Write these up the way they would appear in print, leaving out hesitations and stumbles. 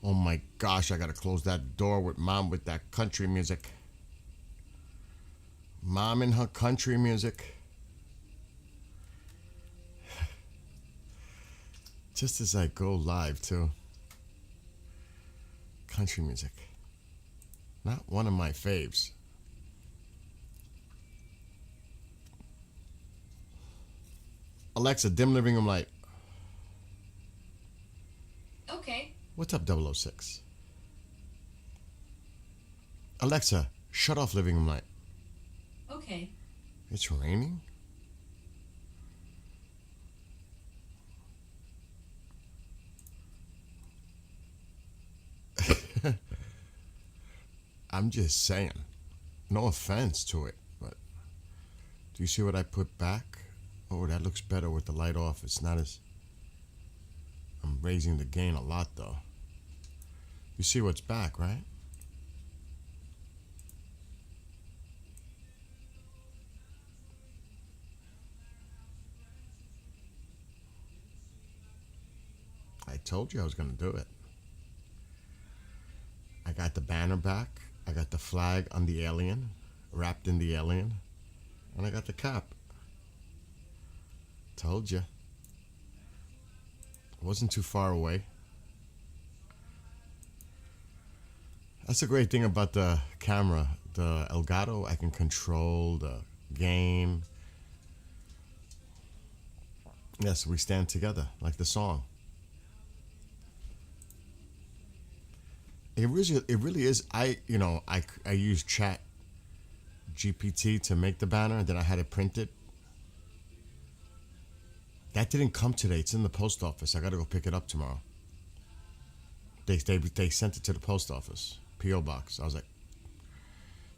Oh my gosh, I gotta close that door with mom with that country music. Mom and her country music. Just as I go live, too. Country music. Not one of my faves. Alexa, dim living room light. Okay. What's up, 006? Alexa, shut off living room light. Okay. It's raining? I'm just saying. No offense to it, but do you see what I put back? Oh, that looks better with the light off. It's not as. I'm raising the gain a lot, though. You see what's back, right? I told you I was going to do it. I got the banner back. I got the flag on the alien, wrapped in the alien. And I got the cap. Told you. Wasn't too far away. That's the great thing about the camera. The Elgato, I can control the gain. Yes, we stand together, like the song. It really is. I use Chat GPT to make the banner, then I had it printed. That didn't come today. It's in the post office. I got to go pick it up tomorrow. They sent it to the post office, PO box. I was like,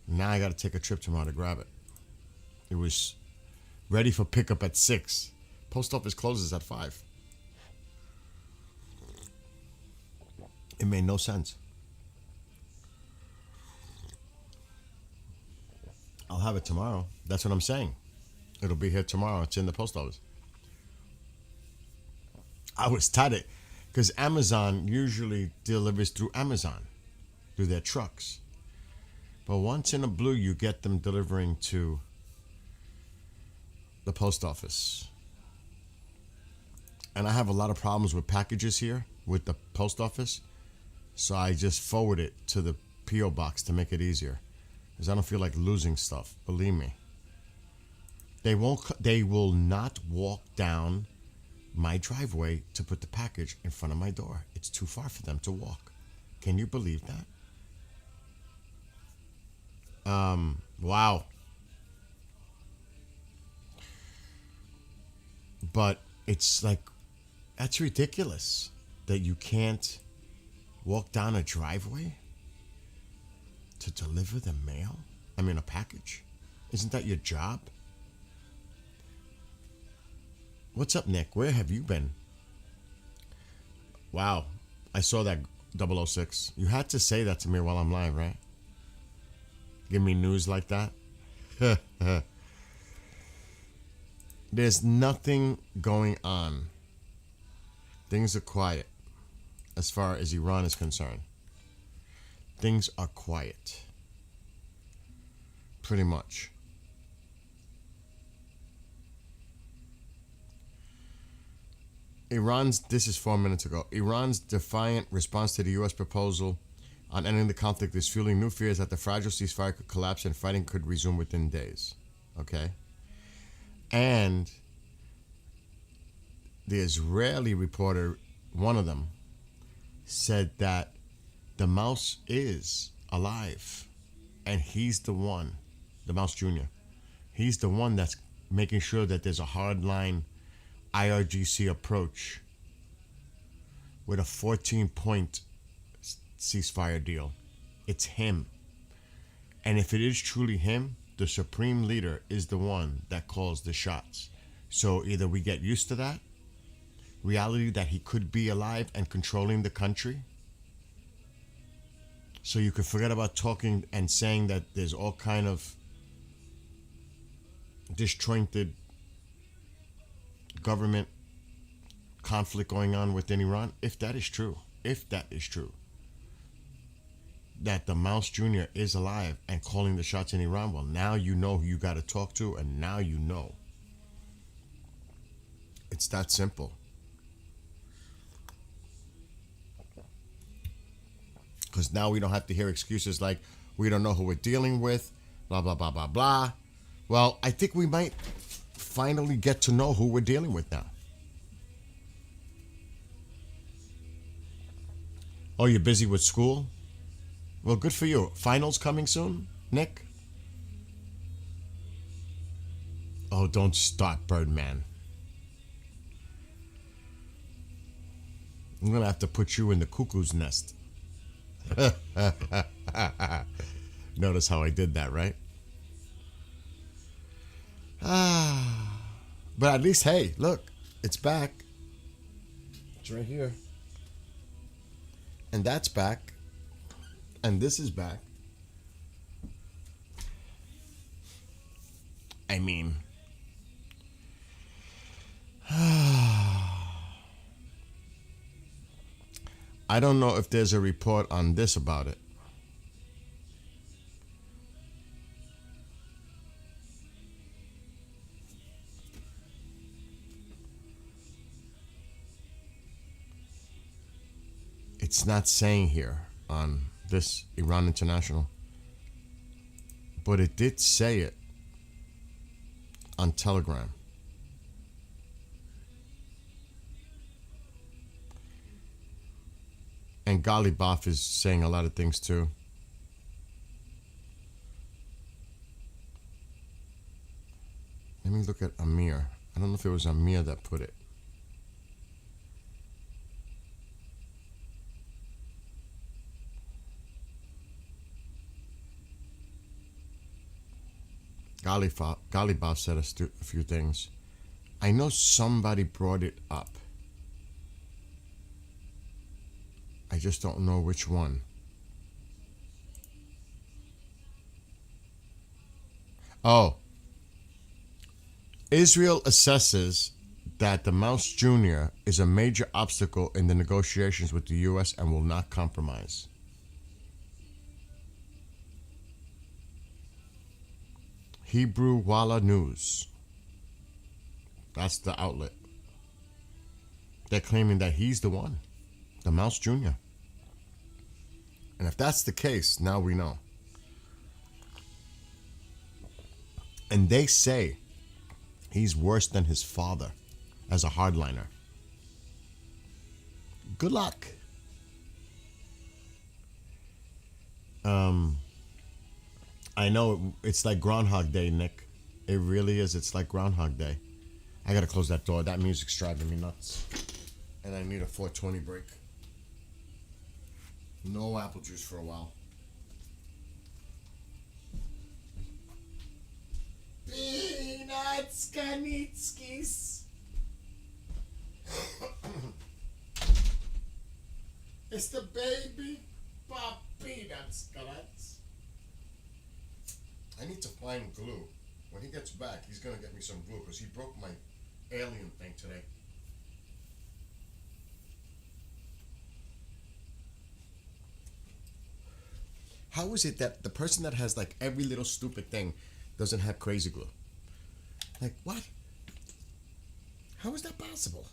now I got to take a trip tomorrow to grab it. It was ready for pickup at 6. Post office closes at 5. It made no sense. I'll have it tomorrow. That's what I'm saying. It'll be here tomorrow. It's in the post office. I was tired because Amazon usually delivers through Amazon, through their trucks. But once in a blue, you get them delivering to the post office. And I have a lot of problems with packages here with the post office. So I just forward it to the P.O. box to make it easier. Because I don't feel like losing stuff. Believe me. They will not walk down my driveway to put the package in front of my door. It's too far for them to walk. Can you believe that? Wow. But it's like, that's ridiculous that you can't walk down a driveway to deliver the mail. I mean, a package. Isn't that your job? What's up, Nick? Where have you been? Wow. I saw that 006. You had to say that to me while I'm live, right? Give me news like that. There's nothing going on. Things are quiet as far as Iran is concerned. Things are quiet. Pretty much. This is 4 minutes ago. Iran's defiant response to the U.S. proposal on ending the conflict is fueling new fears that the fragile ceasefire could collapse and fighting could resume within days. Okay? And the Israeli reporter, one of them, said that the mouse is alive. And he's the one, the Mouse Jr., he's the one that's making sure that there's a hardline IRGC approach with a 14-point ceasefire deal. It's him. And if it is truly him, the supreme leader is the one that calls the shots. So either we get used to that reality that he could be alive and controlling the country, so you could forget about talking and saying that there's all kind of disjointed government conflict going on within Iran. If that is true, that the Mouse Jr. is alive and calling the shots in Iran, well, now you know who you got to talk to, and now you know. It's that simple. Because now we don't have to hear excuses like, we don't know who we're dealing with, blah, blah, blah, blah, blah. Well, I think we might finally get to know who we're dealing with now. Oh, you're busy with school? Well, good for you. Finals coming soon, Nick? Oh, don't start, Birdman. I'm going to have to put you in the cuckoo's nest. Notice how I did that, right? But at least, hey, look, it's back. It's right here. And that's back. And this is back. I mean, I don't know if there's a report on this about it. It's not saying here on this Iran International, but it did say it on Telegram. And Galibaf is saying a lot of things too. Let me look at Amir. I don't know if it was Amir that put it. Galibaf said a few things. I know somebody brought it up. I just don't know which one. Oh. Israel assesses that the Mouse Jr. is a major obstacle in the negotiations with the U.S. and will not compromise. Hebrew Walla News. That's the outlet. They're claiming that he's the one. The Mouse Jr. And if that's the case, now we know. And they say he's worse than his father as a hardliner. Good luck. I know it's like Groundhog Day, Nick. It really is. It's like Groundhog Day. I gotta close that door. That music's driving me nuts. And I need a 420 break. No apple juice for a while. Peanuts, Kanitskis. It's the baby. Pop peanuts, Kanats. I need to find glue. When he gets back, he's gonna get me some glue because he broke my alien thing today. How is it that the person that has like every little stupid thing doesn't have crazy glue? Like, what? How is that possible?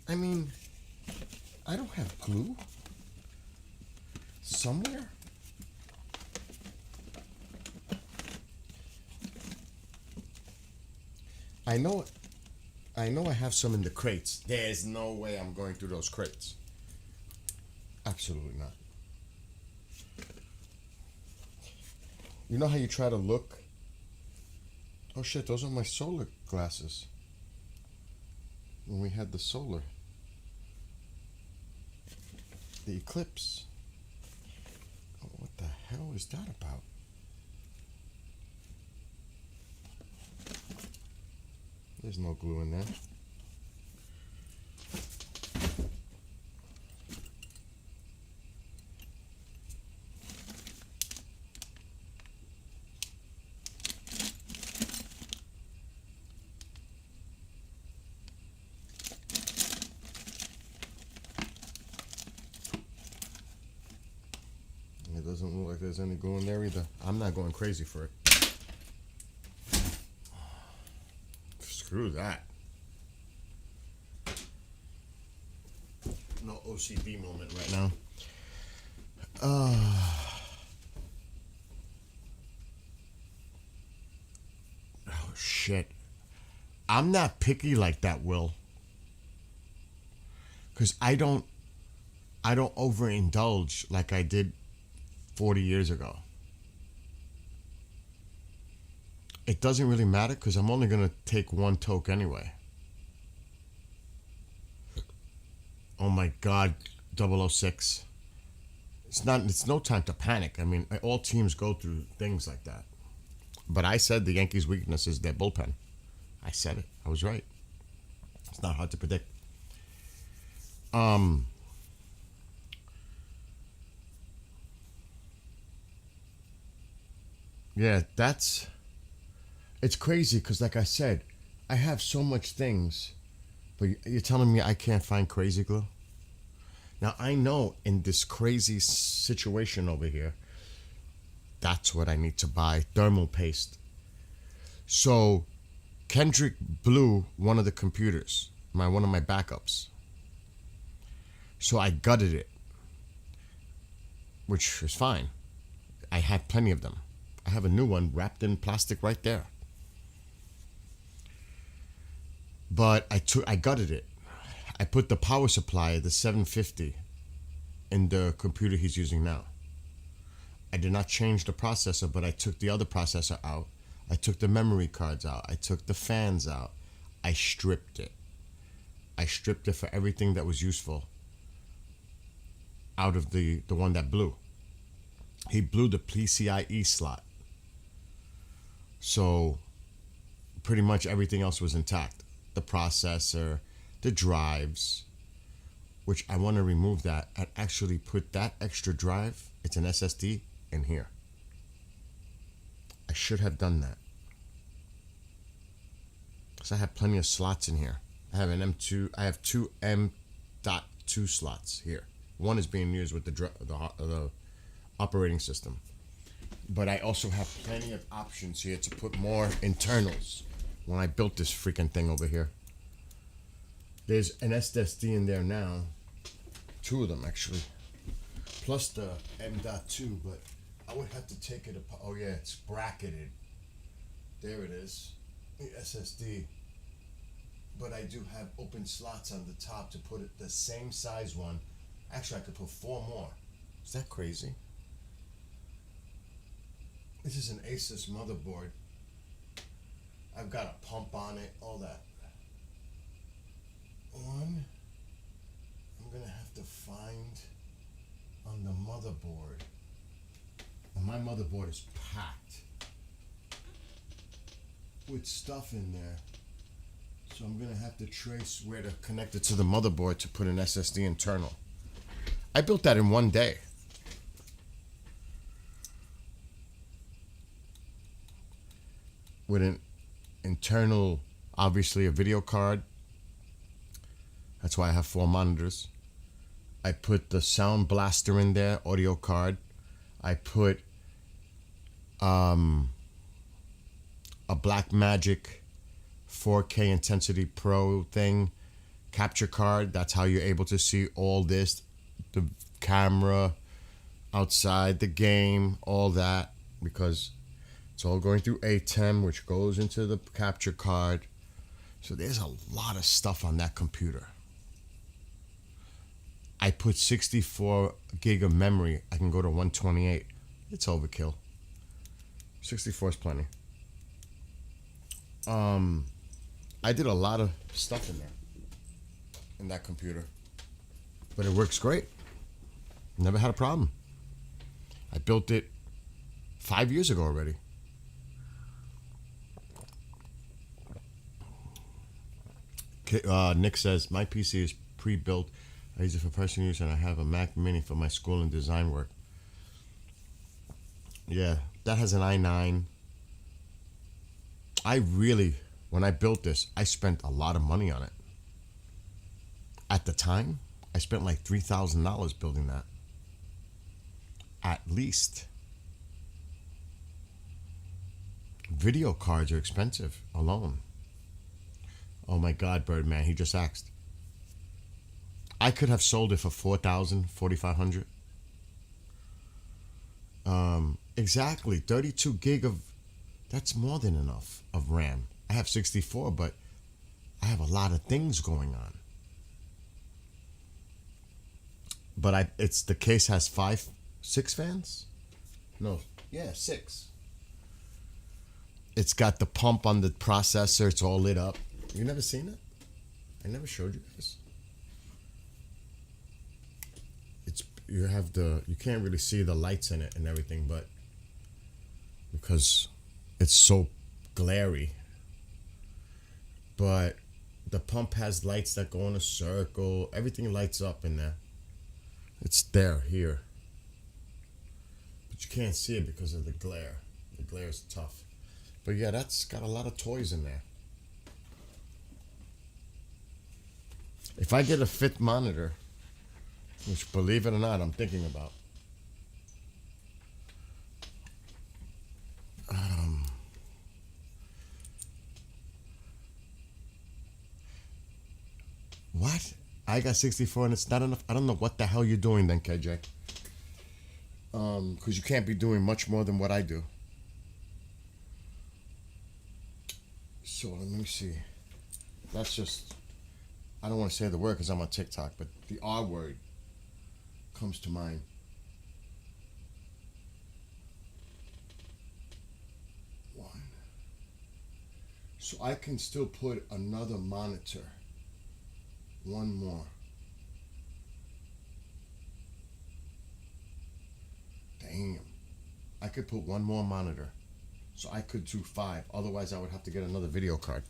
I mean, I don't have glue somewhere. I know I have some in the crates. There's no way I'm going through those crates. Absolutely not. You know how you try to look? Oh shit, those are my solar glasses. When we had the solar. The eclipse. Oh, what the hell is that about? There's no glue in there. doesn't look like there's any glue in there either. I'm not going crazy for it. Screw that. No OCD moment right now. Oh shit. I'm not picky like that, Will. Cause I don't overindulge like I did 40 years ago. It doesn't really matter because I'm only gonna take one toke anyway. Oh my God, 006. It's no time to panic. I mean, all teams go through things like that. But I said the Yankees' weakness is their bullpen. I said it. I was right. It's not hard to predict. Yeah, it's crazy because like I said, I have so much things, but you're telling me I can't find crazy glue? Now I know in this crazy situation over here, that's what I need to buy, thermal paste. So Kendrick blew one of the computers, one of my backups. So I gutted it, which is fine. I had plenty of them. I have a new one wrapped in plastic right there. But I gutted it. I put the power supply, the 750, in the computer he's using now. I did not change the processor, but I took the other processor out. I took the memory cards out. I took the fans out. I stripped it. I stripped it for everything that was useful out of the one that blew. He blew the PCIe slot. So pretty much everything else was intact. The processor, the drives, which I want to remove that and actually put that extra drive, it's an SSD, in here. I should have done that. Because I have plenty of slots in here. I have two M.2 slots here. One is being used with the operating system. But I also have plenty of options here to put more internals when I built this freaking thing over here. There's an SSD in there now. Two of them, actually. Plus the M.2, but I would have to take it apart. Oh, yeah, it's bracketed. There it is. The SSD. But I do have open slots on the top to put it the same size one. Actually, I could put 4 more. Is that crazy? This is an Asus motherboard. I've got a pump on it, all that. One, I'm gonna have to find on the motherboard. And my motherboard is packed with stuff in there. So I'm gonna have to trace where to connect it to the motherboard to put an SSD internal. I built that in one day. With an internal, obviously a video card. That's why I have 4 monitors. I put the sound blaster in there, audio card. I put a Blackmagic 4K Intensity Pro thing, capture card. That's how you're able to see all this, the camera, outside the game, all that, because it's all going through ATEM, which goes into the capture card. So there's a lot of stuff on that computer. I put 64 gig of memory. I can go to 128. It's overkill. 64 is plenty. I did a lot of stuff in there, in that computer. But it works great. Never had a problem. I built it 5 years ago already. Nick says, my PC is pre-built. I use it for personal use and I have a Mac Mini for my school and design work. Yeah, that has an i9. When I built this, I spent a lot of money on it. At the time, I spent like $3,000 building that. at least. Video cards are expensive alone. Oh my God, Birdman, he just asked. I could have sold it for 4,000, 4,500. Exactly, 32 gig of, that's more than enough of RAM. I have 64, but I have a lot of things going on. But it's the case has 6 fans? No, yeah, 6. It's got the pump on the processor. It's all lit up. You never seen it? I never showed you guys. You can't really see the lights in it and everything, but because it's so glary. But the pump has lights that go in a circle. Everything lights up in there. It's there, here. But you can't see it because of the glare. The glare is tough. But yeah, that's got a lot of toys in there. If I get a 5th monitor, which, believe it or not, I'm thinking about. What? I got 64 and it's not enough? I don't know what the hell you're doing then, KJ. Because you can't be doing much more than what I do. So let me see. That's just, I don't want to say the word because I'm on TikTok, but the R word comes to mind. One. So I can still put another monitor. One more. Damn. I could put one more monitor. So I could do 5. Otherwise, I would have to get another video card.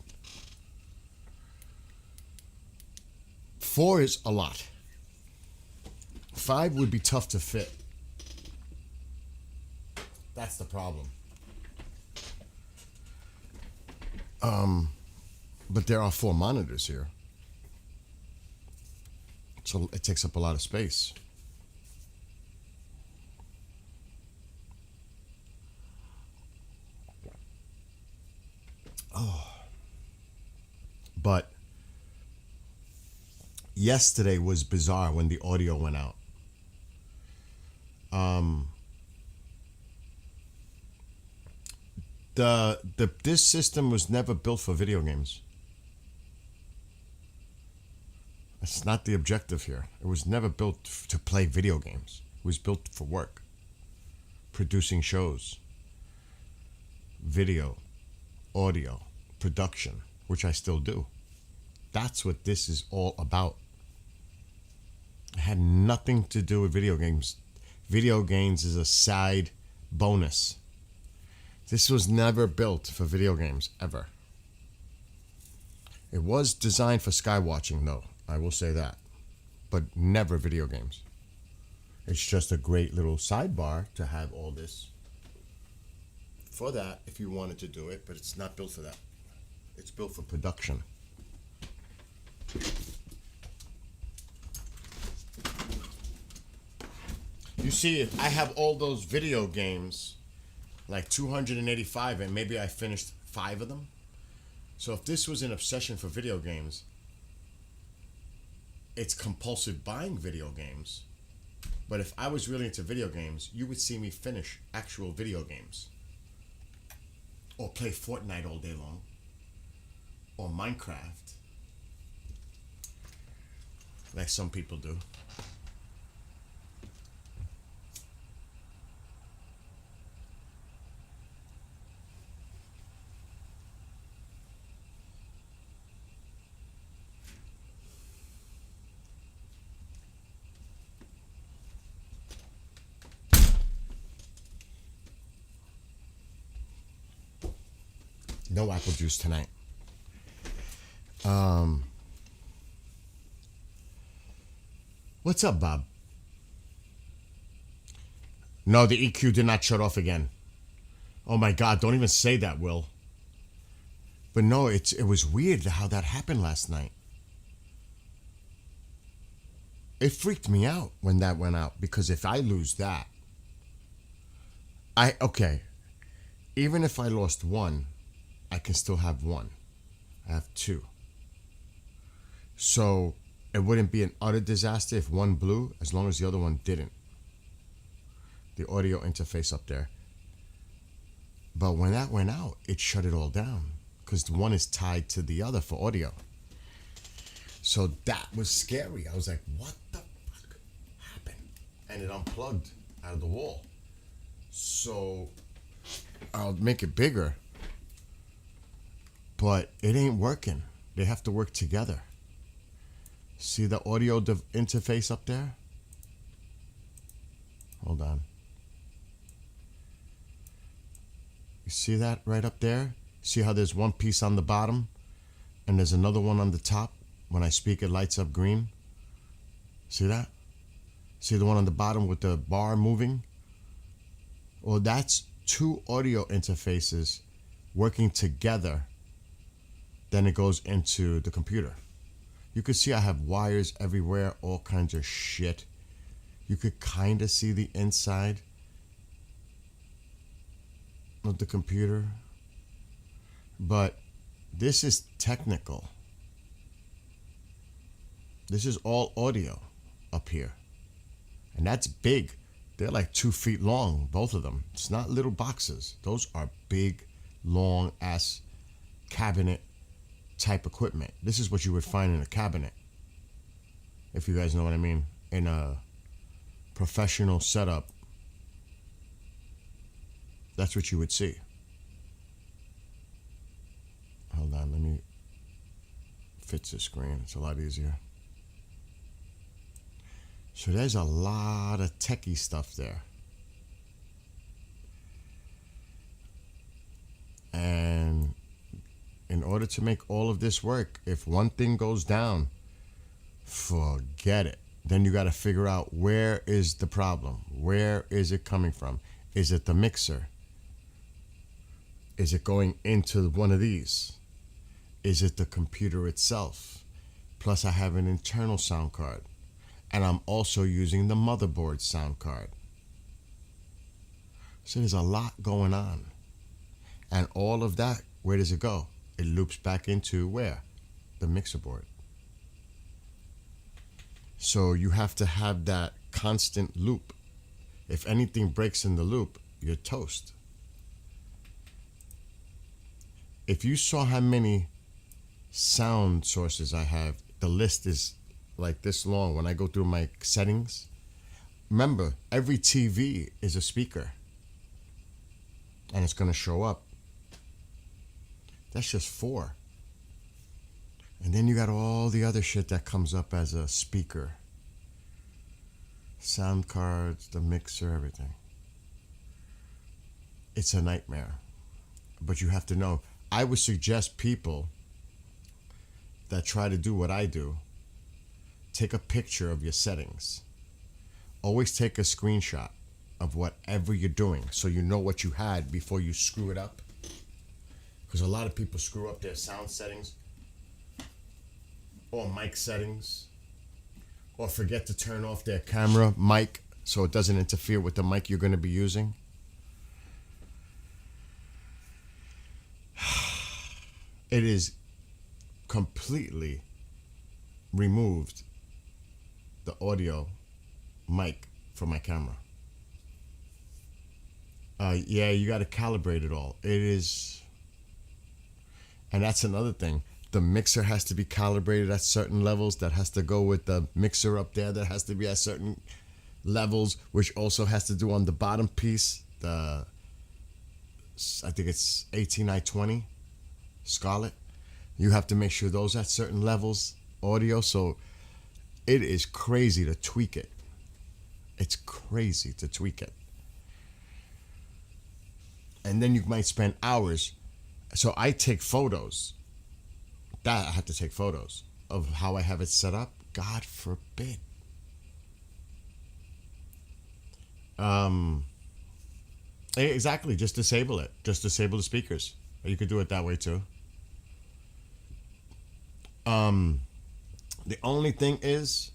4 is a lot. 5 would be tough to fit. That's the problem. But there are 4 monitors here. So it takes up a lot of space. Oh. But yesterday was bizarre when the audio went out. This system was never built for video games. That's not the objective here. It was never built to play video games. It was built for work, producing shows, video, audio, production, which I still do. That's what this is all about. It had nothing to do with video games. Video games is a side bonus. This was never built for video games, ever. It was designed for skywatching, though. I will say that. But never video games. It's just a great little sidebar to have all this for that if you wanted to do it, but it's not built for that. It's built for production. You see, I have all those video games, like 285, and maybe I finished 5 of them. So if this was an obsession for video games, it's compulsive buying video games. But if I was really into video games, you would see me finish actual video games. Or play Fortnite all day long. Or Minecraft. Like some people do. No apple juice tonight. What's up, Bob? No, the EQ did not shut off again. Oh my God, don't even say that, Will. But no, it was weird how that happened last night. It freaked me out when that went out, because if I lose that, Okay. Even if I lost one, I can still have one. I have two. So it wouldn't be an utter disaster if one blew as long as the other one didn't. The audio interface up there. But when that went out, it shut it all down because one is tied to the other for audio. So that was scary. I was like, what the fuck happened? And it unplugged out of the wall. So I'll make it bigger. But it ain't working. They have to work together. See the audio interface up there? Hold on. You see that right up there? See how there's one piece on the bottom and there's another one on the top? When I speak, it lights up green. See that? See the one on the bottom with the bar moving? Well, that's two audio interfaces working together. Then it goes into the computer. You could see I have wires everywhere, all kinds of shit. You could kind of see the inside of the computer. But this is technical. This is all audio up here. And that's big. They're like 2 feet long, both of them. It's not little boxes. Those are big, long ass cabinet type equipment. This is what you would find in a cabinet. If you guys know what I mean. In a professional setup. That's what you would see. Hold on, let me fix the screen. It's a lot easier. So there's a lot of techie stuff there. And in order to make all of this work, if one thing goes down, forget it. Then you got to figure out where is the problem? Where is it coming from? Is it the mixer? Is it going into one of these? Is it the computer itself? Plus I have an internal sound card. And I'm also using the motherboard sound card. So there's a lot going on. And all of that, where does it go? It loops back into where? The mixer board. So you have to have that constant loop. If anything breaks in the loop, you're toast. If you saw how many sound sources I have, the list is like this long. When I go through my settings, remember, every TV is a speaker. And it's going to show up. That's just 4. And then you got all the other shit that comes up as a speaker. Sound cards, the mixer, everything. It's a nightmare. But you have to know, I would suggest people that try to do what I do, take a picture of your settings. Always take a screenshot of whatever you're doing so you know what you had before you screw it up. Because a lot of people screw up their sound settings or mic settings or forget to turn off their camera mic so it doesn't interfere with the mic you're going to be using. It is completely removed the audio mic from my camera. Yeah, you got to calibrate it all. It is, and that's another thing. The mixer has to be calibrated at certain levels. That has to go with the mixer up there. That has to be at certain levels, which also has to do on the bottom piece. I think it's 18i20 Scarlett. You have to make sure those at certain levels audio. So it is crazy to tweak it. It's crazy to tweak it. And then you might spend hours. So I take photos. I have to take photos of how I have it set up. God forbid. Exactly. Just disable it. Just disable the speakers. You could do it that way too. The only thing is,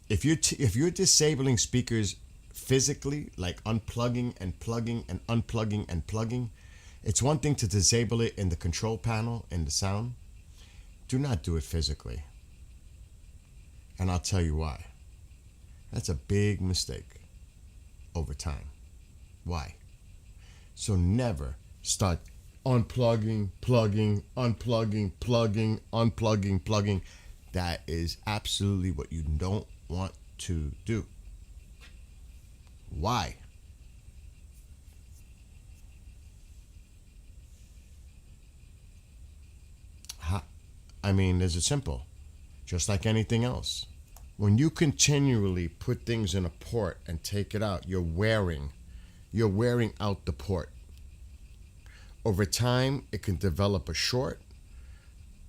if you're disabling speakers physically, like unplugging and plugging and unplugging and plugging. It's one thing to disable it in the control panel in the sound. Do not do it physically. And I'll tell you why. That's a big mistake over time. Why? So never start unplugging, plugging, unplugging, plugging, unplugging, plugging. That is absolutely what you don't want to do. Why? I mean, it's simple. Just like anything else. When you continually put things in a port and take it out, you're wearing out the port. Over time, it can develop a short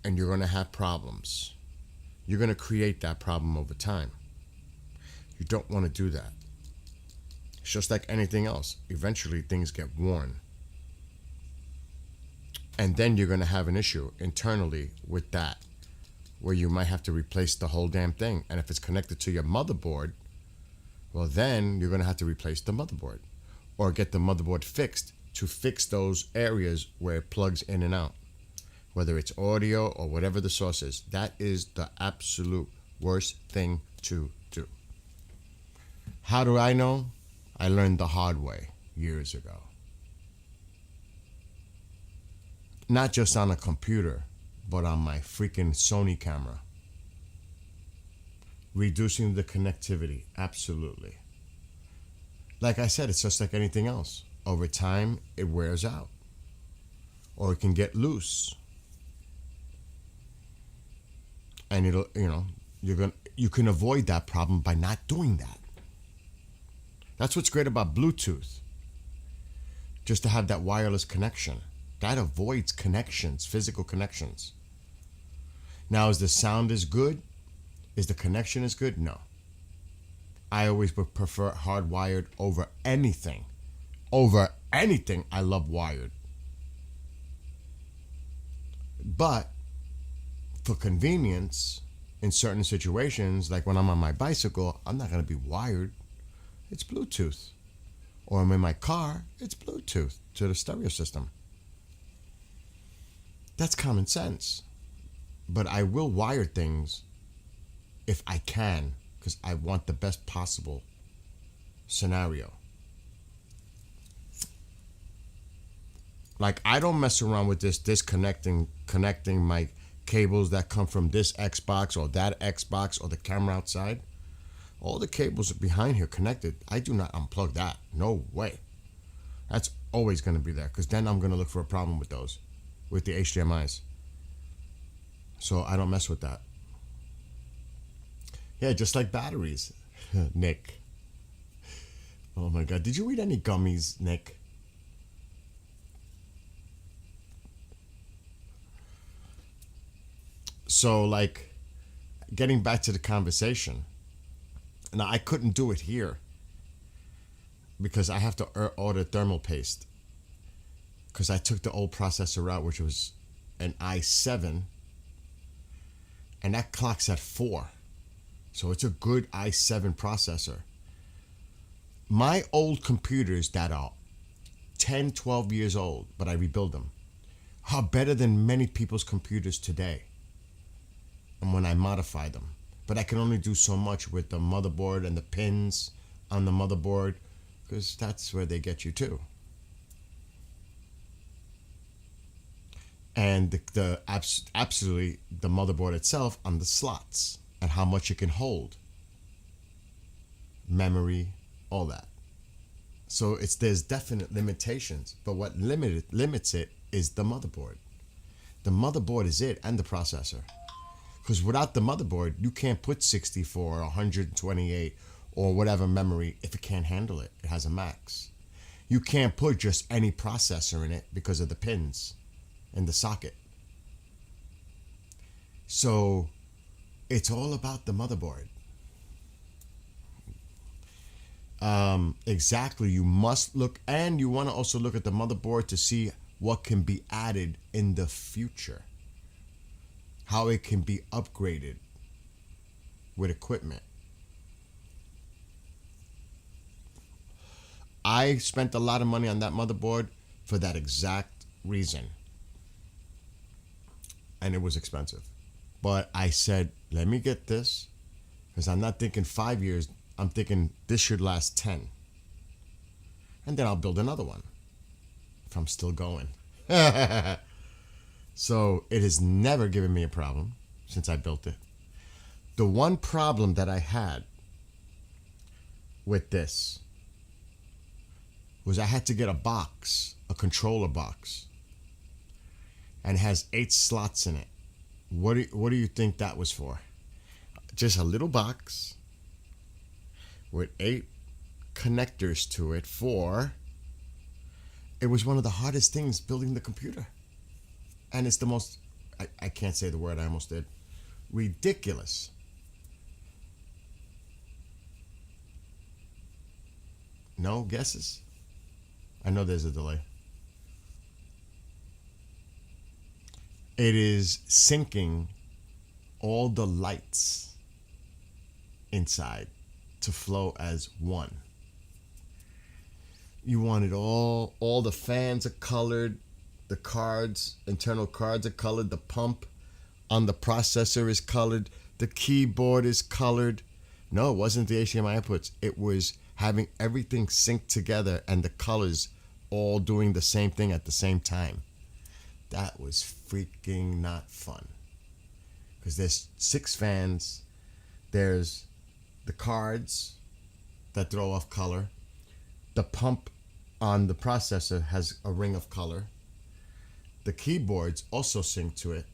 and you're going to have problems. You're going to create that problem over time. You don't want to do that. It's just like anything else. Eventually, things get worn. And then you're going to have an issue internally with that, where you might have to replace the whole damn thing. And if it's connected to your motherboard, well, then you're going to have to replace the motherboard or get the motherboard fixed to fix those areas where it plugs in and out, whether it's audio or whatever the source is. That is the absolute worst thing to do. How do I know? I learned the hard way years ago. Not just on a computer, but on my freaking Sony camera. Reducing the connectivity, absolutely. Like I said, it's just like anything else. Over time, it wears out. Or it can get loose. And you can avoid that problem by not doing that. That's what's great about Bluetooth. Just to have that wireless connection. That avoids connections, physical connections. Now, is the sound as good? Is the connection as good? No. I always would prefer hardwired over anything. Over anything, I love wired. But for convenience, in certain situations, like when I'm on my bicycle, I'm not going to be wired. It's Bluetooth. Or I'm in my car, it's Bluetooth to the stereo system. That's common sense. But I will wire things if I can, because I want the best possible scenario. Like, I don't mess around with this connecting my cables that come from this Xbox or that Xbox or the camera outside. All the cables behind here connected. I do not unplug that. No way. That's always going to be there, because then I'm going to look for a problem with those, with the HDMIs. So I don't mess with that. Yeah, just like batteries. Nick. Oh my God. Did you eat any gummies, Nick? So, like, getting back to the conversation. Now, I couldn't do it here because I have to order thermal paste, because I took the old processor out, which was an i7, and that clocks at 4. So it's a good i7 processor. My old computers that are 10, 12 years old, but I rebuild them, are better than many people's computers today. And when I modify them. But I can only do so much with the motherboard and the pins on the motherboard, because that's where they get you too. And absolutely the motherboard itself on the slots and how much it can hold, memory, all that. So there's definite limitations, but what limits it is the motherboard. The motherboard is it, and the processor. Because without the motherboard, you can't put 64 or 128 or whatever memory if it can't handle it. It has a max. You can't put just any processor in it because of the pins in the socket. So it's all about the motherboard. Exactly. You must look, and you want to also look at the motherboard to see what can be added in the future. How it can be upgraded with equipment. I spent a lot of money on that motherboard for that exact reason. And it was expensive. But I said, let me get this, because I'm not thinking 5 years. I'm thinking this should last 10. And then I'll build another one if I'm still going. So it has never given me a problem since I built it. The one problem that I had with this was I had to get a box, a controller box, and it has 8 slots in it. What do you think that was for? Just a little box with 8 connectors to it for... It was one of the hardest things building the computer. And it's the most... I can't say the word, I almost did. Ridiculous. No guesses? I know there's a delay. It is syncing all the lights inside to flow as one. You want it all the fans are colored, the cards, internal cards are colored, the pump on the processor is colored, the keyboard is colored. No, it wasn't the HDMI outputs. It was having everything synced together and the colors all doing the same thing at the same time. That was freaking not fun. Because there's 6 fans, there's the cards that throw off color, the pump on the processor has a ring of color, the keyboards also sync to it.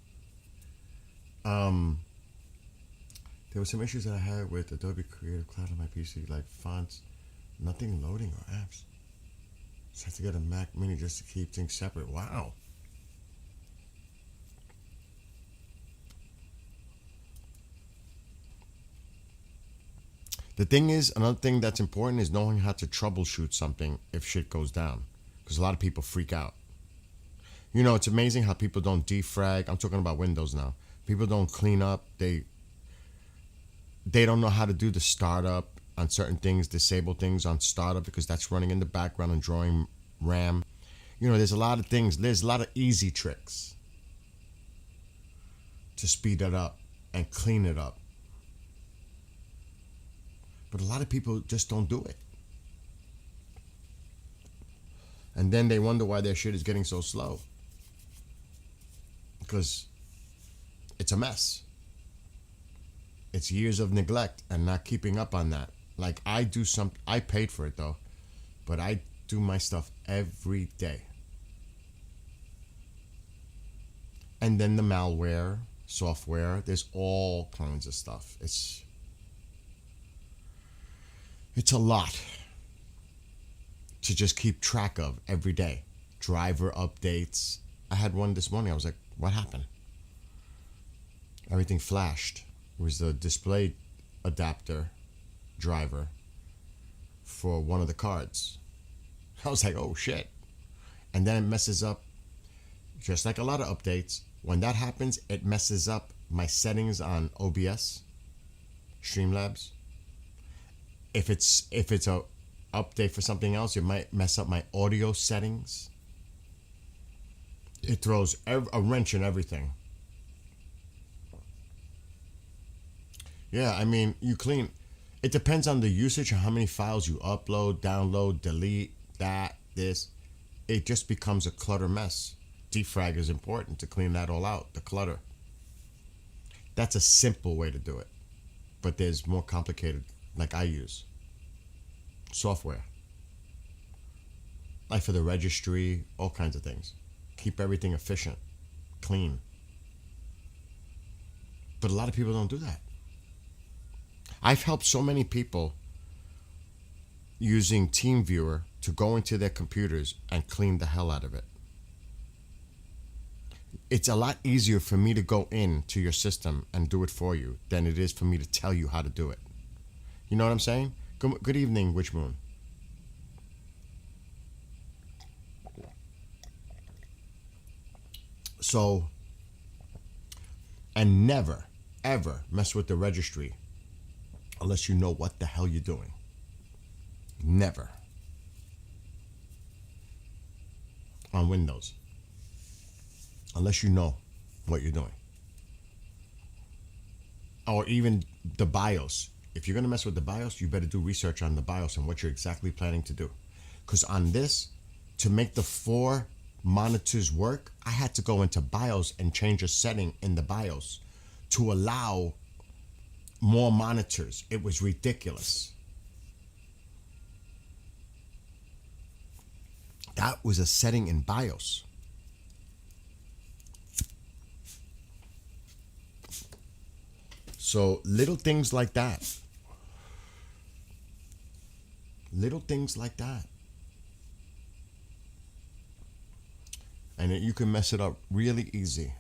There were some issues that I had with Adobe Creative Cloud on my PC, like fonts, nothing loading or apps. So I have to get a Mac Mini just to keep things separate. Wow. The thing is, another thing that's important is knowing how to troubleshoot something if shit goes down. Because a lot of people freak out. You know, it's amazing how people don't defrag. I'm talking about Windows now. People don't clean up. They don't know how to do the startup on certain things, disable things on startup because that's running in the background and drawing RAM. You know, there's a lot of things. There's a lot of easy tricks to speed it up and clean it up. But a lot of people just don't do it. And then they wonder why their shit is getting so slow. Because it's a mess. It's years of neglect and not keeping up on that. Like I paid for it though, but I do my stuff every day. And then the malware, software, there's all kinds of stuff. It's a lot to just keep track of every day. Driver updates. I had one this morning. I was like, what happened? Everything flashed. It was the display adapter driver for one of the cards. I was like, oh shit. And then it messes up, just like a lot of updates. When that happens, it messes up my settings on OBS, Streamlabs. If it's a update for something else, it might mess up my audio settings. It throws a wrench in everything. Yeah, I mean, you clean. It depends on the usage and how many files you upload, download, delete, this. It just becomes a clutter mess. Defrag is important to clean that all out, the clutter. That's a simple way to do it. But there's more complicated, like I use. Software. Like for the registry, all kinds of things. Keep everything efficient, clean. But a lot of people don't do that. I've helped so many people using TeamViewer to go into their computers and clean the hell out of it. It's a lot easier for me to go into your system and do it for you than it is for me to tell you how to do it. You know what I'm saying? Good evening, Witch Moon. So, and never, ever mess with the registry unless you know what the hell you're doing. Never. on Windows unless you know what you're doing. Or even the BIOS. If you're going to mess with the BIOS, you better do research on the BIOS and what you're exactly planning to do. Because on this, to make the 4 monitors work, I had to go into BIOS and change a setting in the BIOS to allow more monitors. It was ridiculous. That was a setting in BIOS. So little things like that. Little things like that. And you can mess it up really easy.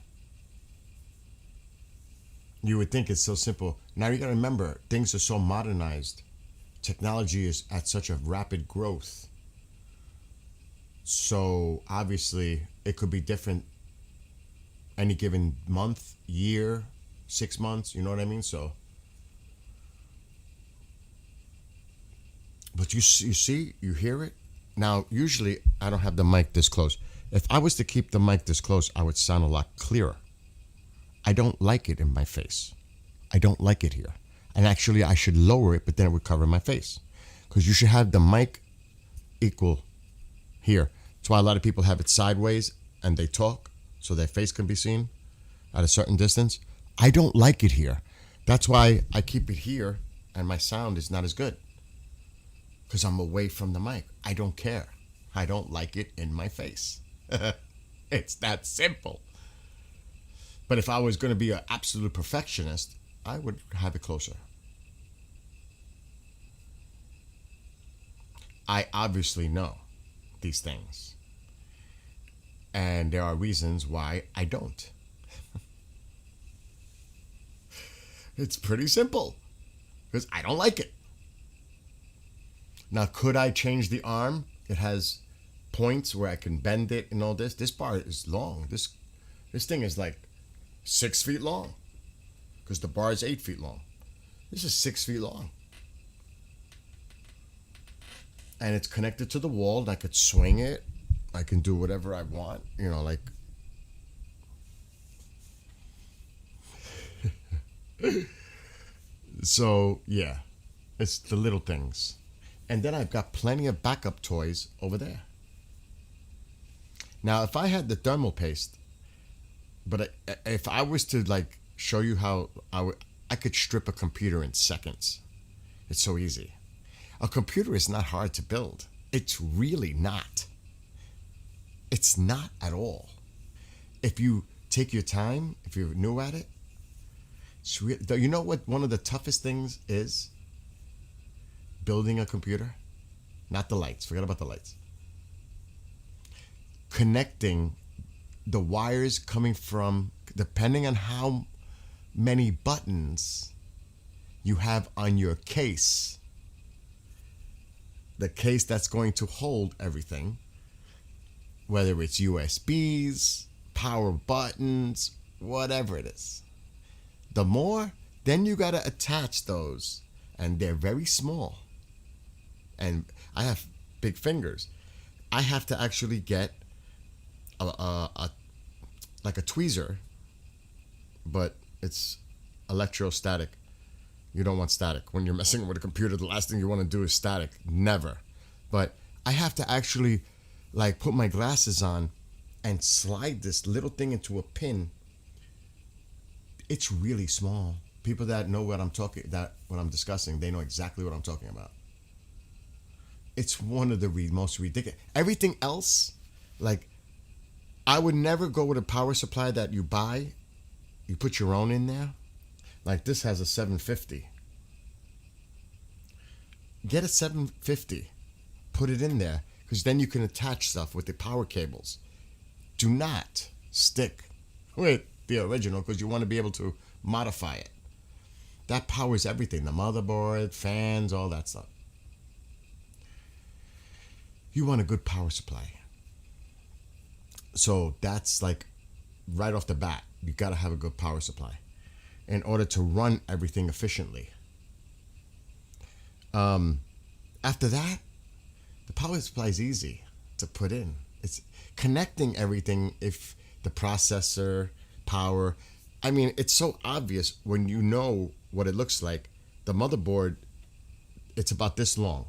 You would think it's so simple. Now you got to remember, things are so modernized. Technology is at such a rapid growth. So obviously it could be different any given month, year, 6 months, you know what I mean? So, but you see, you hear it. Now, usually I don't have the mic this close. If I was to keep the mic this close, I would sound a lot clearer. I don't like it in my face. I don't like it here. And actually I should lower it, but then it would cover my face. Because you should have the mic equal here. That's why a lot of people have it sideways and they talk so their face can be seen at a certain distance. I don't like it here. That's why I keep it here and my sound is not as good. Because I'm away from the mic. I don't care. I don't like it in my face. It's that simple. But if I was going to be an absolute perfectionist, I would have it closer. I obviously know these things. And there are reasons why I don't. It's pretty simple. Because I don't like it. Now, could I change the arm? It has points where I can bend it and all this. This bar is long. This thing is like 6 feet long. Because the bar is 8 feet long. This is 6 feet long. And it's connected to the wall. And I could swing it. I can do whatever I want. You know, like... So, yeah. It's the little things. And then I've got plenty of backup toys over there. Now, if I had the thermal paste, but if I was to like show you how I could strip a computer in seconds. It's so easy. A computer is not hard to build. It's really not. It's not at all. If you take your time, if you're new at it, you know what one of the toughest things is? Building a computer? Not the lights. Forget about the lights. Connecting the wires coming from, depending on how many buttons you have on your case, the case that's going to hold everything, whether it's USBs, power buttons, whatever it is. The more, then you got to attach those, and they're very small. And I have big fingers. I have to actually get like a tweezer, but it's electrostatic. You don't want static. When you're messing with a computer, the last thing you want to do is static. Never. But I have to actually like put my glasses on and slide this little thing into a pin. It's really small. People that know what I'm discussing, they know exactly what I'm talking about. It's one of the most ridiculous. Everything else, like, I would never go with a power supply that you buy. You put your own in there. Like this has a 750. Get a 750. Put it in there. Because then you can attach stuff with the power cables. Do not stick with the original because you want to be able to modify it. That powers everything. The motherboard, fans, all that stuff. You want a good power supply. So that's like right off the bat, you got to have a good power supply in order to run everything efficiently. After that, the power supply is easy to put in. It's connecting everything, if the processor, power, I mean, it's so obvious when you know what it looks like. The motherboard, it's about this long.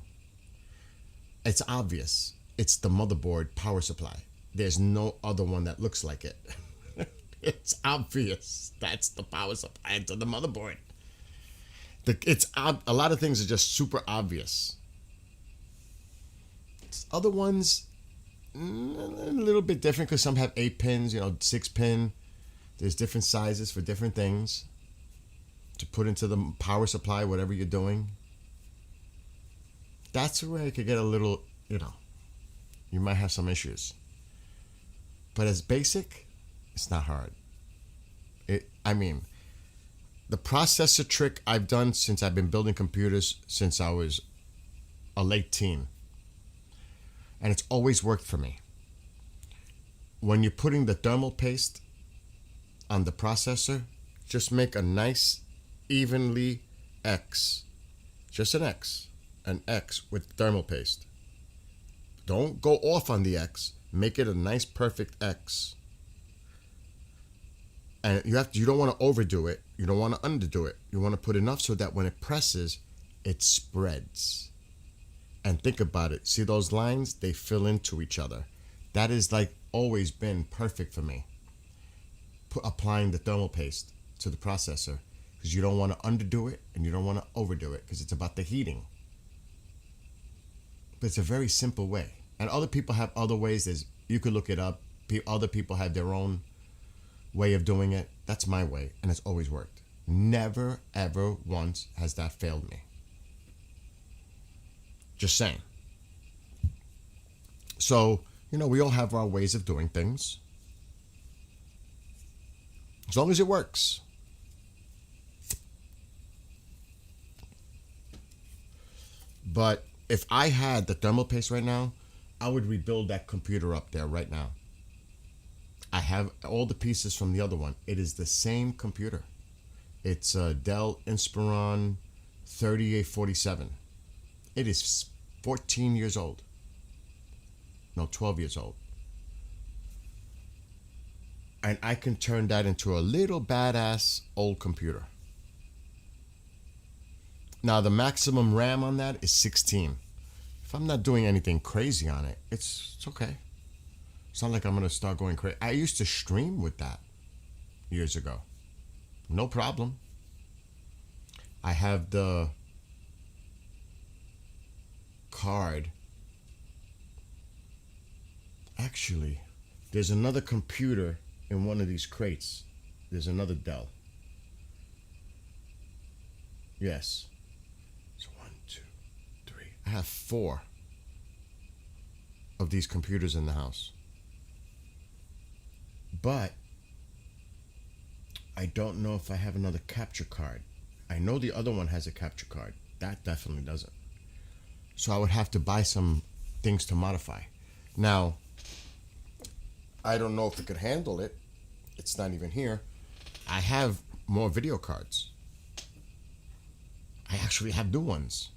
It's obvious. It's the motherboard power supply. There's no other one that looks like it. It's obvious. That's the power supply to the motherboard. A lot of things are just super obvious. Other ones, a little bit different because some have 8 pins, 6 pin. There's different sizes for different things to put into the power supply, whatever you're doing. That's where it could get a little, you might have some issues. But as basic, it's not hard. The processor trick I've done since I've been building computers since I was a late teen. And it's always worked for me. When you're putting the thermal paste on the processor, just make a nice evenly X. Just an X with thermal paste. Don't go off on the X. Make it a nice perfect X. And you don't want to overdo it. You don't want to underdo it. You want to put enough so that when it presses, it spreads. And think about it. See those lines? They fill into each other. That is like always been perfect for me. Applying the thermal paste to the processor, because you don't want to underdo it and you don't want to overdo it, because it's about the heating. But it's a very simple way. And other people have other ways. You could look it up. Other people have their own way of doing it. That's my way, and it's always worked. Never, ever once has that failed me. Just saying. So, we all have our ways of doing things. As long as it works. But if I had the thermal paste right now, I would rebuild that computer up there right now. I have all the pieces from the other one. It is the same computer. It's a Dell Inspiron 3847. It is 14 years old. No, 12 years old. And I can turn that into a little badass old computer. Now, the maximum RAM on that is 16. If I'm not doing anything crazy on it, it's okay. It's not like I'm going to start going crazy. I used to stream with that years ago. No problem. I have the card. Actually, there's another computer in one of these crates. There's another Dell. Yes. So 1, 2, 3. I have 4 of these computers in the house. But I don't know if I have another capture card. I know the other one has a capture card. That definitely doesn't. So I would have to buy some things to modify. Now, I don't know if it could handle it. It's not even here. I have more video cards. I actually have new ones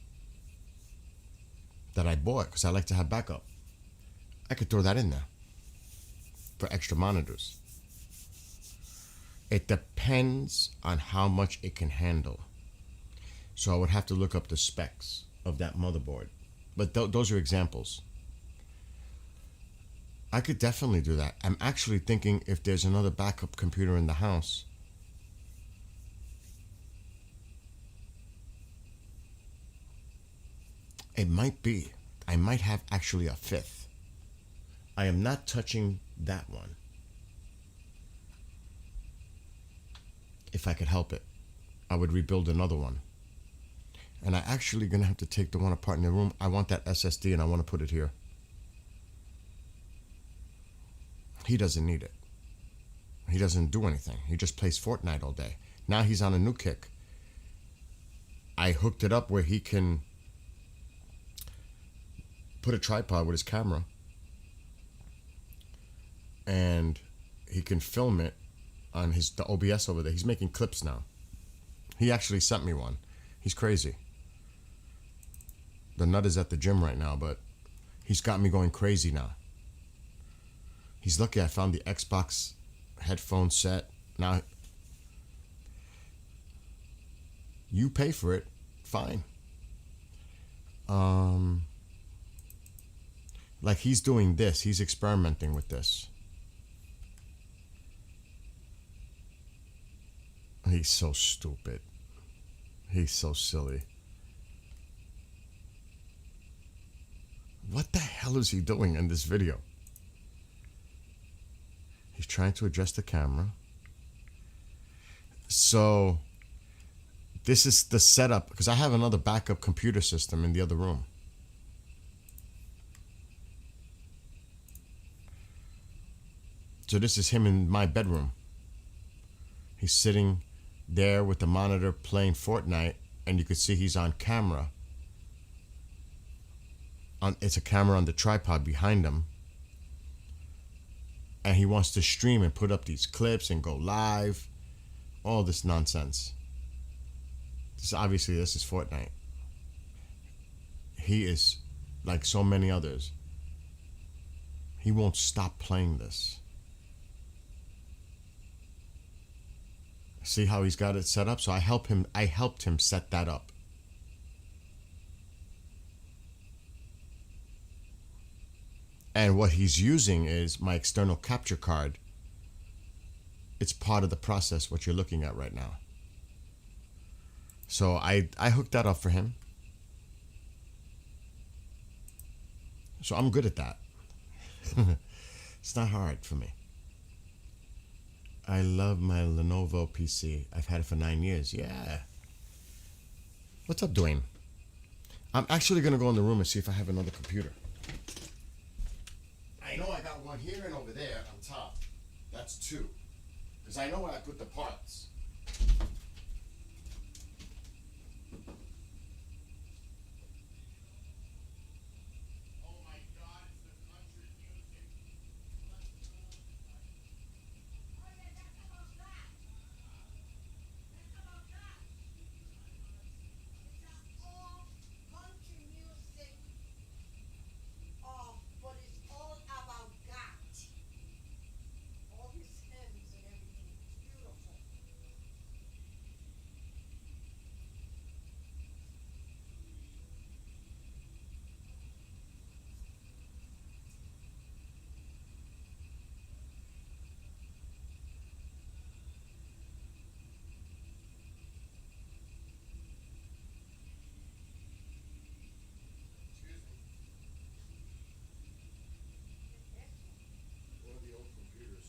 that I bought because I like to have backup. I could throw that in there for extra monitors. It depends on how much it can handle. So I would have to look up the specs of that motherboard. But those are examples. I could definitely do that. I'm actually thinking if there's another backup computer in the house. It might be. I might have actually a 5th. I am not touching that one. If I could help it, I would rebuild another one. And I actually gonna have to take the one apart in the room. I want that SSD and I want to put it here. He doesn't need it. He doesn't do anything. He just plays Fortnite all day. Now he's on a new kick. I hooked it up where he can put a tripod with his camera and he can film it on the OBS over there. He's making clips now. He actually sent me one. He's crazy. The nut is at the gym right now, but he's got me going crazy now. He's lucky I found the Xbox headphone set. Now, you pay for it, fine. Like he's doing this. He's experimenting with this. He's so stupid. He's so silly. What the hell is he doing in this video? He's trying to adjust the camera. So this is the setup, because I have another backup computer system in the other room. So this is him in my bedroom. He's sitting there with the monitor playing Fortnite, and you could see he's on camera. It's a camera on the tripod behind him. And he wants to stream and put up these clips and go live. All this nonsense. This is Fortnite. He is like so many others. He won't stop playing this. See how he's got it set up? So I helped him set that up. And what he's using is my external capture card. It's part of the process, what you're looking at right now. So I hooked that up for him. So I'm good at that. It's not hard for me. I love my Lenovo PC. I've had it for 9 years. Yeah. What's up, Dwayne? I'm actually going to go in the room and see if I have another computer. I know I got one here and over there on top. That's two. Because I know where I put the parts. Oh my God, it's the country music. But it's all about God. All his hymns and everything. It's beautiful. One of the old computers.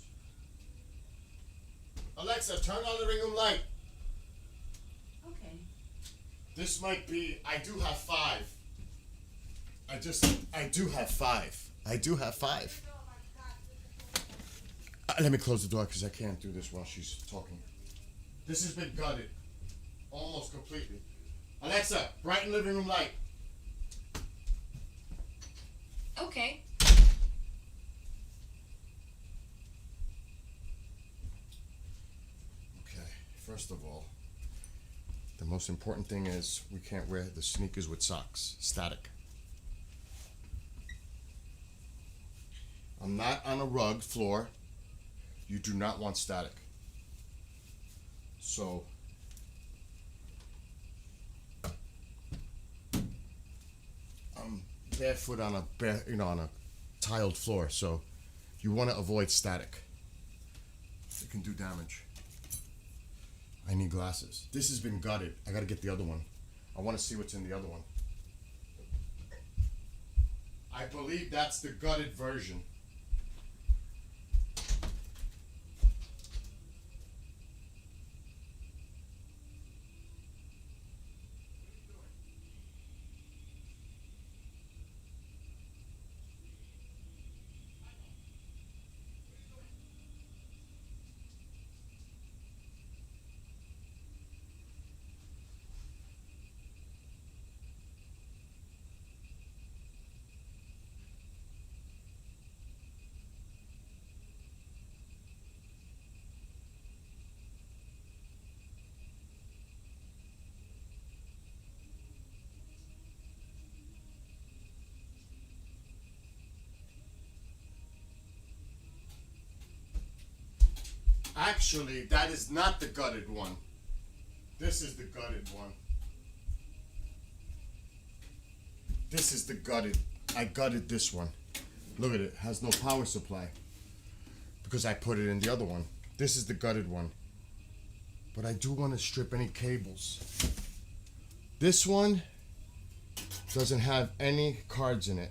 Alexa, turn on the ring room light. Okay. This might be. I do have five. I do have five. I do have five. Let me close the door because I can't do this while she's talking. This has been gutted. Almost completely. Alexa, brighten living room light. Okay. Okay, first of all, the most important thing is we can't wear the sneakers with socks. Static. I'm not on a rug floor. You do not want static. So I'm barefoot on on a tiled floor, so you want to avoid static. It can do damage. I need glasses. This has been gutted. I gotta get the other one. I want to see what's in the other one. I believe that's the gutted version. Actually, that is not the gutted one. This is the gutted one. This is the gutted. I gutted this one. Look at it. Has no power supply. Because I put it in the other one. This is the gutted one. But I do want to strip any cables. This one doesn't have any cards in it.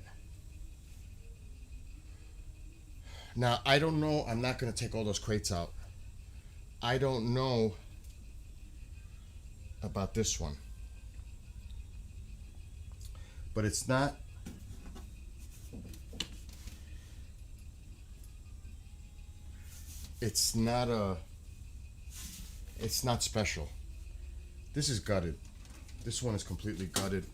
Now, I don't know. I'm not going to take all those crates out. I don't know about this one. But it's not. It's not special. This is gutted. This one is completely gutted.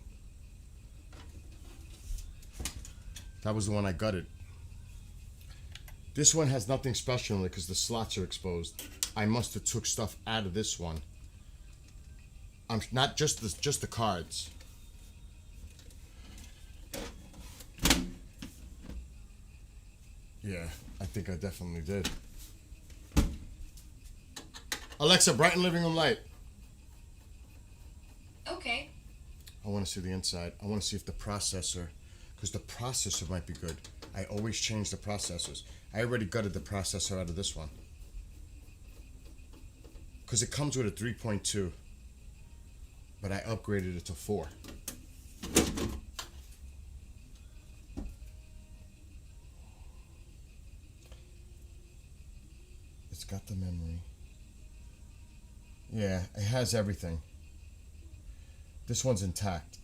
That was the one I gutted. This one has nothing special in it because the slots are exposed. I must have took stuff out of this one. I'm not just the cards. Yeah, I think I definitely did. Alexa, brighten living room light. Okay. I want to see the inside. I want to see if the processor, because the processor might be good. I always change the processors. I already gutted the processor out of this one. Because it comes with a 3.2. But I upgraded it to 4. It's got the memory. Yeah, it has everything. This one's intact.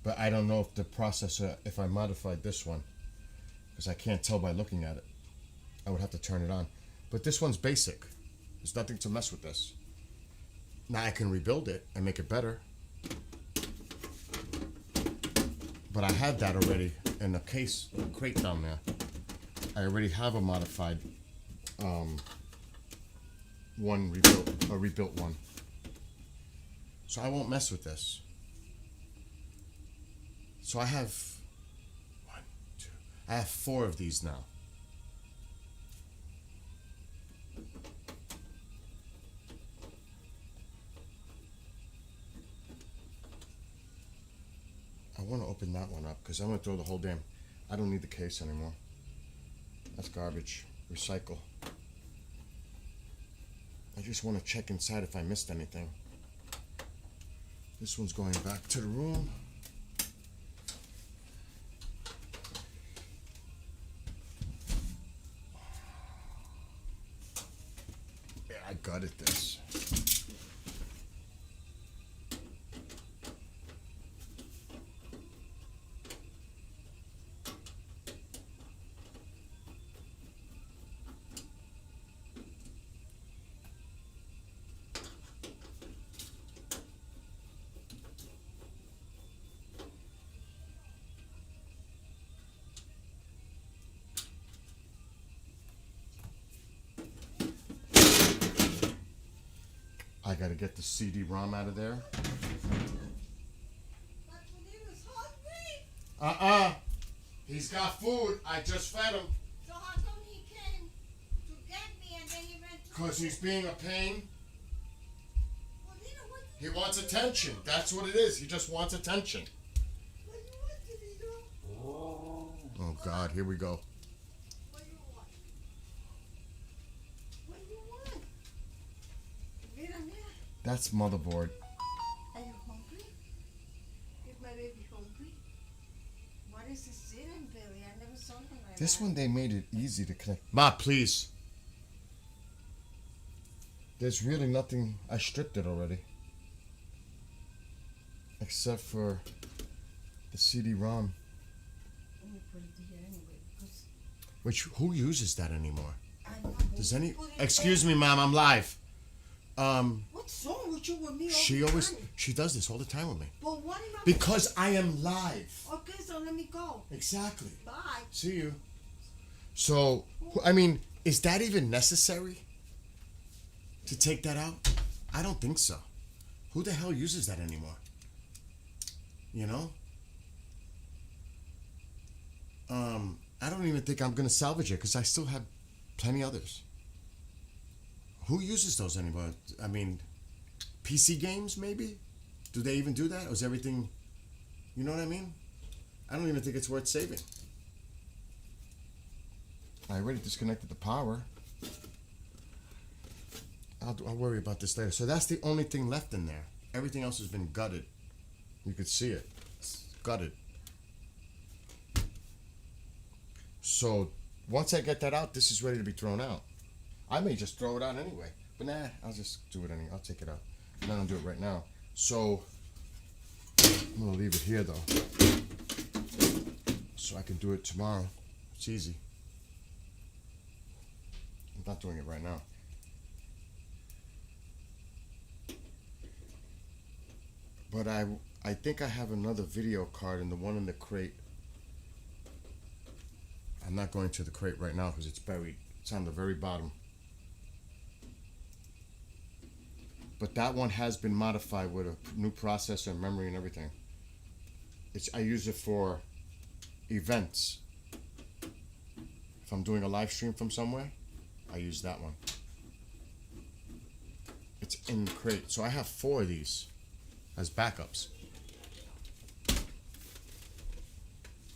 But I don't know if the processor, if I modified this one, because I can't tell by looking at it. I would have to turn it on. But this one's basic. There's nothing to mess with this. Now I can rebuild it and make it better. But I had that already in a case, a crate down there. I already have a modified one rebuilt, a rebuilt one. So I won't mess with this. So I have 1, 2, I have 4 of these now. I want to open that one up because I'm going to throw the whole damn. I don't need the case anymore. That's garbage. Recycle. I just want to check inside if I missed anything. This one's going back to the room. Yeah, I gutted this. I gotta get the CD-ROM out of there. But when he was hungry, He's got food. I just fed him. so how come he came to get me and then he went to... Because he's being a pain. Well, Lena, what He did wants attention. That's what it is. He just wants attention. What did he do? Oh, God. Here we go. What do you want? What do you want? Mira, mira. That's motherboard. Are you hungry? Is my baby hungry? What is this sitting belly? I never saw him like This that. one, they made it easy to connect. Ma, please. There's really nothing. I stripped it already. Except for the CD-ROM. Let me put it here anyway because Which, who uses that anymore? I know. Does any... Put it Excuse there. me, Mom. I'm live. What's wrong with you with me all She the always... time? She does this all the time with me. But what am I... Because I am live. Okay, so let me go. Exactly. Bye. See you. So, I mean, is that even necessary? To take that out? I don't think so. Who the hell uses that anymore? You know? I don't even think I'm gonna salvage it because I still have plenty others. Who uses those anymore? I mean, PC games maybe? Do they even do that? Or is everything, you know what I mean? I don't even think it's worth saving. I already disconnected the power. I'll worry about this later. So that's the only thing left in there. Everything else has been gutted. You could see it. It's gutted. So once I get that out, this is ready to be thrown out. I may just throw it out anyway. But nah, I'll just do it anyway. I'll take it out. I'm not going to do it right now. So I'm going to leave it here though. So I can do it tomorrow. It's easy. I'm not doing it right now. But I think I have another video card and the one in the crate. I'm not going to the crate right now because it's buried. It's on the very bottom. But that one has been modified with a new processor and memory and everything. I use it for events. If I'm doing a live stream from somewhere, I use that one. It's in the crate. So I have 4 of these as backups.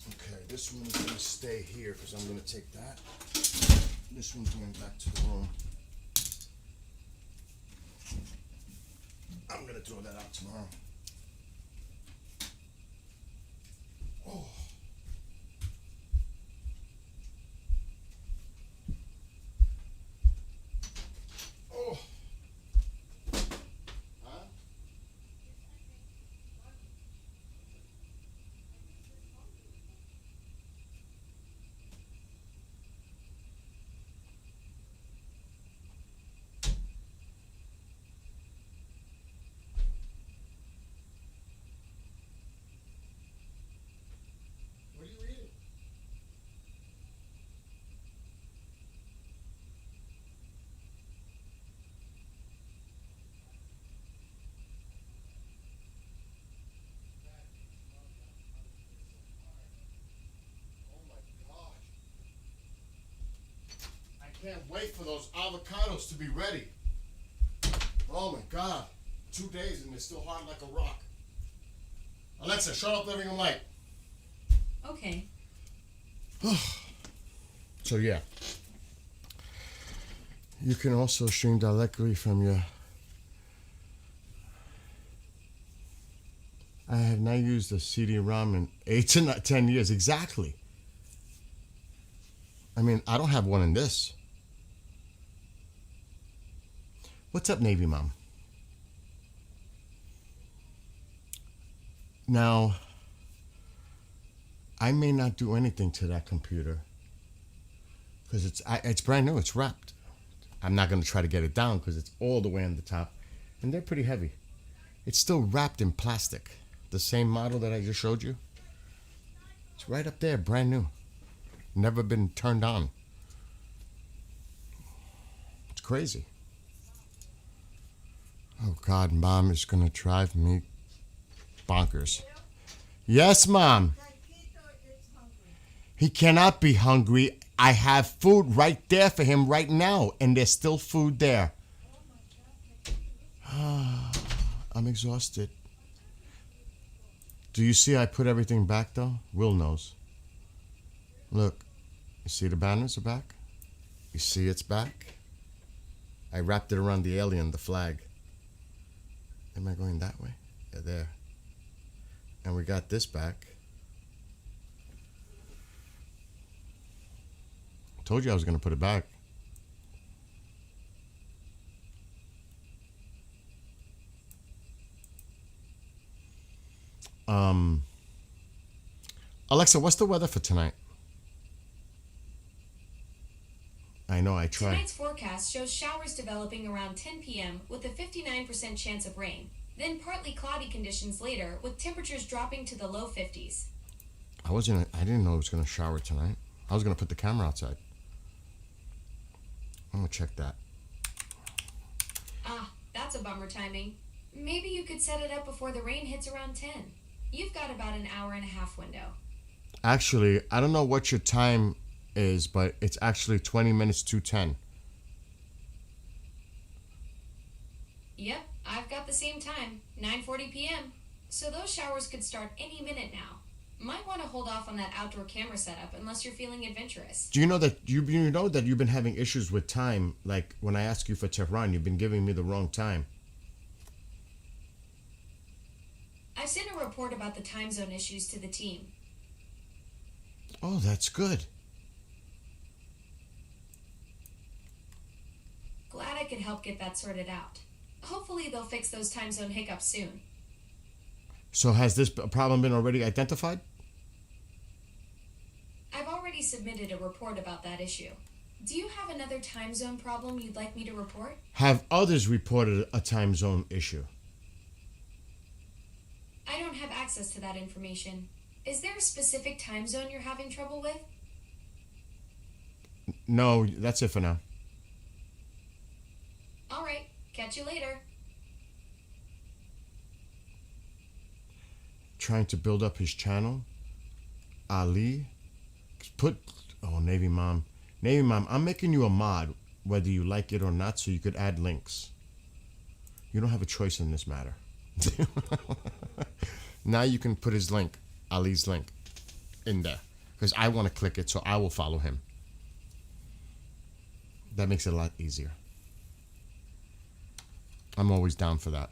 Okay, this one is going to stay here because I'm going to take that. This one's going back to the room. I'm going to throw that out tomorrow. Oh. Oh. Huh? What are you reading? Oh my gosh. I can't wait for those avocados to be ready. Oh my God. 2 days and they're still hard like a rock. Alexa, shut off the living room light. Okay. So yeah. You can also stream directly from your... I have not used a CD-ROM in 8 to 10 years. Exactly. I mean, I don't have one in this. What's up, Navy Mom? Now, I may not do anything to that computer because it's brand new. It's wrapped. I'm not going to try to get it down because it's all the way on the top, and they're pretty heavy. It's still wrapped in plastic. The same model that I just showed you. It's right up there, brand new. Never been turned on. It's crazy. Oh God, Mom is gonna drive me bonkers. Yes, Mom. He cannot be hungry. I have food right there for him right now, and there's still food there. I'm exhausted. Do you see I put everything back though? Will knows. Look, you see the banners are back? You see it's back? I wrapped it around the alien, the flag. Am I going that way? Yeah, there. And we got this back. Told you I was going to put it back. Alexa, what's the weather for tonight? I know, I tried. Tonight's forecast shows showers developing around 10 p.m. with a 59% chance of rain. Then partly cloudy conditions later with temperatures dropping to the low 50s. I didn't know it was going to shower tonight. I was going to put the camera outside. I'm going to check that. Ah, that's a bummer timing. Maybe you could set it up before the rain hits around 10. You've got about an hour and a half window. Actually, I don't know what your time is, but it's actually 20 minutes to 10. Yep, I've got the same time, 9:40 p.m. So those showers could start any minute now. Might want to hold off on that outdoor camera setup unless you're feeling adventurous. Do you know that you've been having issues with time? Like when I ask you for Tehran, you've been giving me the wrong time. I've sent a report about the time zone issues to the team. Oh, that's good. Glad I could help get that sorted out. Hopefully they'll fix those time zone hiccups soon. So has this problem been already identified? I've already submitted a report about that issue. Do you have another time zone problem you'd like me to report? Have others reported a time zone issue? I don't have access to that information. Is there a specific time zone you're having trouble with? No, that's it for now. All right, catch you later. Trying to build up his channel. Ali. Navy Mom. Navy Mom, I'm making you a mod, whether you like it or not, so you could add links. You don't have a choice in this matter. Now you can put his link, Ali's link, in there. Because I want to click it, so I will follow him. That makes it a lot easier. I'm always down for that.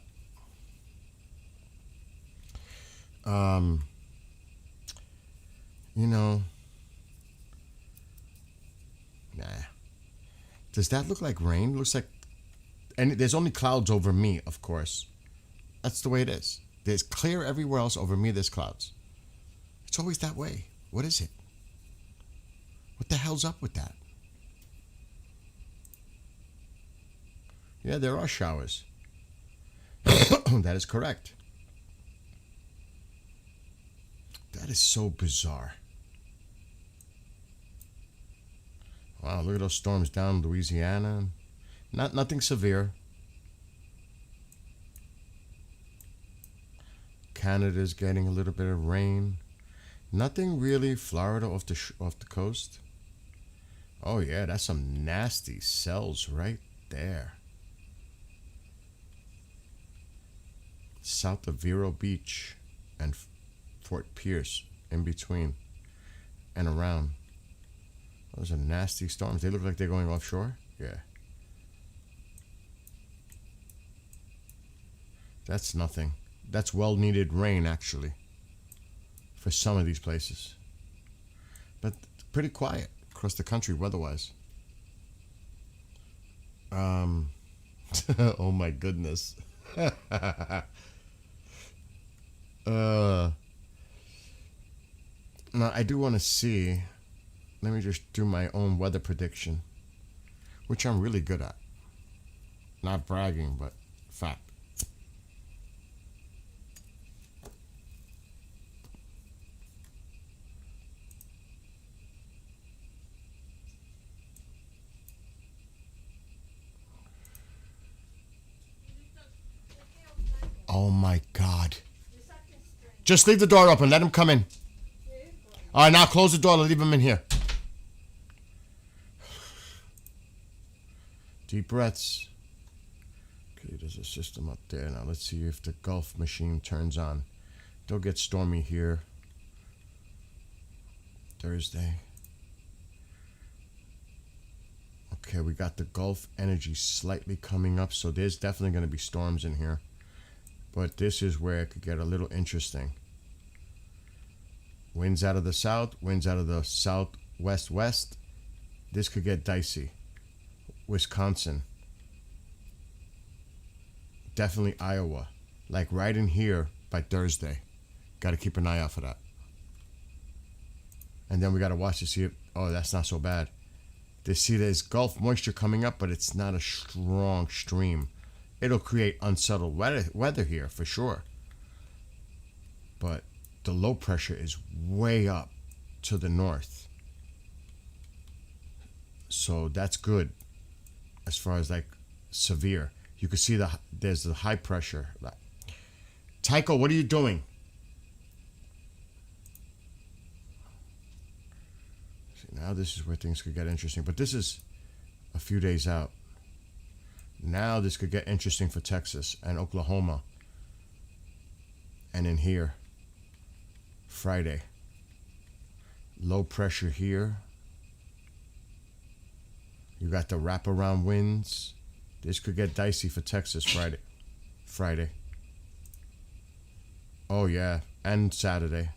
Nah. Does that look like rain? Looks like, and there's only clouds over me, of course. That's the way it is. There's clear everywhere else. Over me, there's clouds. It's always that way. What is it? What the hell's up with that? Yeah, there are showers. That is correct. That is so bizarre. Wow, look at those storms down in Louisiana. Nothing severe. Canada's getting a little bit of rain. Nothing really. Florida off the coast. Oh yeah, that's some nasty cells right there. South of Vero Beach and Fort Pierce in between and around. Those are nasty storms. They look like they're going offshore. Yeah. That's nothing. That's well-needed rain, actually, for some of these places. But pretty quiet across the country weather-wise. Oh my goodness. Now, I do want to see. Let me just do my own weather prediction, which I'm really good at. Not bragging, but fact. Oh my God. Just leave the door open. Let him come in. All right, now close the door and leave him in here. Deep breaths. Okay, there's a system up there. Now let's see if the Gulf machine turns on. They'll get stormy here Thursday. Okay, we got the Gulf energy slightly coming up, so there's definitely going to be storms in here. But this is where it could get a little interesting. Winds out of the south, winds out of the southwest-west. This could get dicey. Wisconsin. Definitely Iowa. Like right in here by Thursday. Got to keep an eye out for that. And then we got to watch to see if... Oh, that's not so bad. There's Gulf moisture coming up, but it's not a strong stream. It'll create unsettled weather here for sure. But the low pressure is way up to the north. So that's good as far as like severe. You can see there's the high pressure. Tycho, what are you doing? See, Now this is where things could get interesting. But this is a few days out. Now this could get interesting for Texas and Oklahoma. And in here, Friday. Low pressure here. You got the wraparound winds. This could get dicey for Texas Friday. Oh yeah, and Saturday.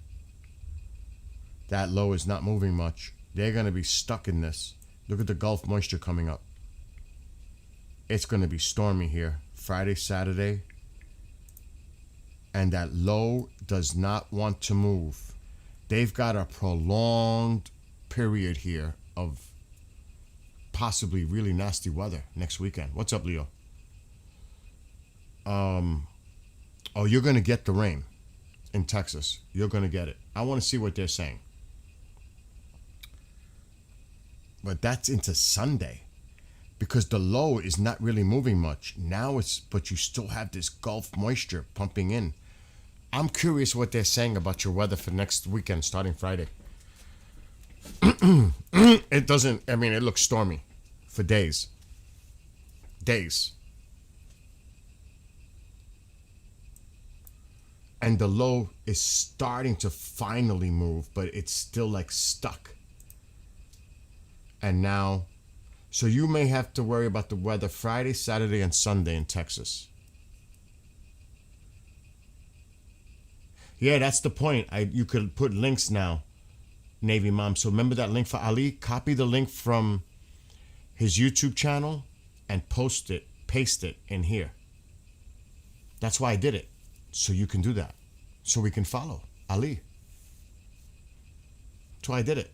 That low is not moving much. They're going to be stuck in this. Look at the Gulf moisture coming up. It's going to be stormy here. Friday, Saturday. And that low does not want to move. They've got a prolonged period here of possibly really nasty weather next weekend. What's up, Leo? Oh, you're going to get the rain in Texas. You're going to get it. I want to see what they're saying. But that's into Sunday because the low is not really moving much. Now but you still have this Gulf moisture pumping in. I'm curious what they're saying about your weather for next weekend starting Friday. It doesn't, I mean, it looks stormy for days. And the low is starting to finally move, but it's still like stuck. And now, so you may have to worry about the weather Friday, Saturday, and Sunday in Texas. Yeah, that's the point. You could put links now, Navy Mom. So remember that link for Ali? Copy the link from his YouTube channel and paste it in here. That's why I did it. So you can do that. So we can follow Ali. That's why I did it.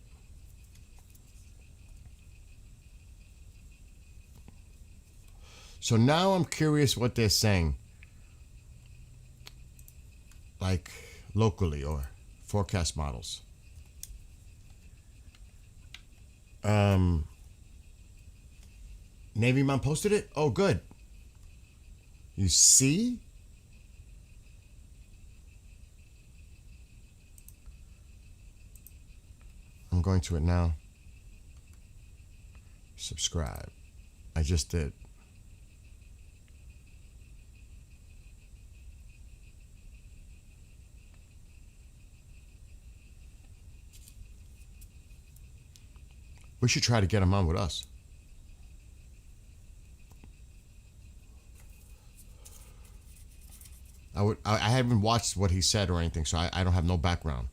So now I'm curious what they're saying. Like locally or forecast models. Navy Mom posted it? Oh, good. You see? I'm going to it now. Subscribe. I just did. We should try to get him on with us. I haven't watched what he said or anything, so I don't have no background.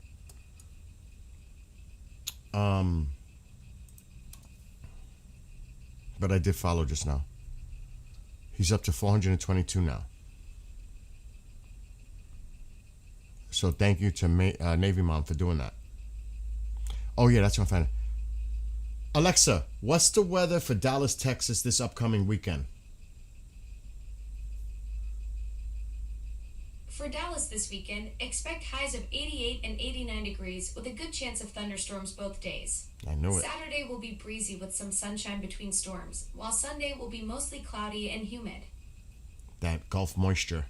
But I did follow just now. He's up to 422 now. So thank you to Navy Mom for doing that. Oh yeah, that's what I'm finding. Alexa, what's the weather for Dallas, Texas this upcoming weekend? For Dallas this weekend, expect highs of 88 and 89 degrees with a good chance of thunderstorms both days. I knew it. Saturday will be breezy with some sunshine between storms, while Sunday will be mostly cloudy and humid. That Gulf moisture.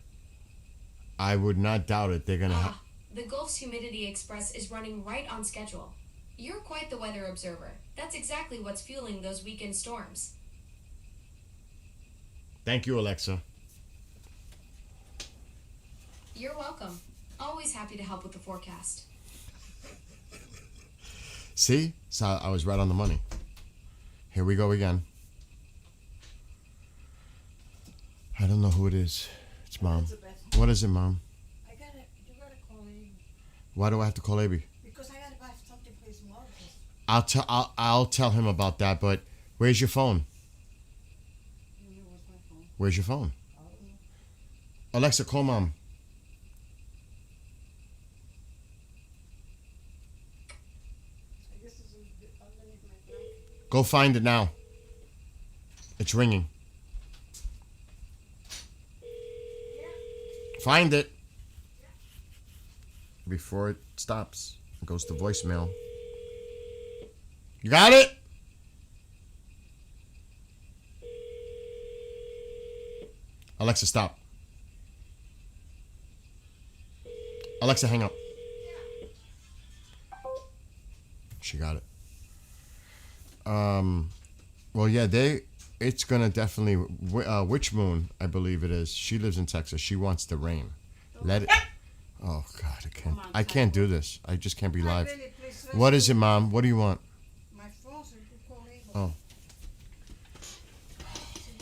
I would not doubt it. They're going to the Gulf's Humidity Express is running right on schedule. You're quite the weather observer. That's exactly what's fueling those weekend storms. Thank you, Alexa. You're welcome. Always happy to help with the forecast. See? So I was right on the money. Here we go again. I don't know who it is. It's Mom. What is it, Mom? You gotta call him. Why do I have to call Abby? Because I gotta buy something for his mom. I'll tell him about that, but where's your phone? Where's my phone? Where's your phone? I don't know. Alexa, call Mom. I guess it's underneath my blanket. Go find it now. It's ringing. Find it before it stops. It goes to voicemail. You got it? Alexa, stop. Alexa, hang up. She got it. Well, yeah, it's gonna definitely. Witch Moon, I believe it is. She lives in Texas. She wants the rain. Let it. Oh God, I can't. Come on, I can't Tyler. do this. I just can't be I live. really, please, What let's is it, do Mom? What do you want? My phone, so you call Abel. Oh, See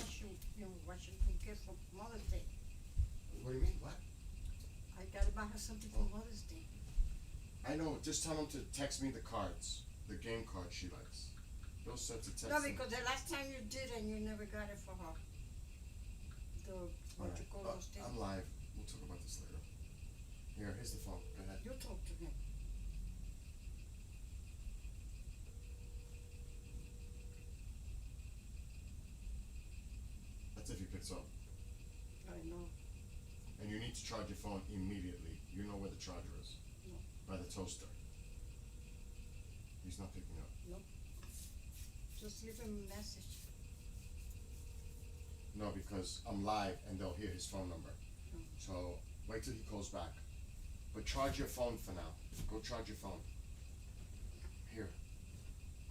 what you can get for Mother's Day. what do you mean? What? I gotta buy her something for Mother's Day. I know. Just tell him to text me the cards, the game cards she likes. Those sets of text. No, because the last time you did and you never got it for her. What you call those things. I'm live. We'll talk about this later. Here, here's the phone. Go ahead. You talk to him. That's if he picks up. I know. And you need to charge your phone immediately. You know where the charger is. No. By the toaster. He's not picking up. Just leave him a message. No, because I'm live and they'll hear his phone number. Mm. So wait till he calls back. But charge your phone for now. Go charge your phone. Here.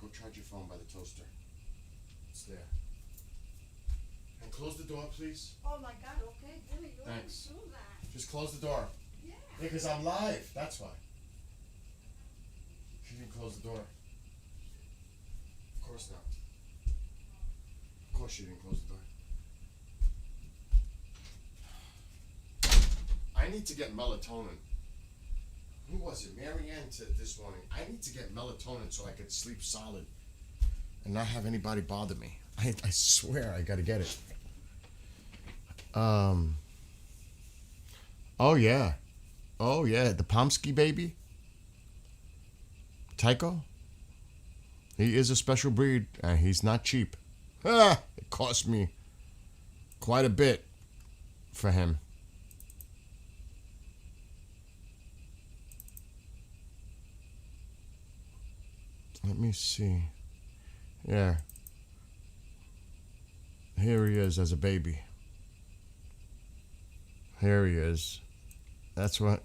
Go charge your phone by the toaster. It's there. And close the door, please. Oh my God, okay, Billy, you Thanks. always do that. Just close the door. Yeah. Because I'm live. That's why. She didn't close the door. Of course not. Of course she didn't close the door. I need to get melatonin. Who was it? Marianne said this morning. I need to get melatonin so I could sleep solid and not have anybody bother me. I swear I gotta get it. Oh yeah. Oh yeah. The Pomsky baby. Tycho. He is a special breed and he's not cheap. It cost me quite a bit for him. Let me see. Yeah. Here he is as a baby. Here he is. That's what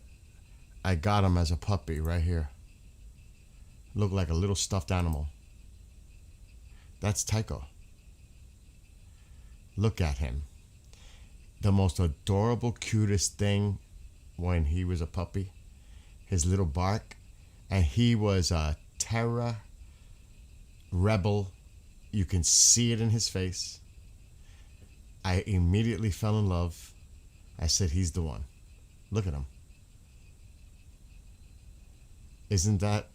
I got him as a puppy right here. Looked like a little stuffed animal. That's Tycho. Look at him. The most adorable, cutest thing when he was a puppy. His little bark. And he was a terror rebel. You can see it in his face. I immediately fell in love. I said, he's the one. Look at him.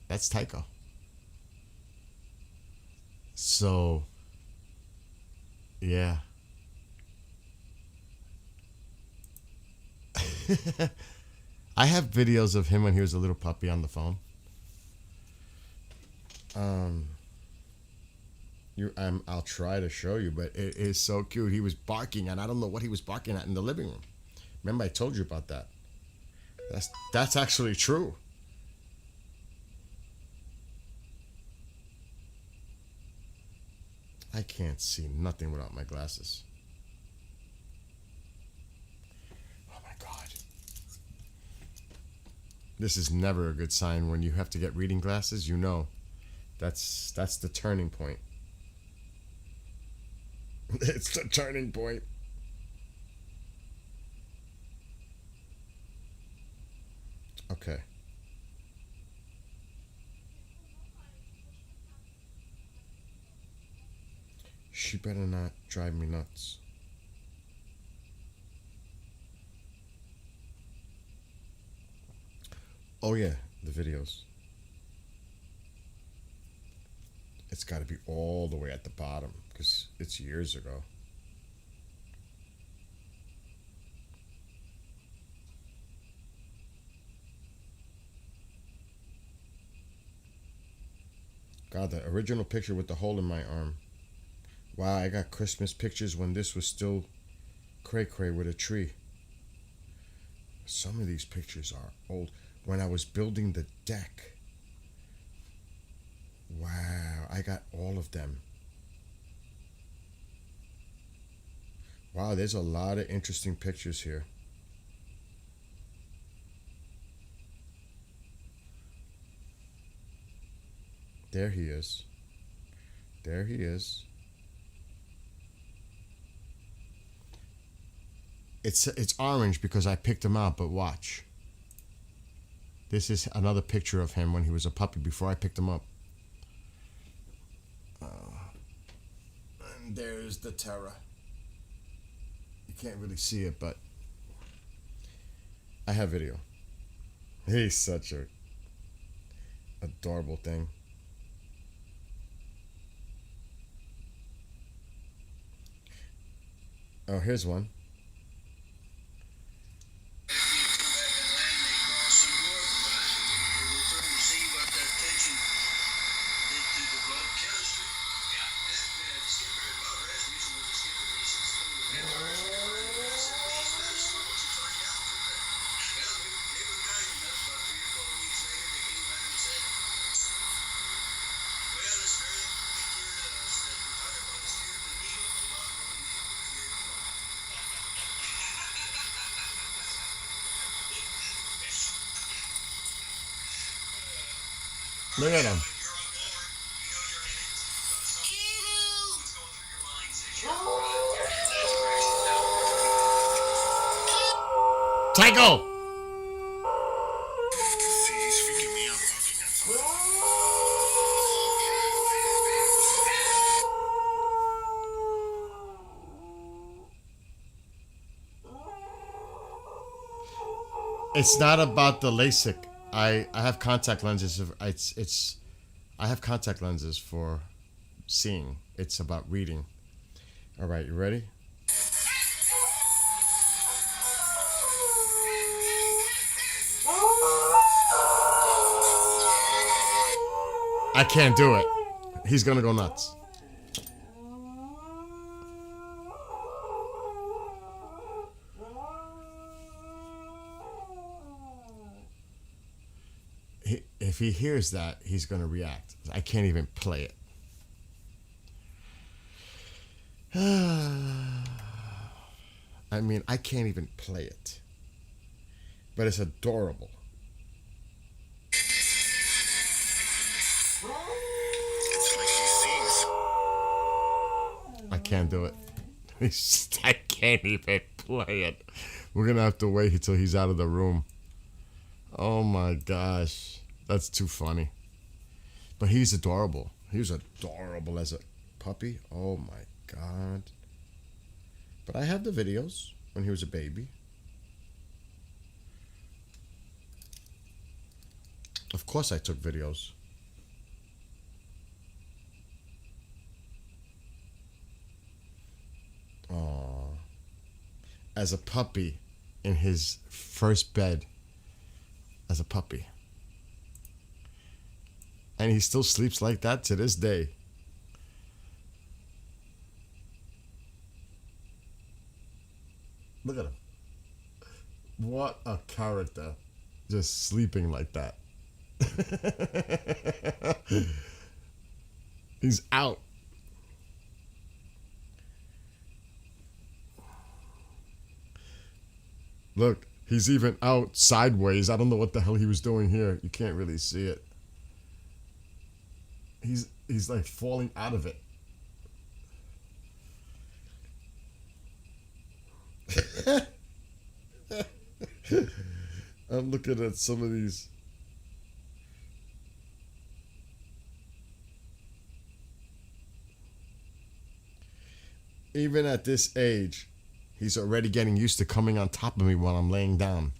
That's Tycho. So, yeah. I have videos of him when he was a little puppy on the phone. I'll try to show you, but it is so cute. He was barking, and I don't know what he was barking at in the living room. Remember, I told you about that. That's actually true. I can't see nothing without my glasses. Oh my God. This is never a good sign when you have to get reading glasses. You know, that's the turning point. It's the turning point. Okay. She better not drive me nuts. Oh yeah, the videos. It's got to be all the way at the bottom because it's years ago. God, the original picture with the hole in my arm. Wow, I got Christmas pictures when this was still cray-cray with a tree. Some of these pictures are old. When I was building the deck. Wow, I got all of them. Wow, there's a lot of interesting pictures here. There he is. There he is. It's orange because I picked him out, but watch. This is another picture of him when he was a puppy before I picked him up. And there's the Terra. You can't really see it, but I have video. He's such a adorable thing. Oh, here's one. Look at him. Tycho! See, he's freaking me out barking at something. It's not about the LASIK. I have contact lenses. I have contact lenses for seeing. It's about reading. All right, you ready? I can't do it. He's gonna go nuts. If he hears that, he's gonna react. I can't even play it. I mean, I can't even play it. But it's adorable. It's like he sees. I can't do it. I can't even play it. We're gonna have to wait until he's out of the room. Oh my gosh. That's too funny. But he's adorable. He was adorable as a puppy. Oh my God. But I have the videos when he was a baby. Of course I took videos. Aww. As a puppy in his first bed. As a puppy. And he still sleeps like that to this day. Look at him. What a character. Just sleeping like that. He's out. Look, he's even out sideways. I don't know what the hell he was doing here. You can't really see it. He's like falling out of it. I'm looking at some of these. Even at this age, he's already getting used to coming on top of me while I'm laying down.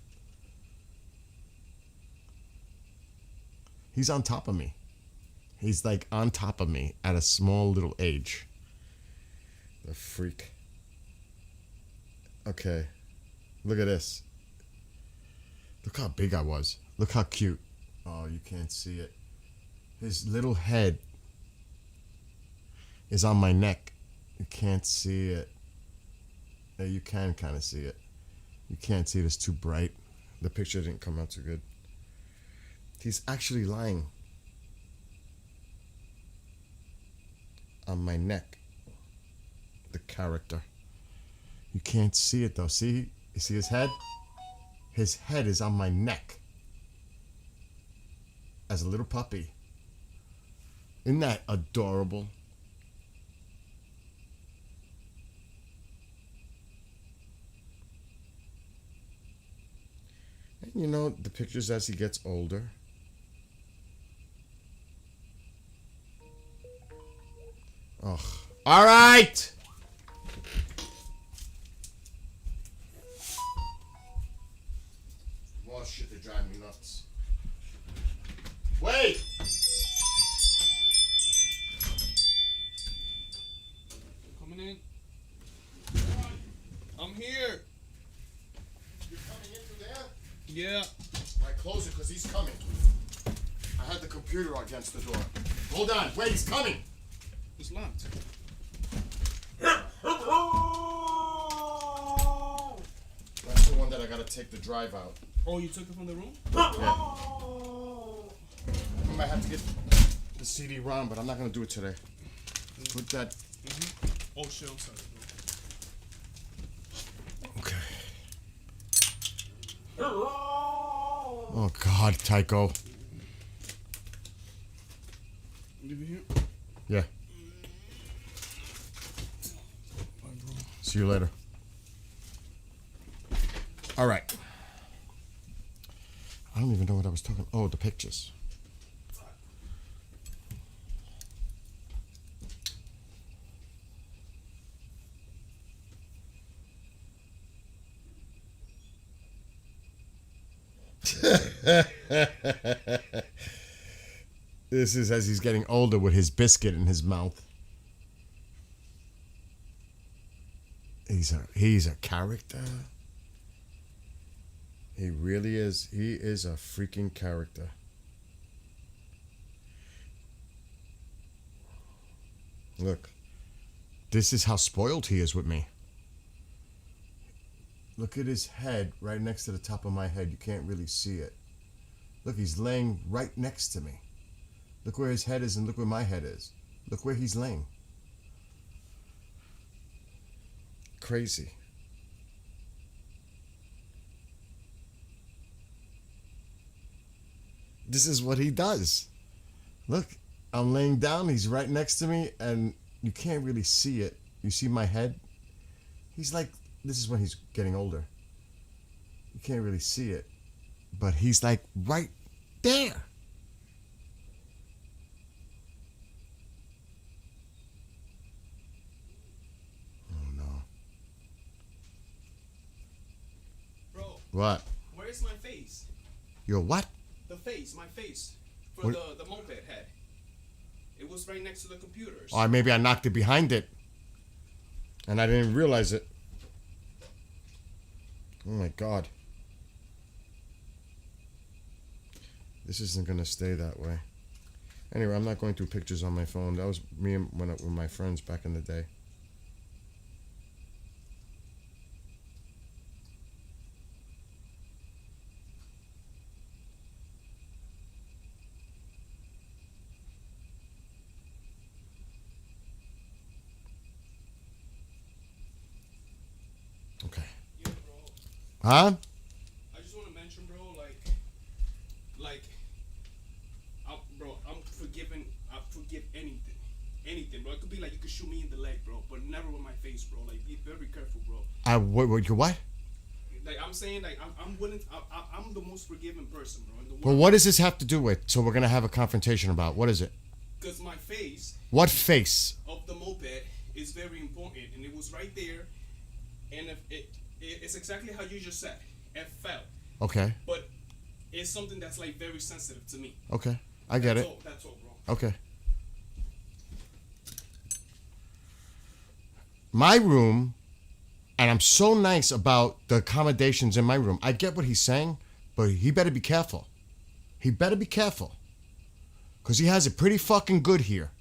He's on top of me. He's like on top of me at a small little age. The freak. Okay. Look at this. Look how big I was. Look how cute. Oh, you can't see it. His little head is on my neck. You can't see it. Yeah, you can kind of see it. You can't see it. It's too bright. The picture didn't come out too good. He's actually lying on my neck. The character. You can't see it though. See? You see his head? His head is on my neck. As a little puppy. Isn't that adorable? You know, the pictures as he gets older. Ugh. All right. More shit to drive me nuts. Wait. Coming in. I'm here. You're coming in through there? Yeah. All right, close it because he's coming. I had the computer against the door. Hold on. Wait, he's coming. It's locked. That's the one that I gotta take the drive out. Oh, you took it from the room? I might have to get the CD-ROM, but I'm not gonna do it today. Put that. Oh, shit, I'm sorry, bro. Okay. Oh God, Tycho. Leave it here? Yeah. Bye, bro. See you later. All right. I don't even know what I was talking. Oh, the pictures. This is as he's getting older with his biscuit in his mouth. He's a character. He really is. He is a freaking character. Look. This is how spoiled he is with me. Look at his head right next to the top of my head. You can't really see it. Look, he's laying right next to me. Look where his head is and look where my head is. Look where he's laying. Crazy. This is what he does. Look, I'm laying down. He's right next to me and you can't really see it. You see my head? He's like, this is when he's getting older. You can't really see it. But he's like right there. Oh no. Bro, What? where is my face? Your what? The face, my face. For What? the moped head. It was right next to the computers. Or maybe I knocked it behind it. And I didn't realize it. Oh my God. This isn't going to stay that way. Anyway, I'm not going through pictures on my phone. That was me and with my friends back in the day. Okay. Yeah, bro. Huh? I just want to mention, bro, I'm forgiving. I forgive anything, bro. It could be like you could shoot me in the leg, bro, but never with my face, bro. Like, be very careful, bro. What? Like, I'm saying, like, I'm willing. I'm the most forgiving person, bro, in the Well, world. what does this have to do with? So we're going to have a confrontation about. What is it? Because my face What face? of the moped is very important, and it was right there, and if it's exactly how you just said. It fell, Okay. but it's something that's like very sensitive to me. Okay. I get it. That's all, bro. Okay. My room, and I'm so nice about the accommodations in my room. I get what he's saying, but he better be careful. He better be careful. Because he has it pretty fucking good here.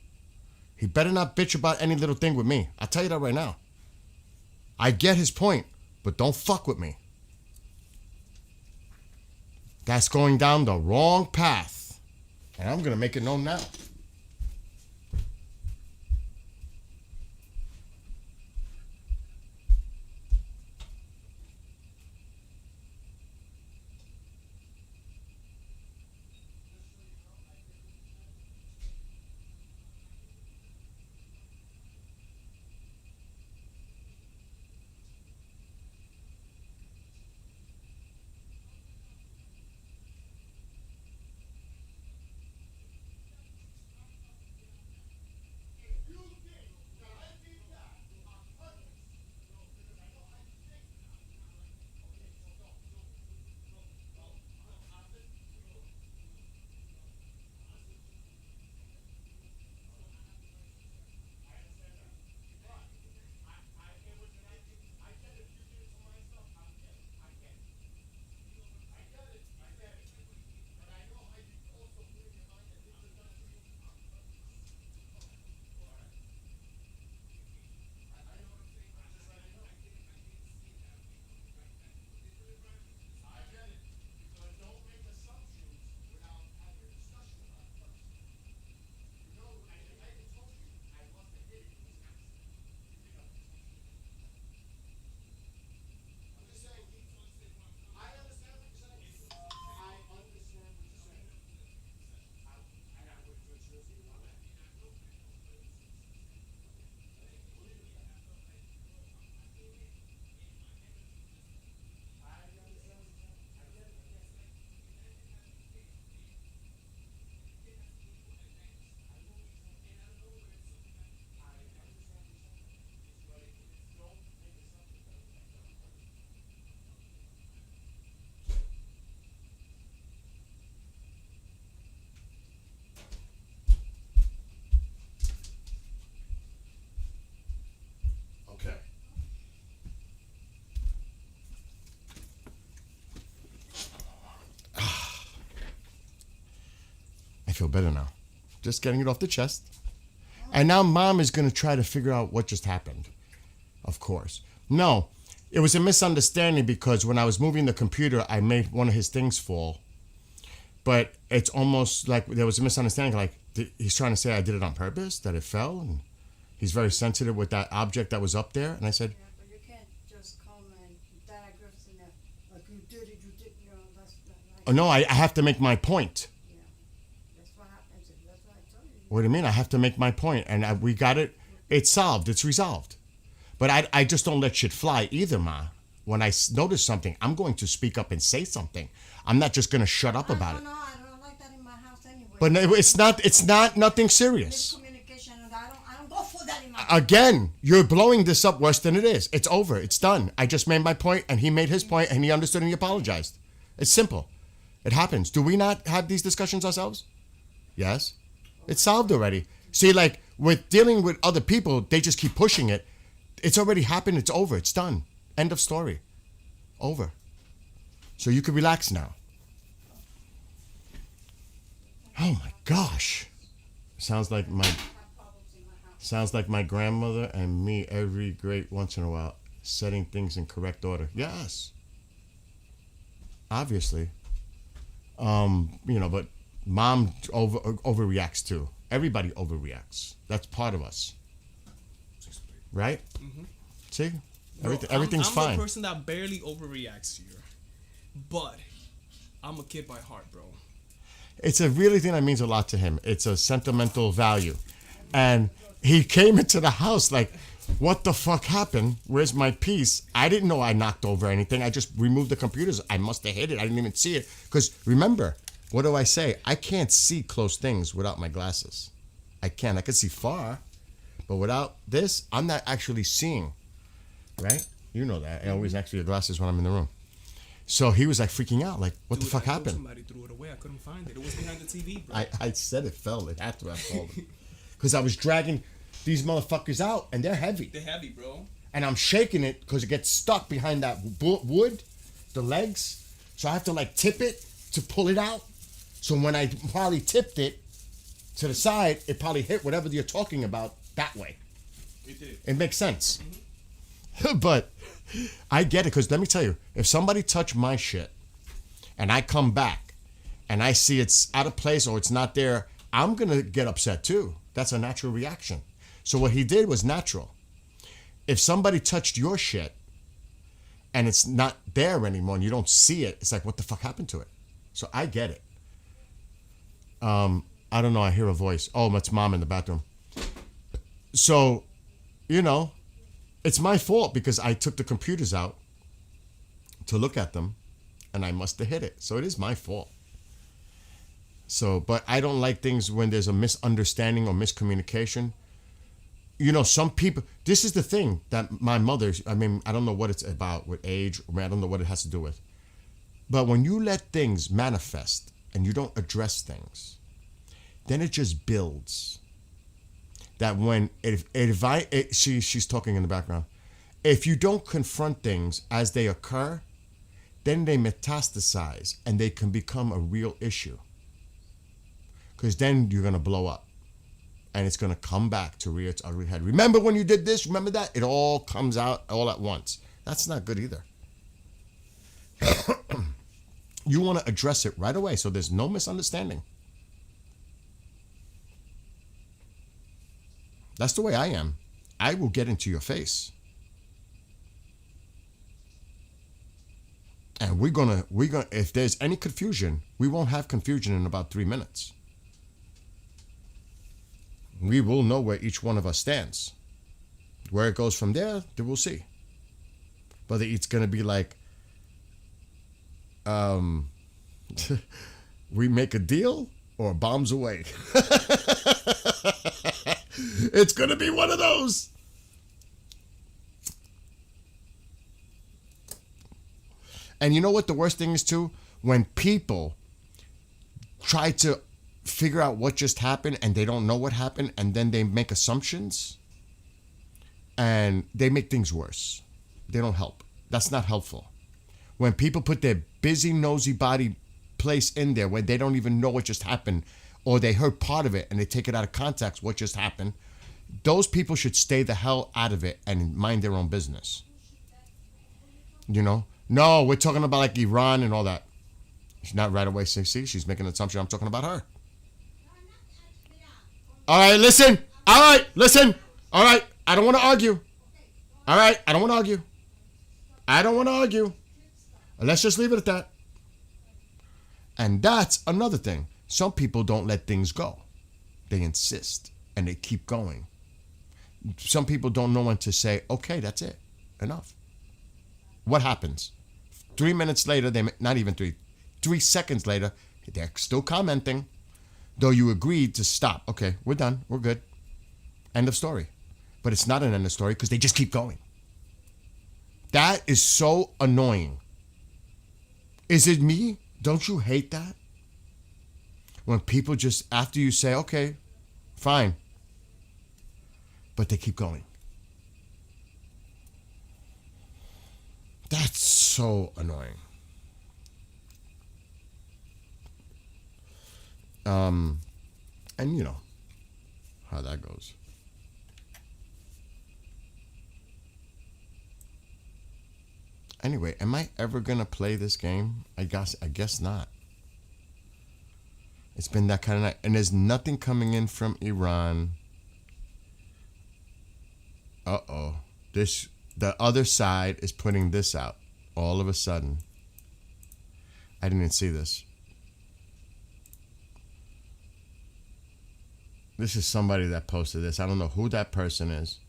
He better not bitch about any little thing with me. I'll tell you that right now. I get his point, but don't fuck with me. That's going down the wrong path. And I'm going to make it known now. feel better now. Just getting it off the chest. And now mom is going to try to figure out what just happened. Of course. No, it was a misunderstanding because when I was moving the computer, I made one of his things fall. But it's almost like there was a misunderstanding. Like he's trying to say I did it on purpose, that it fell. And he's very sensitive with that object that was up there. And I said, Yeah, but you can't just come and diagnose in there like you did it, that's not right. oh, no, I have to make my point. Yeah, that's what happens. That's what I told you. What do you mean? I have to make my point. And we got it. It's solved. It's resolved. But I just don't let shit fly either, Ma. When I notice something, I'm going to speak up and say something. I'm not just going to shut up about it. No, I don't like that in my house anyway. But no, it's not nothing serious. Miscommunication, and I don't go for that in my house. Again, you're blowing this up worse than it is. It's over. It's done. I just made my point, and he made his point, and he understood, and he apologized. It's simple. It happens. Do we not have these discussions ourselves? Yes. It's solved already. See, like, with dealing with other people, they just keep pushing it. It's already happened. It's over. It's done. End of story. Over. So you can relax now. Oh my gosh. Sounds like my grandmother and me every great once in a while, setting things in correct order. Yes. Obviously. But mom overreacts too. Everybody overreacts. That's part of us. Right? Mm-hmm. See? Everything's I'm fine. I'm the person that barely overreacts here. But I'm a kid by heart, bro. It's a really thing that means a lot to him. It's a sentimental value. And he came into the house like, what the fuck happened? Where's my piece? I didn't know I knocked over anything. I just removed the computers. I must have hit it. I didn't even see it. Because remember, what do I say? I can't see close things without my glasses. I can. I can see far. But without this, I'm not actually seeing. Right? You know that. I always ask for your glasses when I'm in the room. So he was like freaking out. Like, what the fuck happened? Somebody threw it away. I couldn't find it. It was behind the TV, bro. I said it fell. It had to have fallen. Because I was dragging these motherfuckers out, and they're heavy. They're heavy, bro. And I'm shaking it because it gets stuck behind that wood, the legs. So I have to like tip it to pull it out. So when I probably tipped it to the side, it probably hit whatever you're talking about that way. It did. It makes sense. Mm-hmm. But I get it because let me tell you, if somebody touched my shit and I come back and I see it's out of place or it's not there, I'm going to get upset too. That's a natural reaction. So what he did was natural. If somebody touched your shit and it's not there anymore and you don't see it, it's like, what the fuck happened to it? So I get it. I don't know. I hear a voice. Oh, it's mom in the bathroom. So, it's my fault because I took the computers out to look at them and I must have hit it. So it is my fault. So, but I don't like things when there's a misunderstanding or miscommunication. Some people, this is the thing that my mother, I don't know what it's about with age. I don't know what it has to do with. But when you let things manifest and you don't address things, then it just builds. That when, she's talking in the background. If you don't confront things as they occur, then they metastasize and they can become a real issue. Because then you're going to blow up. And it's going to come back to rear its ugly head. Remember when you did this? Remember that? It all comes out all at once. That's not good either. You want to address it right away so there's no misunderstanding. That's the way I am. I will get into your face. And we're gonna, if there's any confusion, we won't have confusion in about 3 minutes. We will know where each one of us stands. Where it goes from there, then we'll see. Whether it's gonna be like, we make a deal or bombs away. It's gonna be one of those. And you know what the worst thing is too? When people try to figure out what just happened and they don't know what happened and then they make assumptions and they make things worse. They don't help. That's not helpful. When people put their busy, nosy body place in there when they don't even know what just happened or they heard part of it and they take it out of context, what just happened, those people should stay the hell out of it and mind their own business. You know? No, we're talking about like Iran and all that. She's not right away saying, see, she's making an assumption I'm talking about her. All right, listen. All right, listen. All right, I don't want to argue. All right, I don't want to argue. I don't want to argue. Let's just leave it at that. And that's another thing. Some people don't let things go. They insist and they keep going. Some people don't know when to say, okay, that's it. Enough. What happens? 3 minutes later, not even 3 seconds later, they're still commenting, though you agreed to stop. Okay, we're done. We're good. End of story. But it's not an end of story because they just keep going. That is so annoying. Is it me? Don't you hate that? When people just, after you say, okay, fine, but they keep going. That's so annoying. And you know how that goes. Anyway, am I ever gonna play this game? I guess not. It's been that kind of night, and there's nothing coming in from Iran. The other side is putting this out all of a sudden. I didn't even see this. This is somebody that posted this. I don't know who that person is.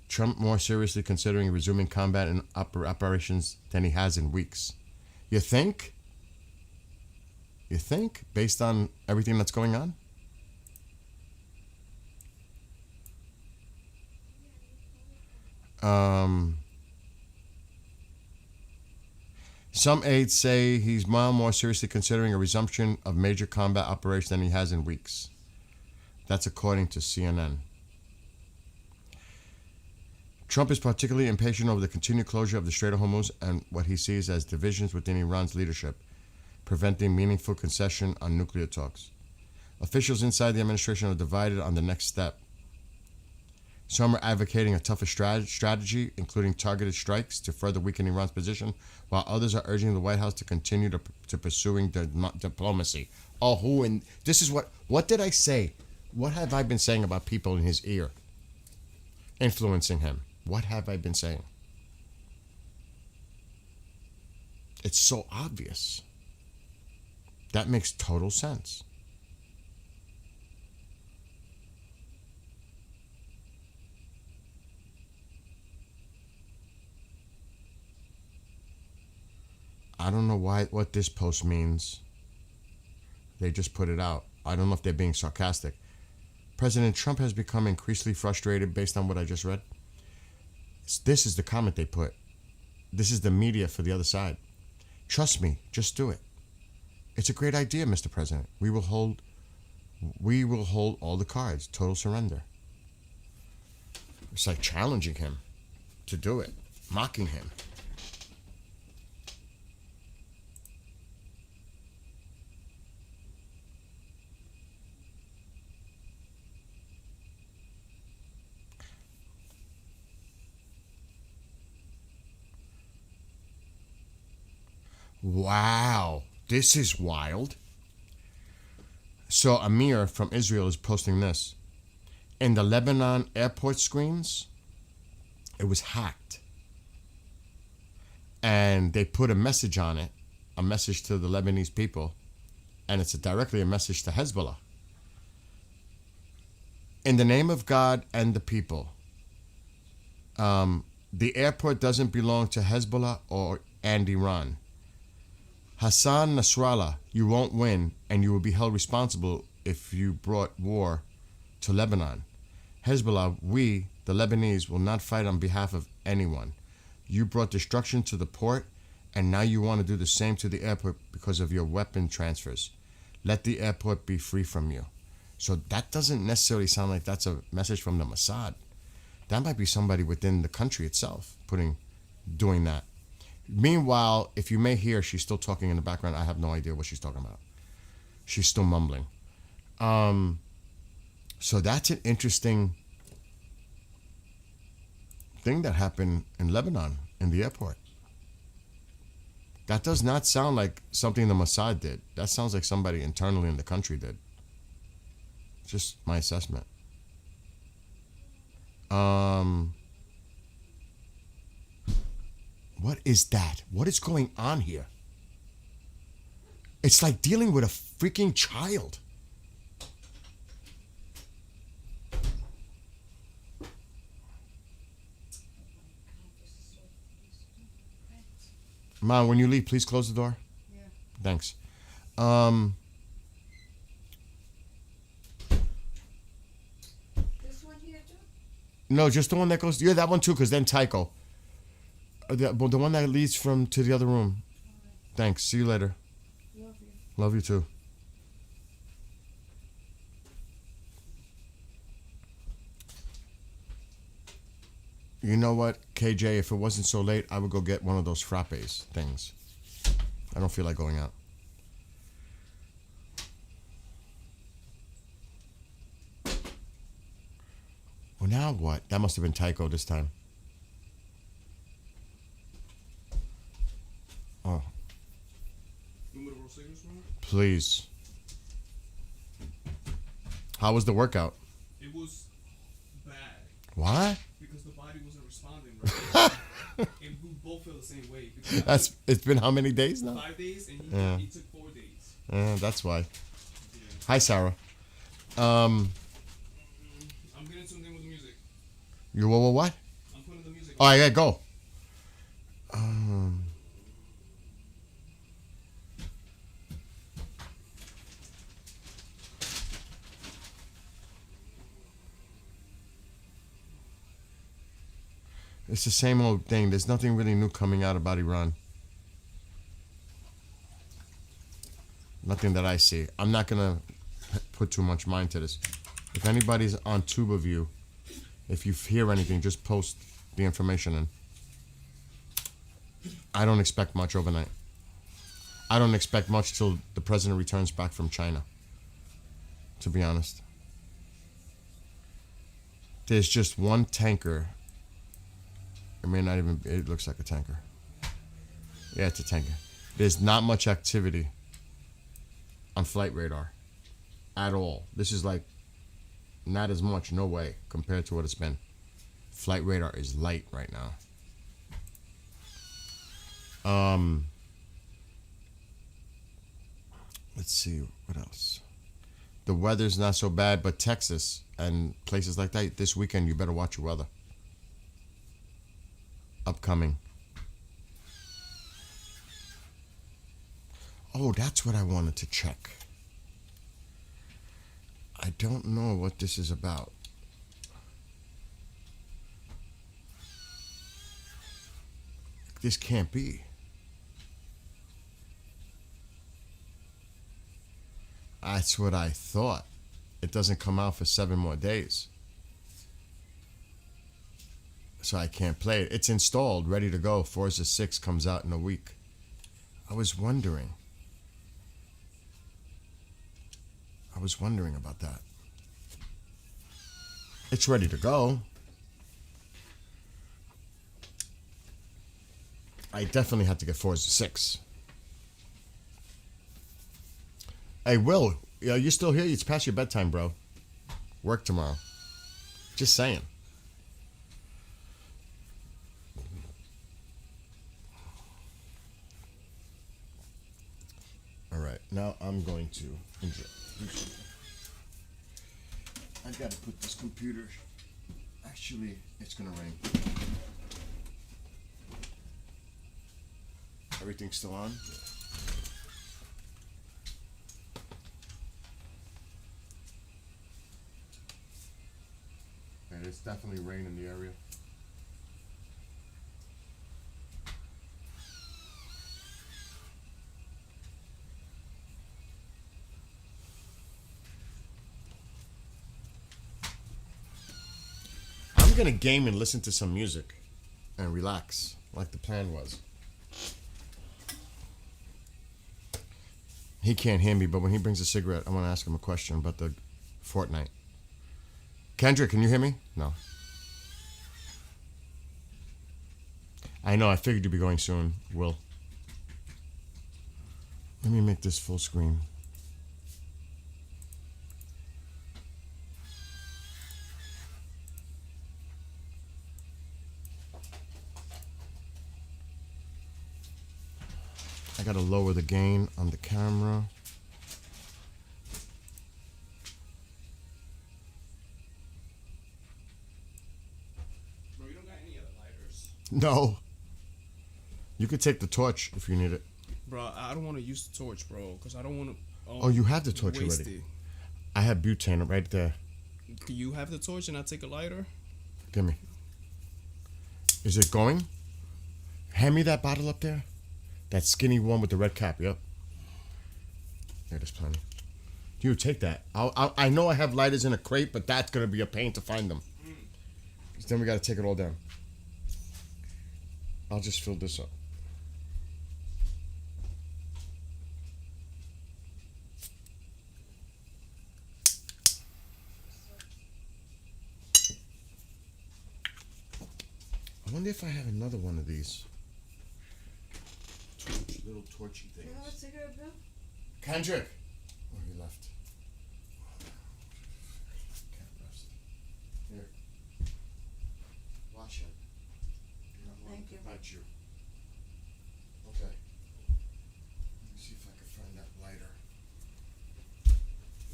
Trump more seriously considering resuming combat in operations than he has in weeks. You think? You think? Based on everything that's going on? Some aides say he's more seriously considering a resumption of major combat operations than he has in weeks. That's according to CNN. Trump is particularly impatient over the continued closure of the Strait of Hormuz and what he sees as divisions within Iran's leadership, preventing meaningful concession on nuclear talks. Officials inside the administration are divided on the next step. Some are advocating a tougher strategy, including targeted strikes to further weaken Iran's position, while others are urging the White House to continue to pursuing diplomacy. Oh, this is what did I say? What have I been saying about people in his ear influencing him? What have I been saying? It's so obvious. That makes total sense. I don't know what this post means. They just put it out. I don't know if they're being sarcastic. President Trump has become increasingly frustrated based on what I just read. This is the comment they put. This is the media for the other side. Trust me, just do it. It's a great idea, Mr. President. We will hold all the cards. Total surrender. It's like challenging him to do it, mocking him. Wow, this is wild. So Amir from Israel is posting this. In the Lebanon airport screens, it was hacked. And they put a message on it, a message to the Lebanese people, and it's directly a message to Hezbollah. In the name of God and the people, the airport doesn't belong to Hezbollah and Iran. Hassan Nasrallah, you won't win, and you will be held responsible if you brought war to Lebanon. Hezbollah, we, the Lebanese, will not fight on behalf of anyone. You brought destruction to the port, and now you want to do the same to the airport because of your weapon transfers. Let the airport be free from you. So that doesn't necessarily sound like that's a message from the Mossad. That might be somebody within the country itself doing that. Meanwhile, if you may hear, she's still talking in the background. I have no idea what she's talking about. She's still mumbling. So that's an interesting thing that happened in Lebanon in the airport. That does not sound like something the Mossad did. That sounds like somebody internally in the country did. Just my assessment. What is that? What is going on here? It's like dealing with a freaking child. Mom, when you leave, please close the door. Yeah. Thanks. This one here too? No, just the one that goes. Yeah, that one too, because then Tycho. The one that leads from to the other room. Thanks. See you later. Love you. Love you too. You know what, KJ? If it wasn't so late, I would go get one of those frappes things. I don't feel like going out. Well, now what? That must have been Tycho this time. Oh, You want me to roll cigarettes, bro? please. How was the workout? It was bad What? because the body wasn't responding right. And we both feel the same way. Because It's been how many days now? 5 days and Yeah. he took 4 days. That's why. Yeah. Hi, Sarah. I'm getting something with the music. You what? I'm putting the music. Oh, yeah, go. It's the same old thing. There's nothing really new coming out about Iran. Nothing that I see. I'm not going to put too much mind to this. If anybody's on TubeView, if you hear anything, just post the information in. I don't expect much overnight. I don't expect much till the president returns back from China, to be honest. There's just one tanker. It may not even, it looks like a tanker. Yeah, it's a tanker. There's not much activity on flight radar at all. This is like not as much, no way, compared to what it's been. Flight radar is light right now. Let's see, what else? The weather's not so bad, but Texas and places like that, this weekend you better watch your weather. Upcoming. Oh, that's what I wanted to check. I don't know what this is about. This can't be. That's what I thought. It doesn't come out for 7 more days. So I can't play it. It's installed, ready to go. Forza 6 comes out in a week. I was wondering about that. It's ready to go. I definitely had to get Forza 6. Hey, Will, you still here? It's past your bedtime, bro. Work tomorrow. Just saying. All right, now I'm going to enjoy. I gotta put this computer. Actually, it's gonna rain. Everything's still on? And it's definitely rain in the area. I'm gonna game and listen to some music and relax, like the plan was. He can't hear me, but when he brings a cigarette, I want to ask him a question about the Fortnite. Kendrick, can you hear me? No. I know, I figured you'd be going soon, Will. Let me make this full screen. I gotta lower the gain on the camera. Bro, you don't got any other lighters. No. You could take the torch if you need it. Bro, I don't want to use the torch, bro, because I don't want to. Oh, you have the torch waste already. it. I have butane right there. Can you have the torch and I take a lighter? Give me. Is it going? Hand me that bottle up there. That skinny one with the red cap. Yep. There's plenty. You take that. I know I have lighters in a crate, but that's gonna be a pain to find them. 'Cause then we gotta take it all down. I'll just fill this up. I wonder if I have another one of these. Little torchy You have a things. cigarette, Bill? Kendrick! Oh, he left. Can't rest. Here. Watch him. You don't want Thank to you. bite you. Okay. Let me see if I can find that lighter.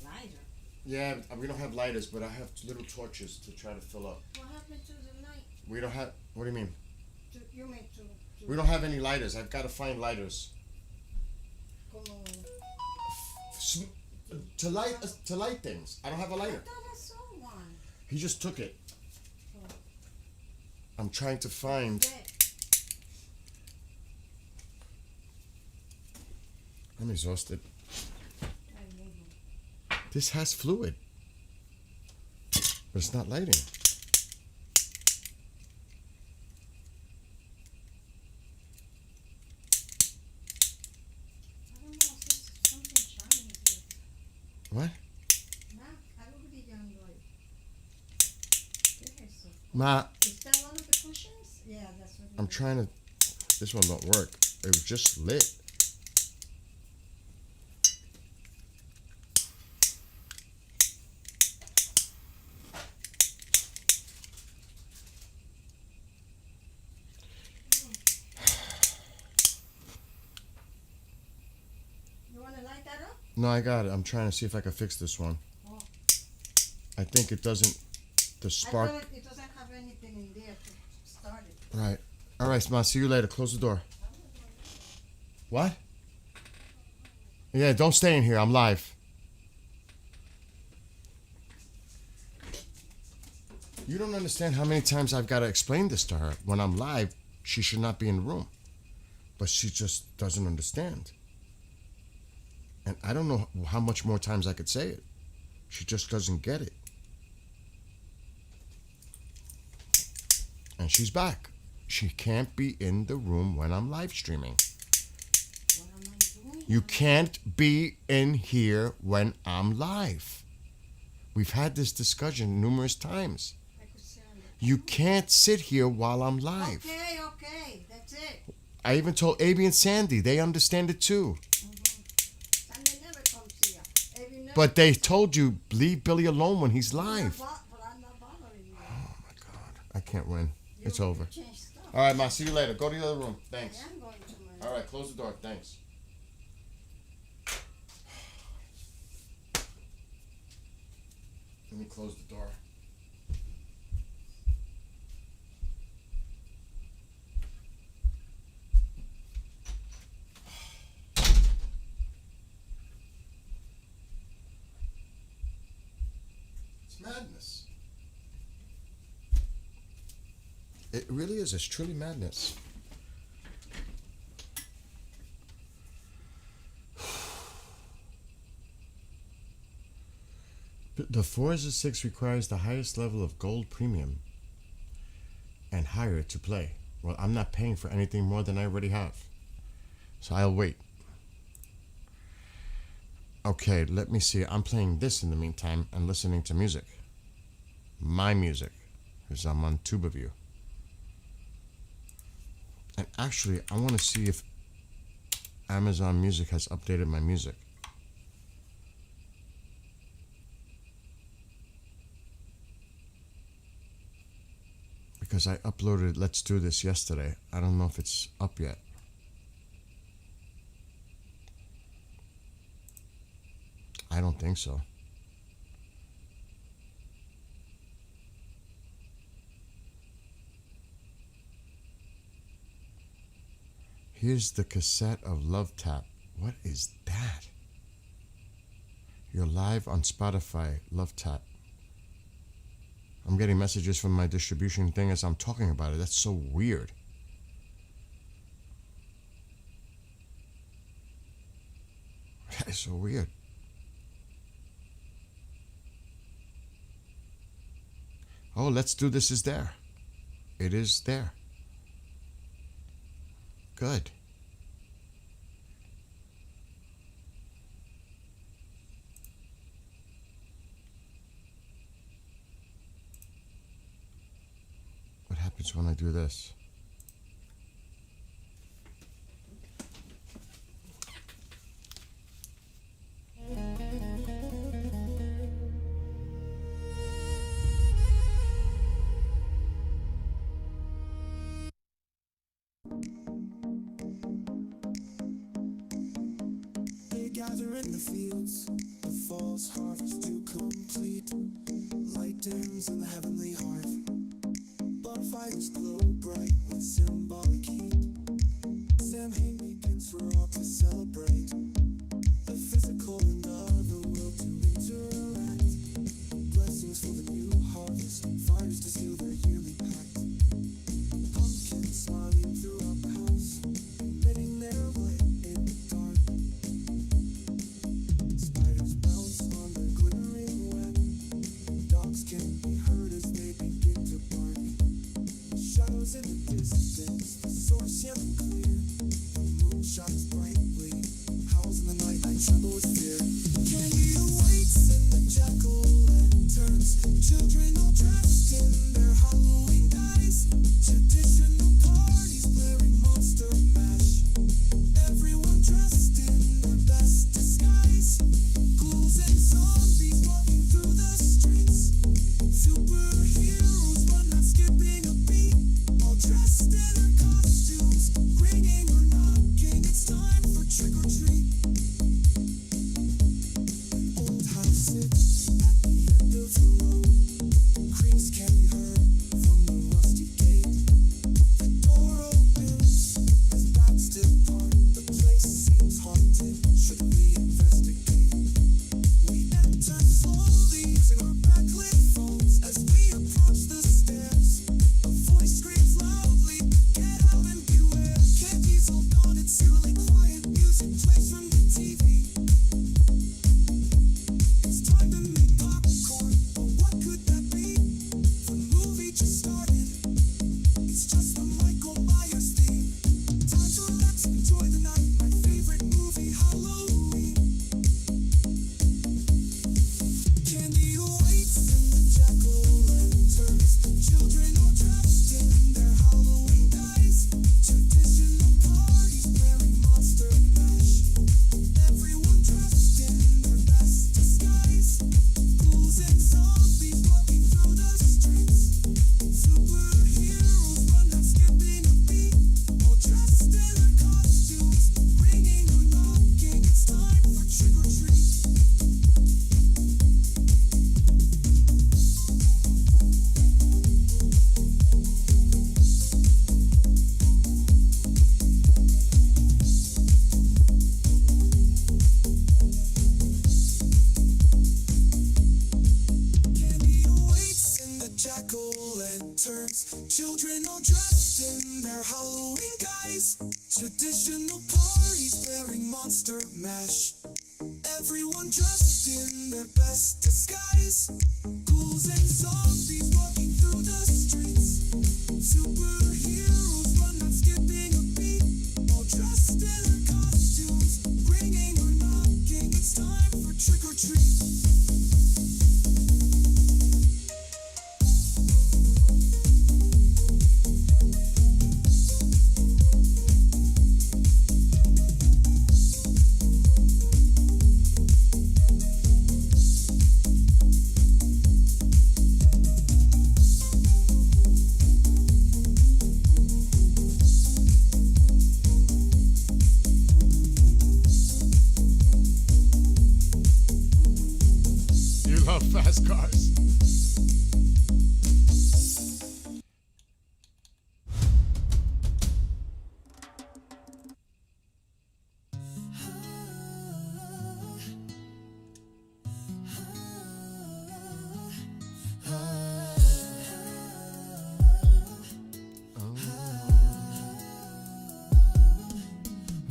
Lighter. Yeah, we don't have lighters, but I have little torches to try to fill up. What happened to the night? We don't have. What do you mean? You mean to We don't have any lighters. I've got to find lighters. como... S- To light things. I don't have a I lighter. thought I saw one. He just took it. I'm trying to find. Dead. I'm exhausted. I need one. This has fluid, but it's not lighting. I don't know, there's something shiny here. What? Nah, algo brillando ahí. ¿Qué es eso? Ma, Is that one of the cushions? Yeah, that's what it I'm is. trying to. This one don't work. It was just lit. You want to light that up? No, I got it. I'm trying to see if I can fix this one. Oh. I think it doesn't. The I spark. thought it doesn't have anything in there to start it. Right. All right, Ma. See you later. Close the door. What? Yeah, don't stay in here. I'm live. You don't understand how many times I've got to explain this to her. When I'm live, she should not be in the room. But she just doesn't understand. And I don't know how much more times I could say it. She just doesn't get it. And she's back. She can't be in the room when I'm live streaming. What am I doing? You can't be in here when I'm live. We've had this discussion numerous times. I could see on You can't sit here while I'm live. Okay, that's it. I even told Abby and Sandy. They understand it too. And they never comes here. If you never But they told you, leave Billy alone when he's But live. I'm not bothering you. Oh my God. I can't win. It's You over. change stuff. All right, Ma. See you later. Go to the other room. I Thanks. am going to my... All right, close the door. Thanks. Let me close the door. It's madness. It really is. It's truly madness. The Forza 6 requires the highest level of gold premium and higher to play. Well, I'm not paying for anything more than I already have. So I'll wait. Okay, let me see. I'm playing this in the meantime and listening to music. My music. Because I'm on TubeView. And actually, I want to see if Amazon Music has updated my music. Because I uploaded Let's Do This yesterday. I don't know if it's up yet. I don't think so. Here's the cassette of Love Tap. What is that? You're live on Spotify, Love Tap. I'm getting messages from my distribution thing as I'm talking about it. That's so weird. That is so weird. Oh, Let's Do This is there. It is there. Good. What happens when I do this? They gather in the fields, the false harvest to complete. Light dims in the heavenly hearth. Bonfires glow bright with symbolic heat. Samhain begins for all to celebrate. The physical and other world to interact. Blessings for the new harvest, fires to seal their yearly pact. Pumpkins smiling throughout the house, emitting their light in the dark. Spiders bounce on the glittering web. Dogs can be heard as they begin to bark. Shadows in the distance, the source yet clear. The moon shines brightly, howls in the night, I tremble with fear. Candy awaits in the jack-o'-lanterns. Children all dressed in their Halloween guise. Traditional parties blaring Monster Mash. Everyone dressed in their best disguise. Ghouls and zombies walking through the streets. Superheroes but not skipping a beat. All dressed in their costumes, ringing or knocking. It's time for trick or treat. An old house sits at the end of the road. Creaks can be heard from the rusty gate. The door opens as bats depart. The place seems haunted. Should we investigate? We enter slowly using our backlit phones as we approach the stairs. A voice screams loudly, "Get out and beware!" Candy's all gone, it's eerily quiet. Music plays from the TV. It's time to make popcorn, but what could that be? The movie just started. It's just the Michael Myers theme. Time to relax and enjoy the night. My favorite movie, Halloween. Candy awaits in the jack-o'-lanterns. Children all dressed in their Halloween guise. Traditional parties wearing Monster Mash. Everyone dressed in their best disguise. Ghouls and zombies walking through the streets. Superheroes but not skipping a beat. All dressed in their costumes, ringing or knocking. It's time for trick or treat. Candy awaits in the jack-o'-lanterns. Children all dressed in their Halloween guise. Traditional parties blaring Monster Mash. Everyone dressed in their best disguise. Ghouls and zombies walking through the streets. Superheroes but not skipping a beat. All dressed in their costumes, ringing or knocking. It's time fast cars.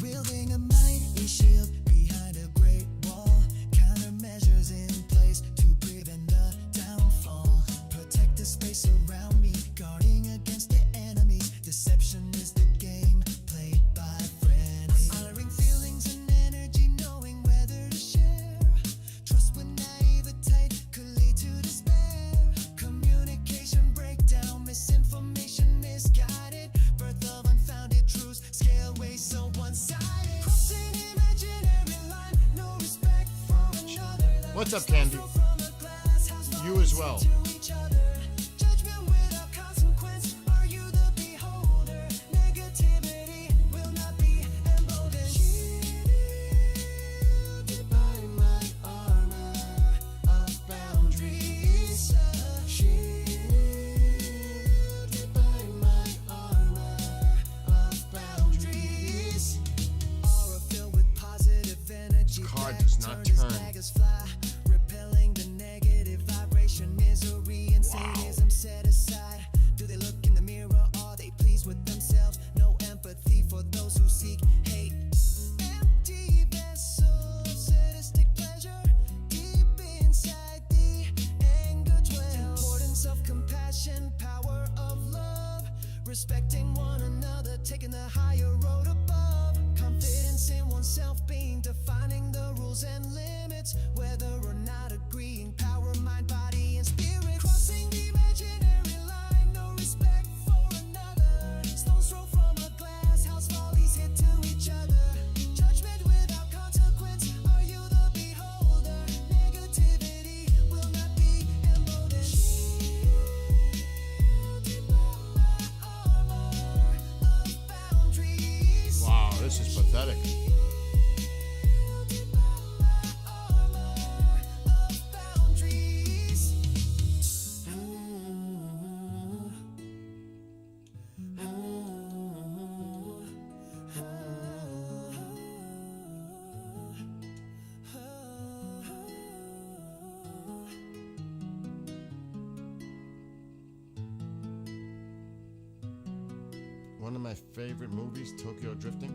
Wielding a mighty shield behind a great wall, countermeasures in place to prevent the downfall. Protect the space around me, guarding against the enemies. Deception is the game played by friends. Honoring feelings and energy, knowing whether to share. Trust when naivete could lead to despair. Communication breakdown, misinformation misguided. Birth of unfounded truths, scale way so one-sided. Crossing imaginary line, no respect for another. What's up, Candy? You as well. Judgment without consequence. Are you the beholder? Negativity will not be emboldened. Shielded by my armor of boundaries. Shielded by my armor of boundaries. Aura filled with positive energy. Car does not Turn his turn. daggers fly, repelling the negative vibration, misery and sadism set aside. Do they look in the mirror? Are they pleased with themselves? No empathy for those who seek hate. Empty vessels, sadistic pleasure. Deep inside the anger dwells. Importance of compassion, power of love. Respecting one another, taking the higher road above. Confidence in oneself being, defining the rules and limits. Whether or not agreeing, power, mind, body, and spirit. Crossing the imaginary line, no respect for another. Stones thrown from a glass house, volleys hit to each other. Judgment without consequence. Are you the beholder? Negativity will not be emboldened. Shielded by my armor of boundaries. Wow, this is pathetic. Shielded by my armor of boundaries. One of my favorite movies, Tokyo Drifting.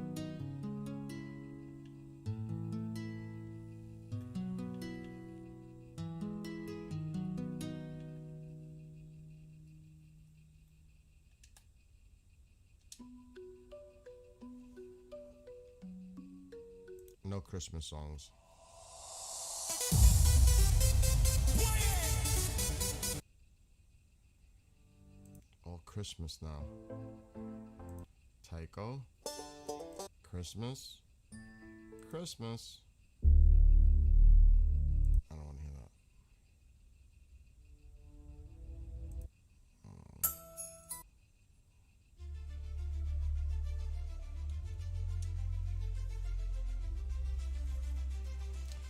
No Christmas songs. All Christmas now. Tycho. Christmas. Christmas. I don't want to hear that.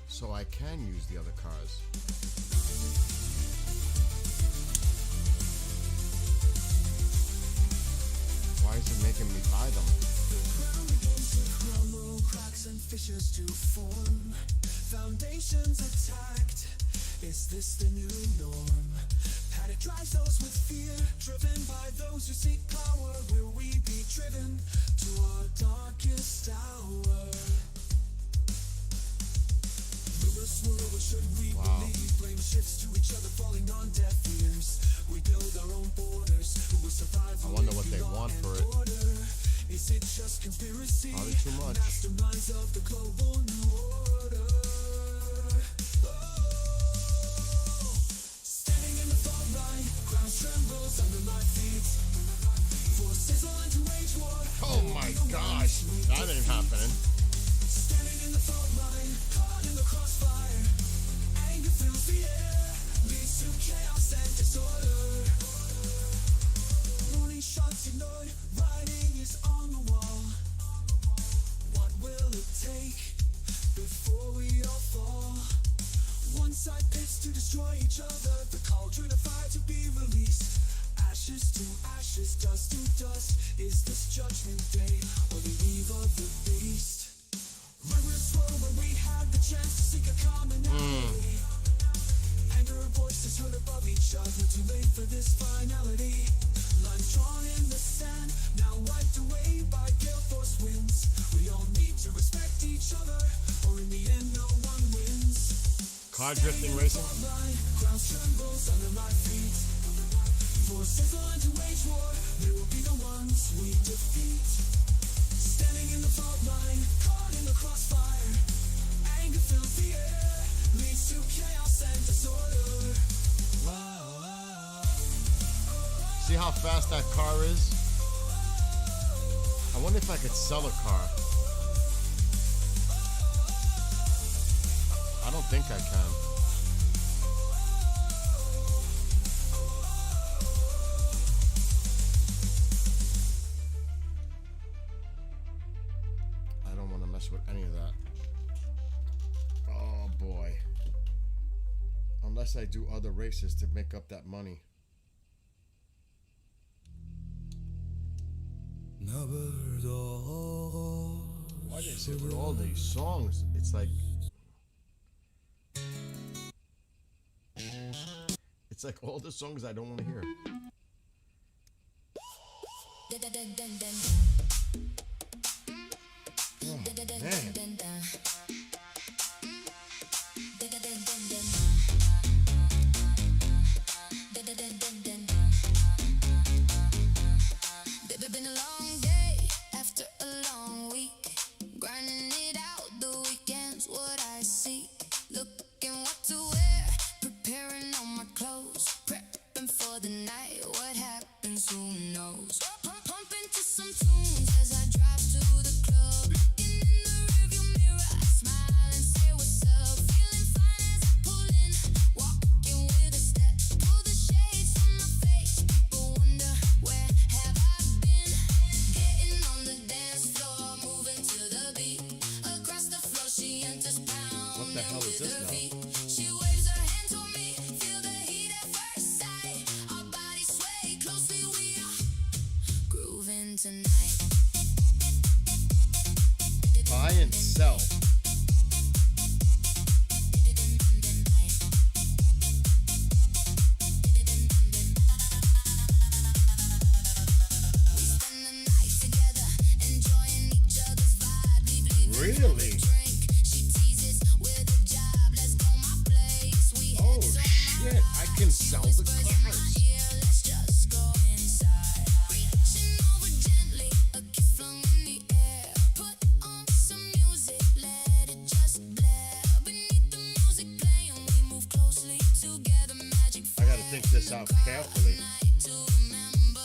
So I can use the other cars. Why is it making me buy them? Crumble, cracks and fissures to form. Foundations attacked. Is this the new norm? Panic drives those with fear, driven by those who seek power. Will we be driven to our darkest hour? Rumors swirl, what should we believe? Blame shifts to each other, falling on deaf ears. We build our own borders. Who will survive? I wonder what they want for it. Is it just conspiracy? Probably too much. Masterminds of the global new order. Standing in the fog line, ground trembles under my feet. Forces on to wage war. Oh my gosh, that ain't happening. Standing in the fog line, caught in the crossfire. Anger fills the air, leads to chaos and disorder. Warning shots ignored, writing is on the wall. What will it take destroy each other. The cauldron of fire to be released. Ashes to ashes, dust to dust. Is this judgment day or the eve of the beast? Rivers flow when we had the chance to seek a commonality. Anger voices heard above each other. Too late for this finality. Lines drawn in the sand, now wiped away by gale force winds. We all need to respect each other, or in the end, no one wins. Car drifting racing. Ground trembles under my feet. Forces on to wage war, they will be the ones we defeat. Standing in the fault line, caught in the crossfire. Anger fills the air, leads to chaos and disorder. See how fast that car is? I wonder if I could sell a car. I don't think I can. I don't want to mess with any of that. Oh boy. Unless I do other races to make up that money. Why is it with all these songs? It's like all the songs I don't want to hear. Oh, man. Been a long day after a long week, grinding it out. The weekend's what I seek. Looking what to wear, preparing all my clothes, prepping for the night. What happens? Who knows? Pumping to some tunes as I drive to the club. Looking in the rearview mirror, I smile and say what's up. Feeling fine as I pull in, walking with a step. Pull the shades from my face. People wonder where have I been. Getting on the dance floor, moving to the beat. Across the floor, she enters pounding. What the hell is this now? She waves her hand toward me, feel the heat at first sight. Our bodies sway closely, we are grooving tonight. Buy and sell. We spend the night together, enjoying each other's vibe. Really? Drink. She teases with a job. Let's go my place. We Oh head so shit, I can sell the cars. here. Let's just go inside. Reaching over gently, a kiss flung in the air. Put on some music, let it just blare. Beneath the music playing, we move closely together. Magic I gotta think this out carefully. to remember.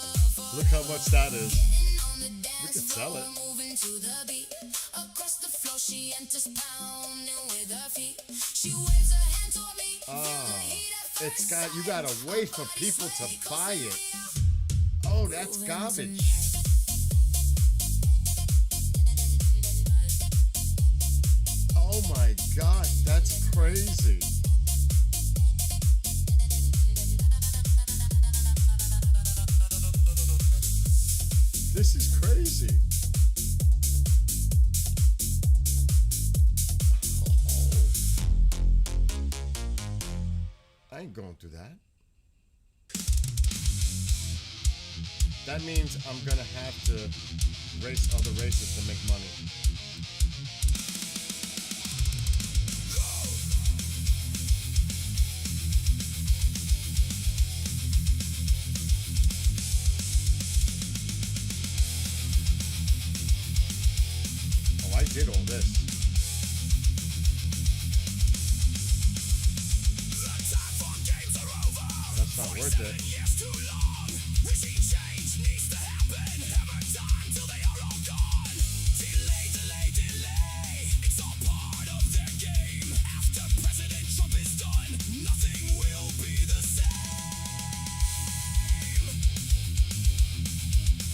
Look how much that is. Getting on the We dance could sell it. moving to the beat. Across the floor, she enters pounding with her feet. She waves her hand toward me. It's got, you gotta wait for people to buy it. Oh, that's garbage. Oh my god, that's crazy. This is crazy. I ain't going through that. That means I'm gonna have to race other races to make money. Oh, I did all this. That's not worth it.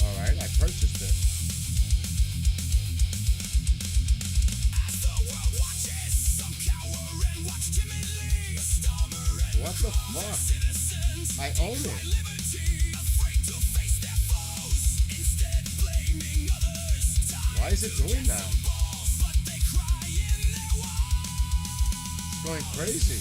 Alright, I purchased it. What the fuck? I own it. Why is it doing that? It's going crazy.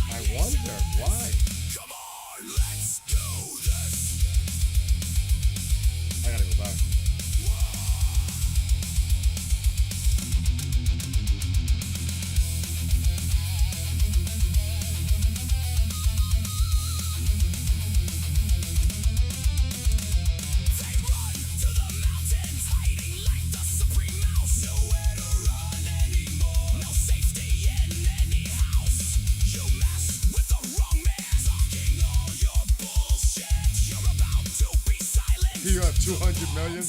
I wonder why. I gotta go back. You have 200 million?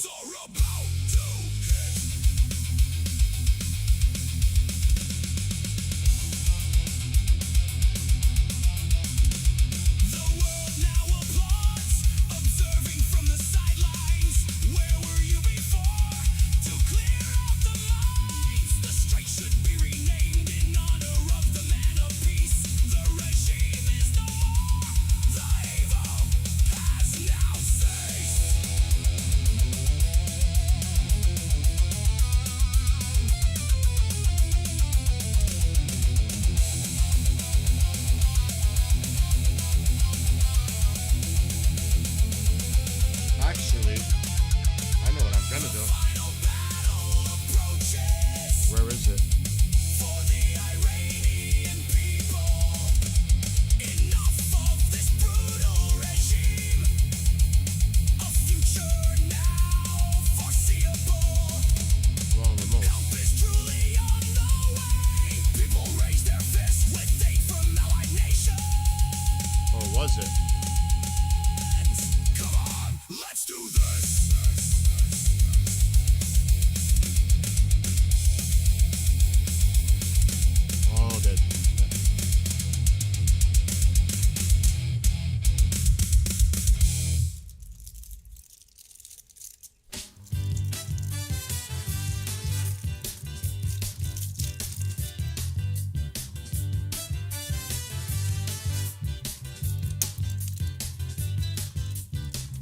Actually, I know what I'm gonna do. Where is it? Wrong remote. Or was it? Oh, that.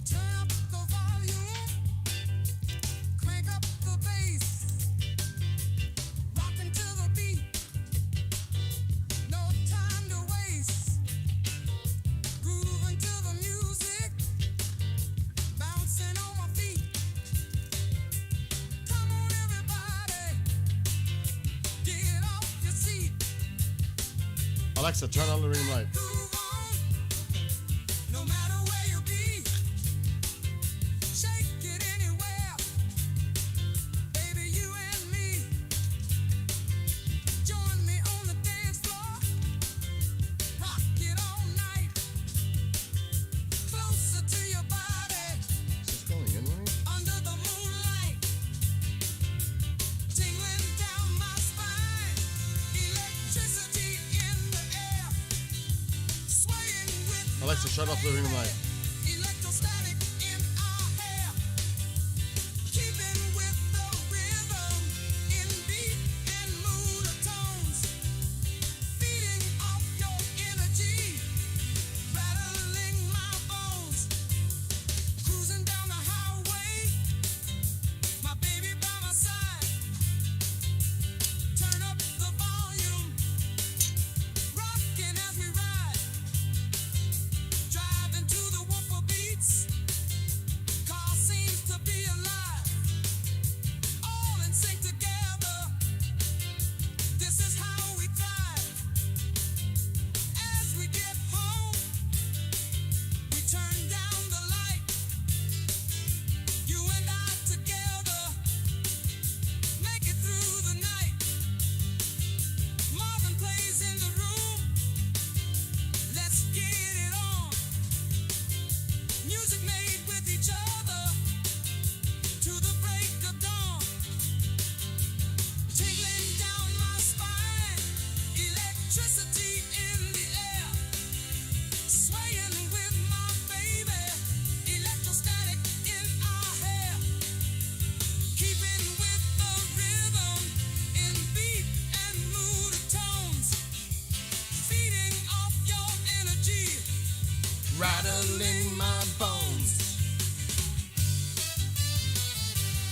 Turn up the volume, crank up the bass, rockin' to the beat, no time to waste, grooving to the music, bouncing on my feet. Come on everybody, get off your seat, Alexa, turn on the ring light. groove on, no matter where you be, shake it anywhere, baby you and me, join me on the dance floor, rock it all night, closer to your body, Is this going in right? under the moonlight, tingling down my spine, electricity in the air, swaying with Alexa, shut off the ring light. electrostatic in our hair, keeping with the rhythm in beat and mood of tones, feeding off your energy, rattling my bones, cruising down the highway, my baby by my side, turn up the volume, rocking as we ride, driving to the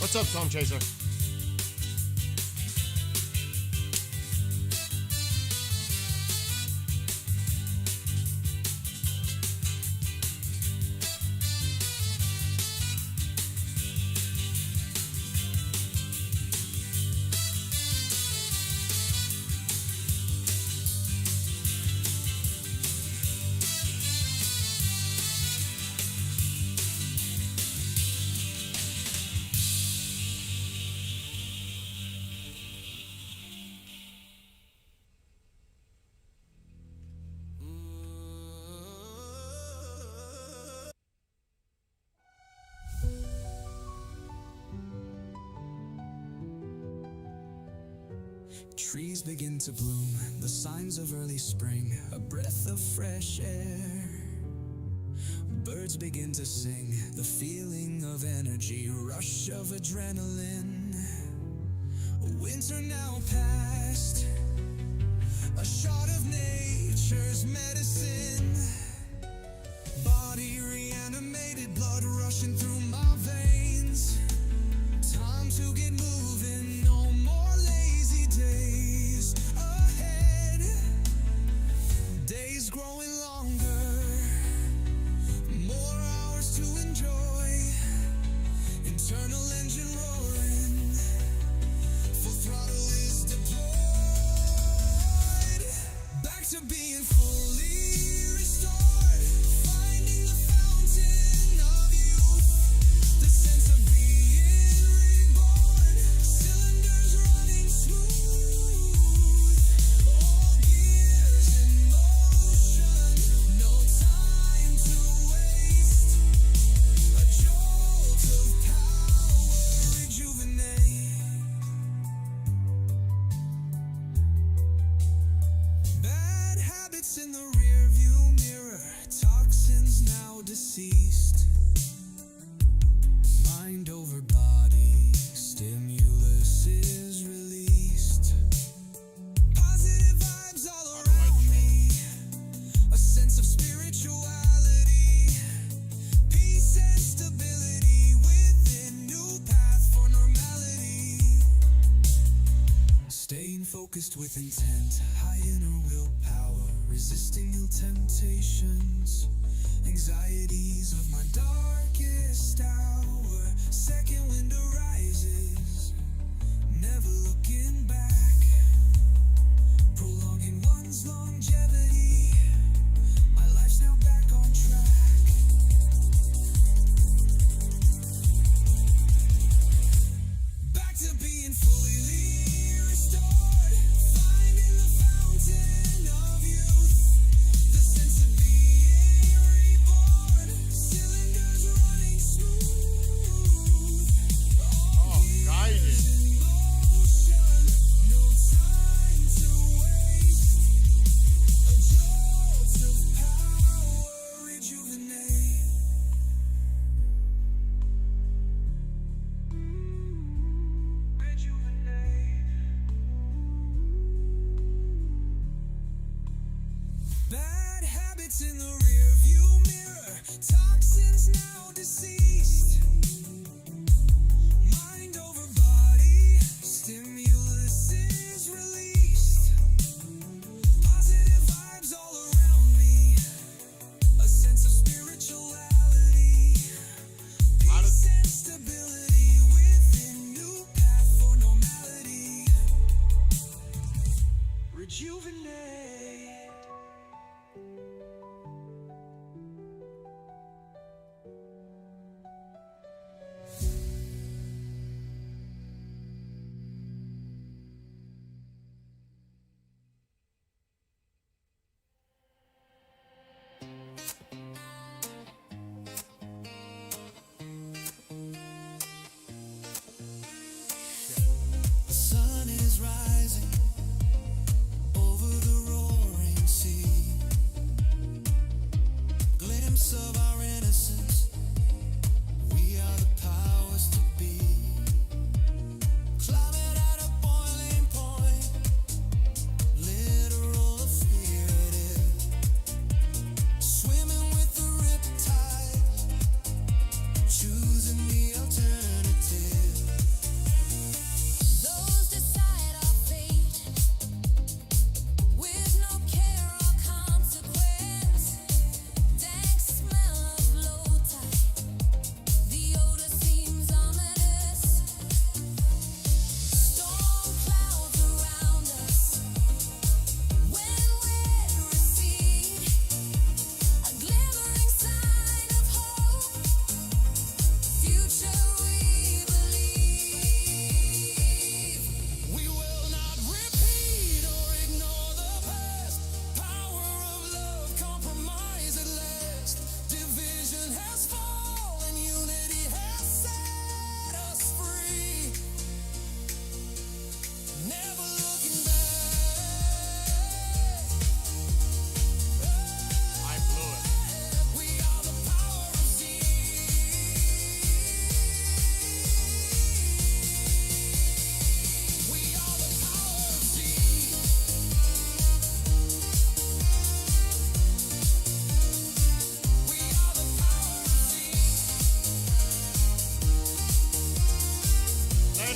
What's up, Storm Chaser? Trees begin to bloom, the signs of early spring, a breath of fresh air. Birds begin to sing, the feeling of energy, rush of adrenaline. Winter now past, a shot of nature's medicine. Body reanimated, blood rushing through my veins. Time to get moving, no more lazy days ahead. Days growing longer, more hours to enjoy. Internal engine roaring, full throttle is deployed. Back to being fully restored, finding the fountain of youth, the sense of being reborn, cylinders running smooth, all gears in motion, no time to waste, a jolt of power, rejuvenate. Bad habits in the rear view mirror, toxins now deceased. Mind over body, stimulus is released. Positive vibes all around me, a sense of spirituality, peace and stability within, new path for normality. Staying focused with intent, high inner willpower, resisting ill temptations, anxieties of my darkest hour. Second wind arises, never looking back, prolonging one's longevity. My life's now back on track. Back to being fully restored, finding the fountain of youth, the sense of being reborn, cylinders running smooth, all Guided. gears in motion, no time to waste, a jolt of power, rejuvenate. Bad habits in the rear view mirror, toxins now deceased. Mind over body, stimulus is released. Positive vibes all around me, a sense of spirituality, peace and stability within, new path for normality. Rejuvenate.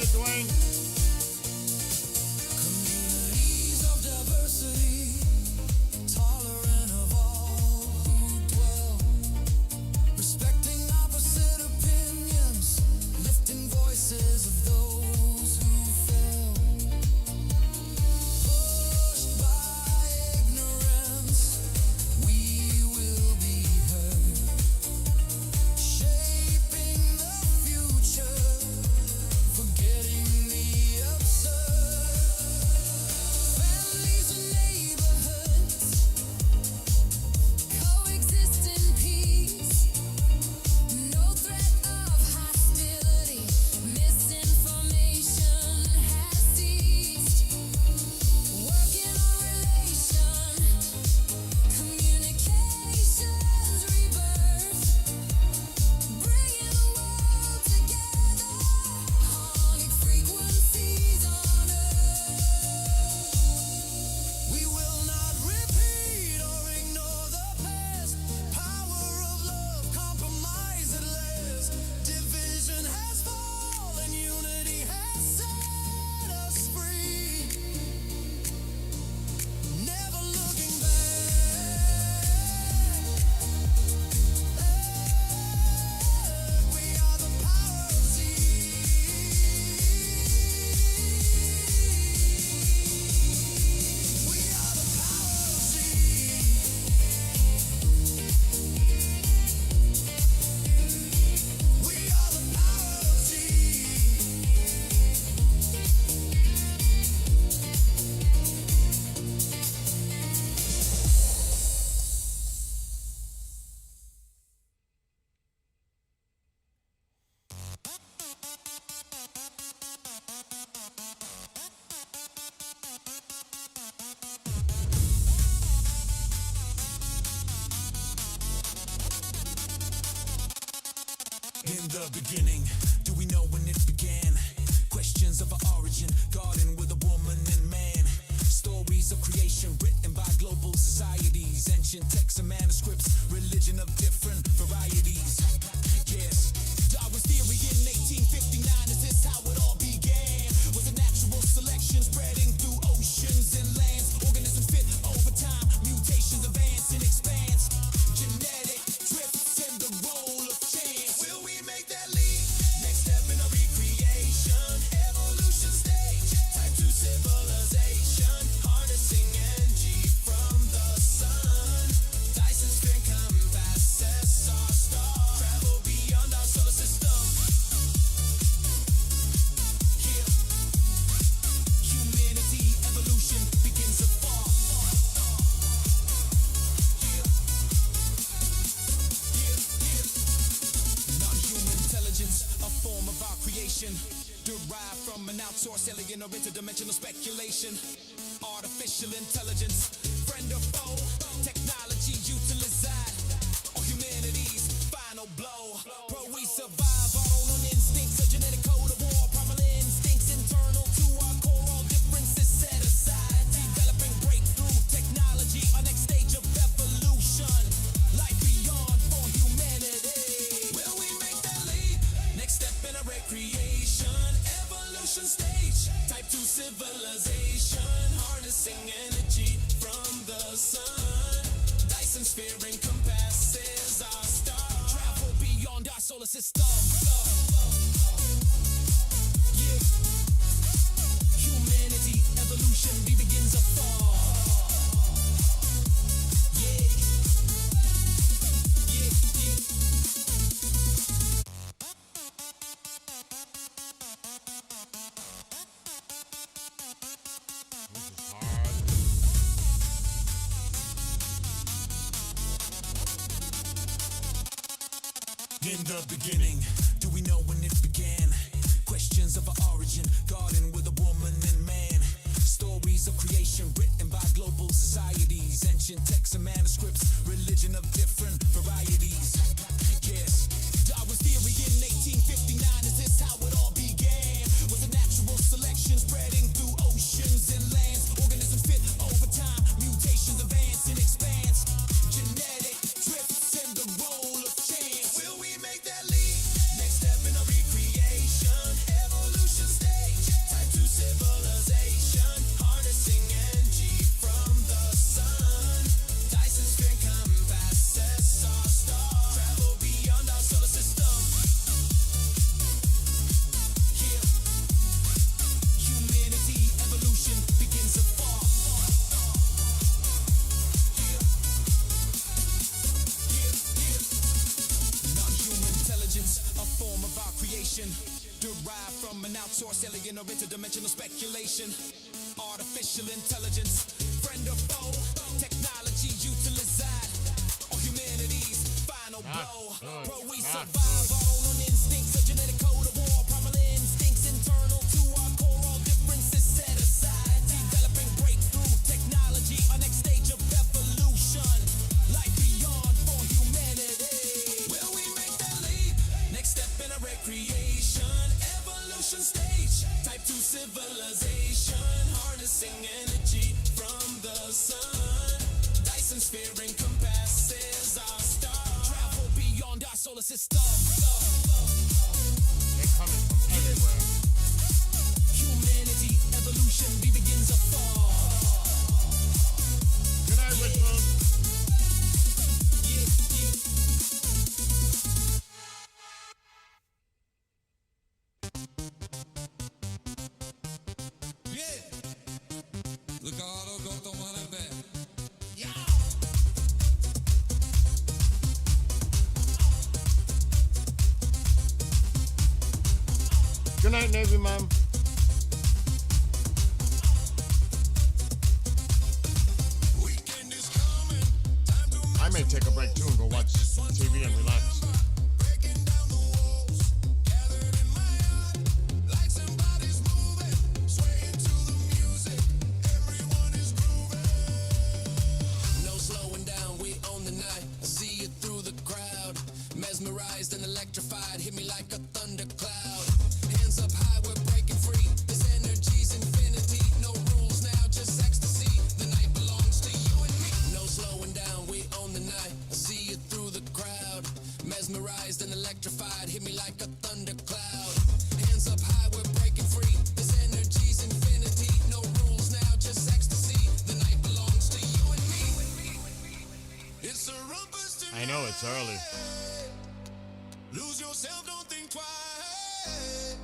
it, Dwayne. Communities of diversity, tolerant of all who dwell, respecting opposite opinions, lifting voices of those who fell. Pushed by ignorance, we will be heard, shaping the future, forgetting the absurd. Families and neighborhoods coexist in peace. No threat of hostility, misinformation has ceased. Working on relation, communications rebirth, bringing the world together, harmonic frequencies on earth. We will not repeat or ignore the past. Power of love, compromise at last. Division has fallen, unity has set us free. Never looking back. We are the power of Z. We are the power of Z. We are the power of Z. In the beginning, do we know when it began? Questions of our origin, garden with a woman and man. Stories of creation written by global societies. Ancient texts and manuscripts, religion of different varieties. Yes, Darwin's theory in 1859, is this how it all began? Was a natural selection spreading through oceans and lands? Organisms fit over time, mutations advance and expand. Genetic drifts and the role of chance. Will we make that leap? Next step in our recreation, evolution stage, type 2 civilization, harnessing energy from the sun. Dyson sphere compasses our star, travel beyond our solar system. Yeah, humanity evolution begins afar. Non-human intelligence, a form of our creation, derived from an outsourced alien or interdimensional speculation. Artificial intelligence, friend or foe, technology utilized, or humanity's final blow. Pro we survive, our own instincts, a genetic code of war, primal instincts internal to our core, all differences set aside. Developing breakthrough technology, our next stage of evolution. Life beyond for humanity. Will we make that leap? Next step in a recreation, evolution stage, type 2 civilization, harnessing energy from the sun. Dyson sphere encompasses our star, travel beyond our solar system. Yeah, humanity evolution begins afar. Yeah, yeah, yeah. In the beginning, do we know when it began? Questions of our origin, garden with a woman and man. Stories of creation written by global societies. Ancient texts and manuscripts, religion of different varieties. Yes, Darwin's theory in 1859, is this how it all began? Was a natural selection spreading through oceans and lands? Organisms fit over time, mutations advance and expand. Genetic drifts and the role of chance. Will we make that leap? creation, derived from an outsourced alien or interdimensional speculation. Artificial intelligence, friend or foe, technology utilized, or humanity's final blow. Bro, we survive all on instincts, a genetic code of war, primal instincts internal to our core, all differences set aside. Developing breakthrough technology, our next stage of evolution. Life beyond for humanity. Will we make that leap? Next step in a recreation, evolution stage, type 2 civilization, harnessing energy from the sun. Dyson sphere encompasses our star. Travel beyond our solar system. They're coming from everywhere. Humanity, evolution, we begins afar. Good night, Richmond. Ricardo go tomar el té. Good night, Navy Mom. Weekend is coming. Time to I may take a break too and go watch TV and relax. breaking down the walls. Gathered in my yard. Lights and bodies moving. Swaying to the music. Everyone is grooving. No slowing down, we own the night. I see you through the crowd. Mesmerized and electrified. Hit me like a thundercloud. Hands up high, we're breaking free. This energy's infinity. No rules now, just ecstasy. The night belongs to you and me. No slowing down, we own the night. I see you through the crowd. Mesmerized and electrified. Hit me like a thundercloud. Hands up high, we're breaking free. This energy's infinity. No rules now, just ecstasy. The night belongs to you and me. It's a rumpus tonight. I know it's early. Lose yourself, don't think twice.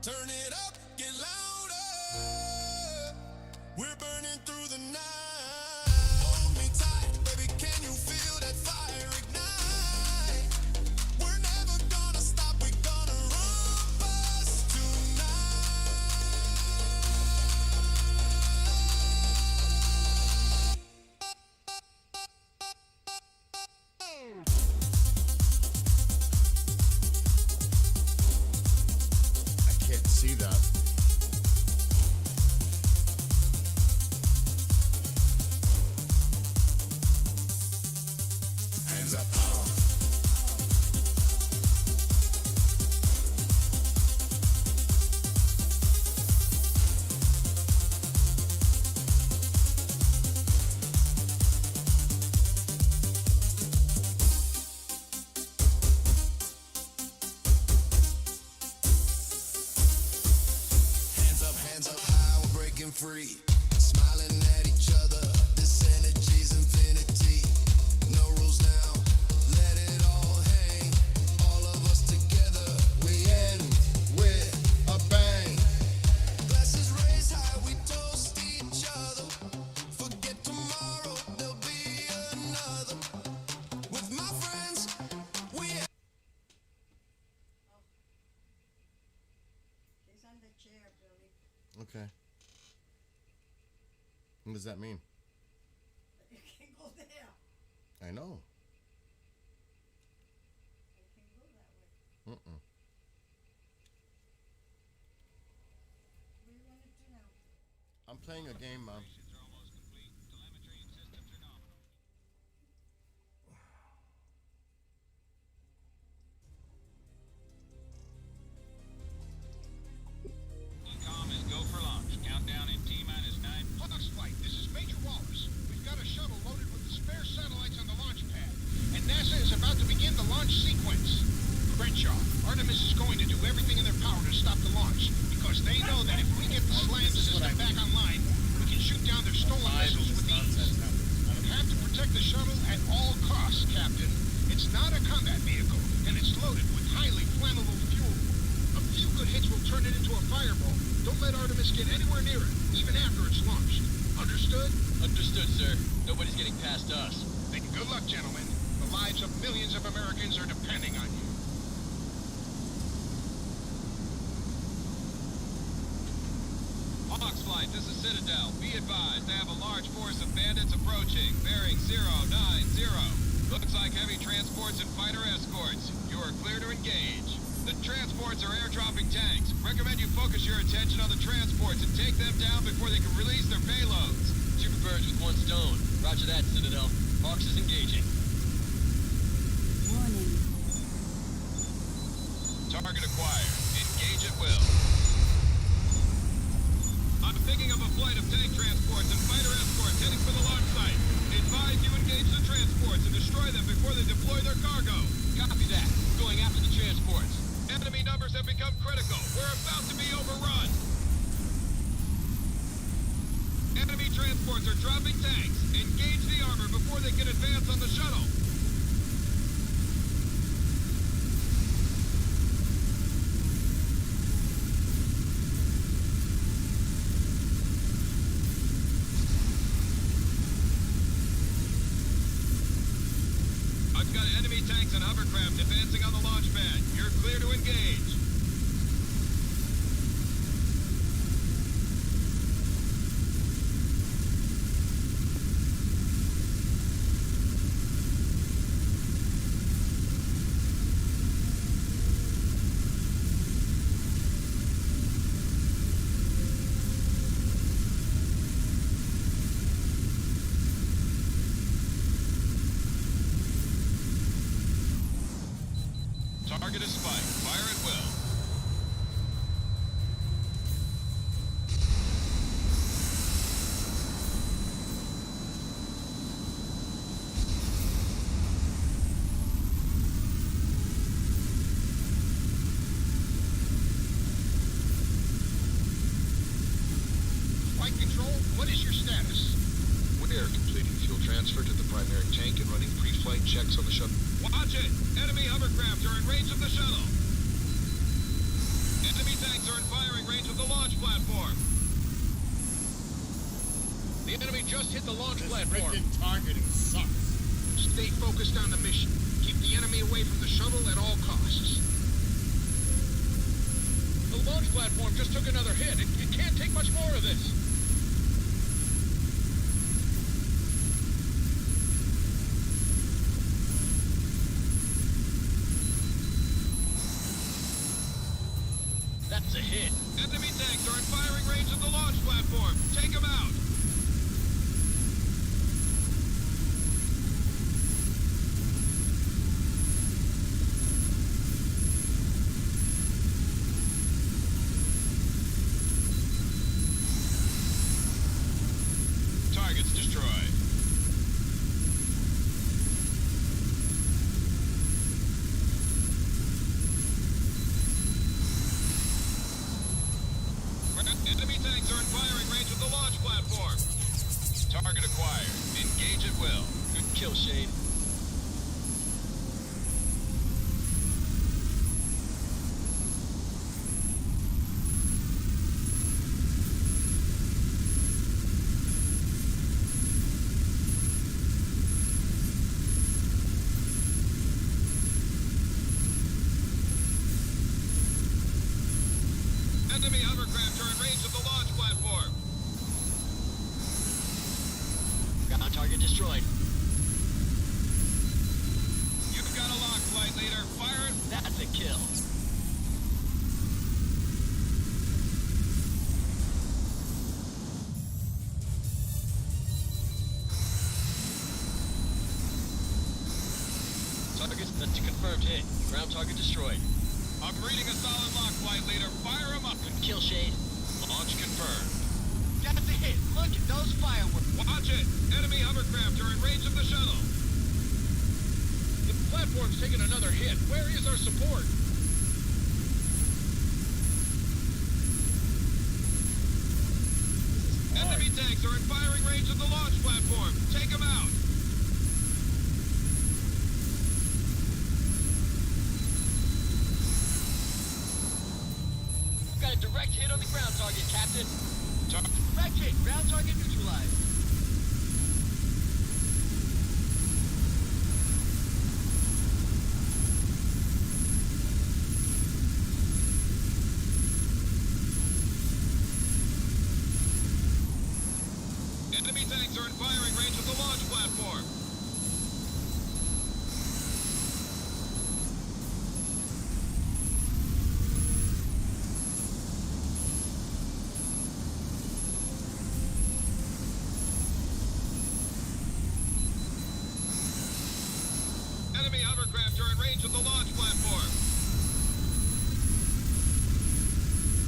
Turn it up, get louder. We're burning through the night. Hold me tight, baby, can you feel that fire ignite? We're never gonna stop, we're gonna rump us tonight. I can't see that. Hands up. Hands up high, we're breaking free. Smiling at each other, this energy's infinity. No rules now, let it all hang. All of us together, we end with a bang. Glasses raised high, we toast each other. Forget tomorrow, there'll be another. With my friends, we He's on the chair, Billy. Okay. What does that mean? You can't go there. I know. You can't go that way. Mm-mm. What do you want to do now? I'm playing a game, Mom. Com is go for launch. Countdown in T-minus 9. Fox Flight, this is Major Wallace. We've got a shuttle loaded with the spare satellites on the launch pad, and NASA is about to begin the launch sequence. Crenshaw, Artemis is going to do everything in their power to stop the launch, because they know that if we get the SLAM system back online, we can shoot down their stolen missiles with ease. You have to protect the shuttle at all costs, Captain. It's not a combat vehicle, and it's loaded with highly flammable fuel. A few good hits will turn it into a fireball. Don't let Artemis get anywhere near it, even after it's launched. Understood? Understood, sir. Nobody's getting past us. Then good luck, gentlemen. The lives of millions of Americans are depending on you. Flight, this is Citadel. Be advised, they have a large force of bandits approaching, bearing 090. Looks like heavy transports and fighter escorts. You are clear to engage. The transports are airdropping tanks. Recommend you focus your attention on the transports and take them down before they can release their payloads. Two birds with one stone. Roger that, Citadel. Hawks is engaging. Warning. Target acquired. Engage at will. I'm picking up a flight of tank transports and fighter escorts heading for the launch site. Advise you engage the transports and destroy them before they deploy their cargo. Copy that. Going after the transports. Enemy numbers have become critical. We're about to be overrun. Enemy transports are dropping tanks. Engage the armor before they can advance on the shuttle. I've got enemy tanks and hovercraft advancing on the launch pad. You're clear to engage. Target is spiked. Fire at will. Flight control, what is your status? We're completing fuel transfer to the primary tank and running pre-flight checks on the shuttle. Watch it! Enemy hovercraft are in range of the shuttle. Enemy tanks are in firing range of the launch platform. The enemy just hit the launch platform. Freaking targeting sucks. Stay focused on the mission. Keep the enemy away from the shuttle at all costs. The launch platform just took another hit. It can't take much more of this. That's a hit. Enemy tanks are in firing range of the launch platform. Take them out. Targets destroyed. Enemy tanks are in firing range of the launch platform. Target acquired. Engage at will. Good kill, Shade. Enemy hovercraft are in range of the launch platform. Ground target destroyed. You've got a lock, flight leader. Fire it. That's a kill. That's a confirmed hit. Ground target destroyed. I'm reading a solid lock, flight leader. Fire him up. Good kill, Shade. Launch confirmed. That's a hit. Look at those fireworks. Watch it. Enemy hovercraft are in range of the shuttle. The platform's taking another hit. Where is our support? Enemy tanks are in firing range of the launch platform. Take them out. Got a direct hit on the ground target, Captain. Direct hit. Ground target neutralized. are in firing range of the launch platform. Enemy hovercraft are in range of the launch platform.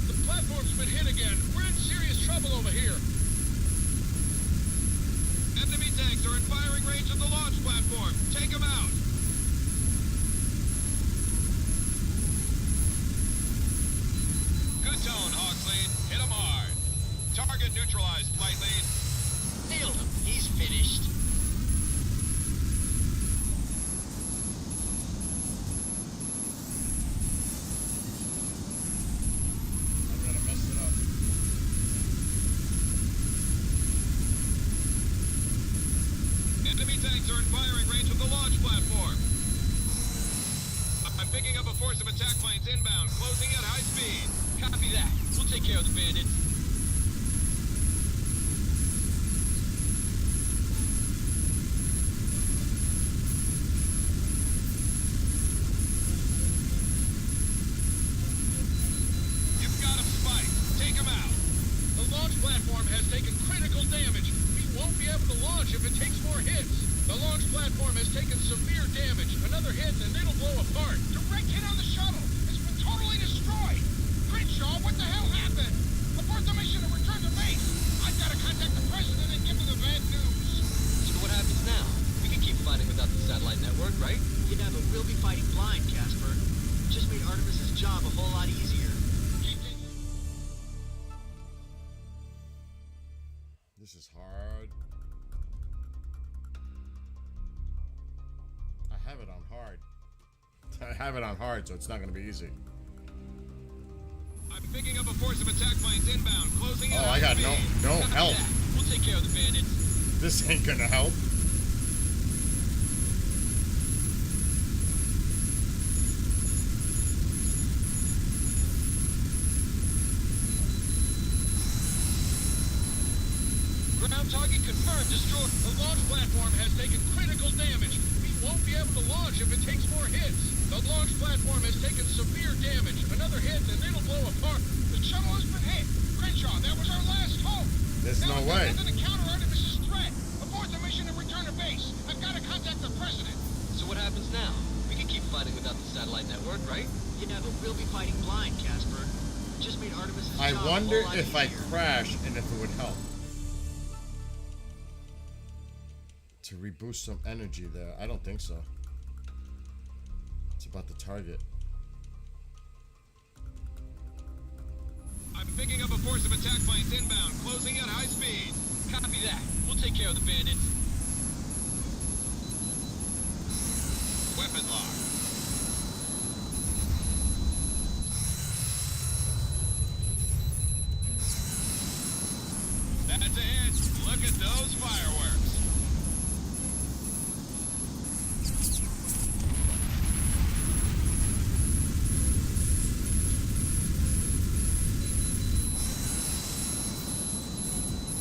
The platform's been hit again. We're in serious trouble over here. Enemy tanks are in firing range of the launch platform. Take them out. Good tone, Hawkslead. Hit them hard. Target neutralized, Flight Lead. Nailed him. He's finished. I'm gonna mess it up. Enemy tanks are in firing range of the launch platform. I'm picking up a force of attack planes inbound, closing at high speed. Copy that. We'll take care of the bandits. You've got them spiked. Take them out. The launch platform has taken critical damage. We won't be able to launch if it takes more hits. The launch platform has taken severe damage. Another hit and it'll blow apart. Direct hit on the shuttle. It's been totally destroyed. Crenshaw, what the hell happened? Abort the mission and return to base. I've got to contact the president and give him the bad news. So what happens now? We can keep fighting without the satellite network, right? Yeah, but we'll be fighting blind, Casper. Just made Artemis's job a whole lot easier. This is hard. I have it on hard. I have it on hard, so it's not going to be easy. I'm picking up a force of attack planes inbound, closing at Oh, high I got speed. no help. We'll take care of the bandits. This ain't gonna help. Ground target confirmed destroyed. The launch platform has taken critical damage. We won't be able to launch if it takes more hits. The launch platform has taken severe damage. Another hit and it'll blow apart. The shuttle has been hit. Crenshaw, that was our last hope. There's Now no we've got way. nothing to counter Artemis's threat. Abort the mission and return to base. I've got to contact the president. So what happens now? We can keep fighting without the satellite network, right? Yeah, but we'll be fighting blind, Casper. Just made Artemis's I job a wonder whole lot if I easier. crash and if it would help. To reboost some energy there. I don't think so. It's about the target. I'm picking up a force of attack planes inbound, closing at high speed. Copy that. We'll take care of the bandits. Weapon lock. That's a hit. Look at those fireworks.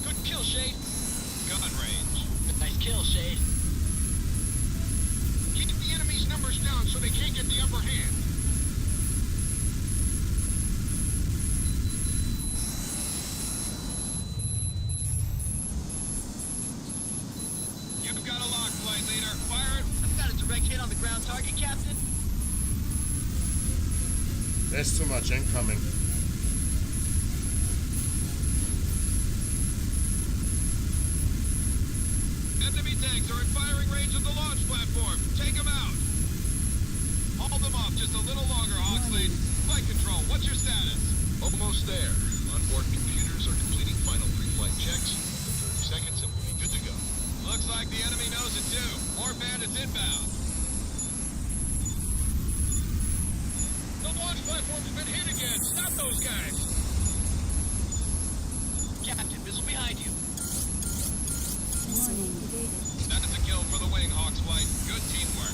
Good kill, Shade. Gun range. Nice kill, Shade. Keep the enemy's numbers down so they can't get the upper hand. You've got a lock, Flight Leader. Fire it. I've got a direct hit on the ground target, Captain. There's too much incoming. Enemy tanks are in firing range of the launch platform. Take them out. Hold them off just a little longer, Hawkslead. Flight control, what's your status? Almost there. Onboard computers are completing final pre-flight checks. In 30 seconds, and we'll be good to go. Looks like the enemy knows it too. More bandits inbound. The launch platform's been hit again. Stop those guys. Captain, missile behind you. That's a kill for the wing, Hawks Flight. Good teamwork.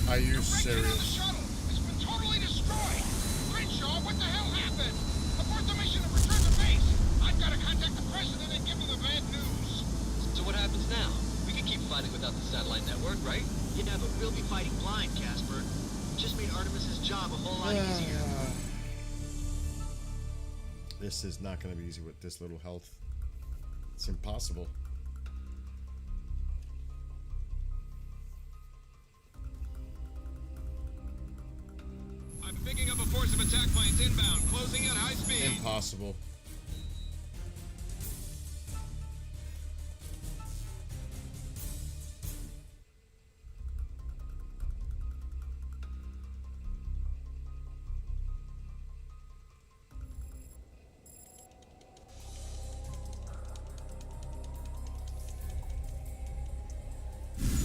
Are you Direct hit on the serious? shuttle. fighting without the satellite network, right? Yeah, but we'll be fighting blind, Casper. Just made Artemis's job a whole lot easier. This is not going to be easy with this little health. It's impossible. I'm picking up a force of attack planes inbound, closing at high speed. Impossible.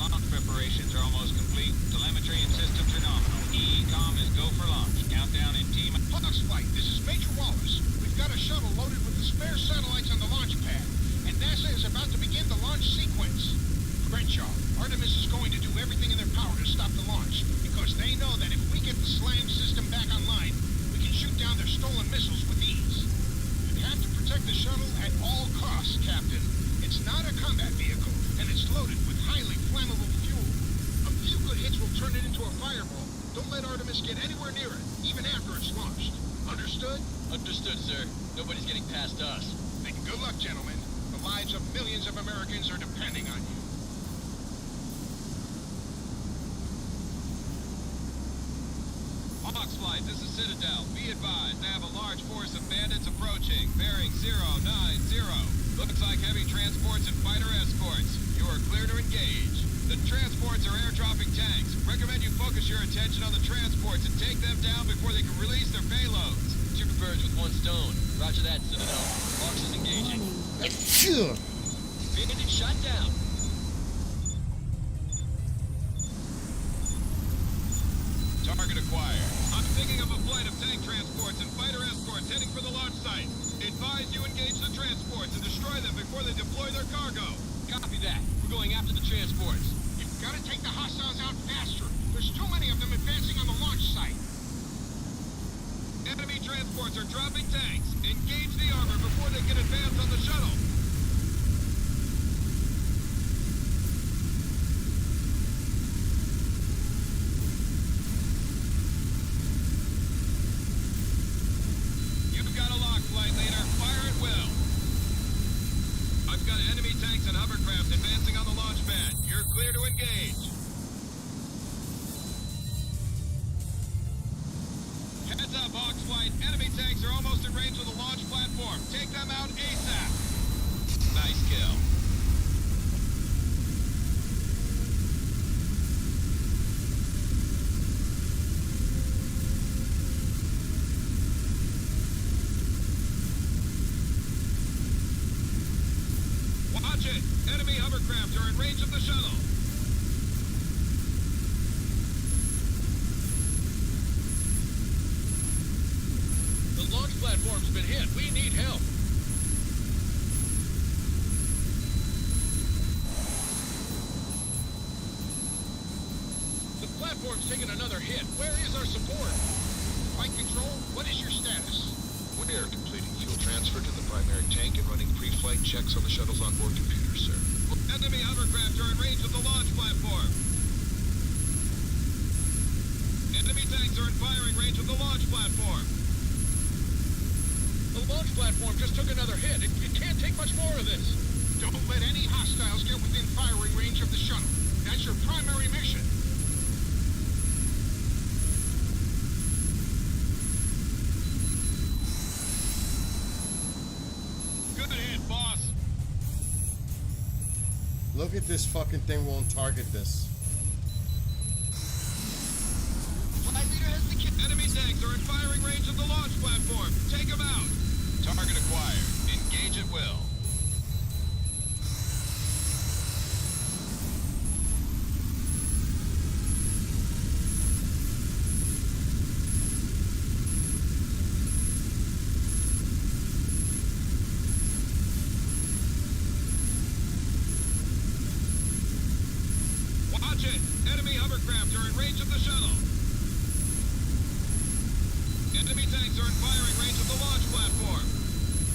Launch preparations are almost complete. Telemetry and systems are nominal. EECOM is go for launch. Countdown in T. Hawks Flight, this is Major Wallace. We've got a shuttle loaded with the spare satellites on the launch pad, and NASA is about to begin the launch sequence. Crenshaw, Artemis is going to do everything in their power to stop the launch, because they know that if we get the SLAM system back online, we can shoot down their stolen missiles with ease. We have to protect the shuttle at all costs, Captain. It's not a combat vehicle, and it's loaded with highly flammable fuel. A few good hits will turn it into a fireball. Don't let Artemis get anywhere near it, even after it's launched. Understood? Understood, sir. Nobody's getting past us. Then good luck, gentlemen. The lives of millions of Americans are depending on you. Hawks Flight, this is Citadel. Be advised, I have a large force of bandits approaching, bearing 090. Looks like heavy transports and fighter escorts. You are clear to engage. The transports are airdropping tanks. Recommend you focus your attention on the transports and take them down before they can release their payloads. Two birds with one stone. Roger that, Citadel. Hawks is engaging. Bandit shot down. Target acquired. I'm picking up a flight of tank transports and fighter escorts heading for the launch site. Advise you engage the transports and destroy them before they deploy their cargo. Copy that. We're going after the transports. You've got to take the hostiles out faster. There's too many of them advancing on the launch site. Enemy transports are dropping tanks. Engage the armor before they can advance on the shuttle. You've got a lock, flight leader. Fire at will. I've got enemy tanks and hovercraft advancing on the launch pad. You're clear to engage. Heads up, Hawks Flight. Enemy tanks are almost in range of the launch platform. Take them out ASAP. Nice kill. Watch it. Enemy hovercraft are in range of the shuttle. The launch platform's been hit. We need help. The platform's taken another hit. Where is our support? Flight control, what is your status? We are completing fuel transfer to the primary tank and running pre-flight checks on the shuttle's onboard computers, sir. Enemy hovercraft are in range of the launch platform. Enemy tanks are in firing range of the launch platform. The launch platform just took another hit. It can't take much more of this. Don't let any hostiles get within firing range of the shuttle. That's your primary mission. Good hit, boss. Look at this fucking thing won't target this. Flight leader has the kit. Enemy tanks are in firing range of the launch platform. Take them out. Target acquired. Engage at will. Watch it. Enemy hovercraft are in range of the shuttle. Enemy tanks are in firing range of the launch platform.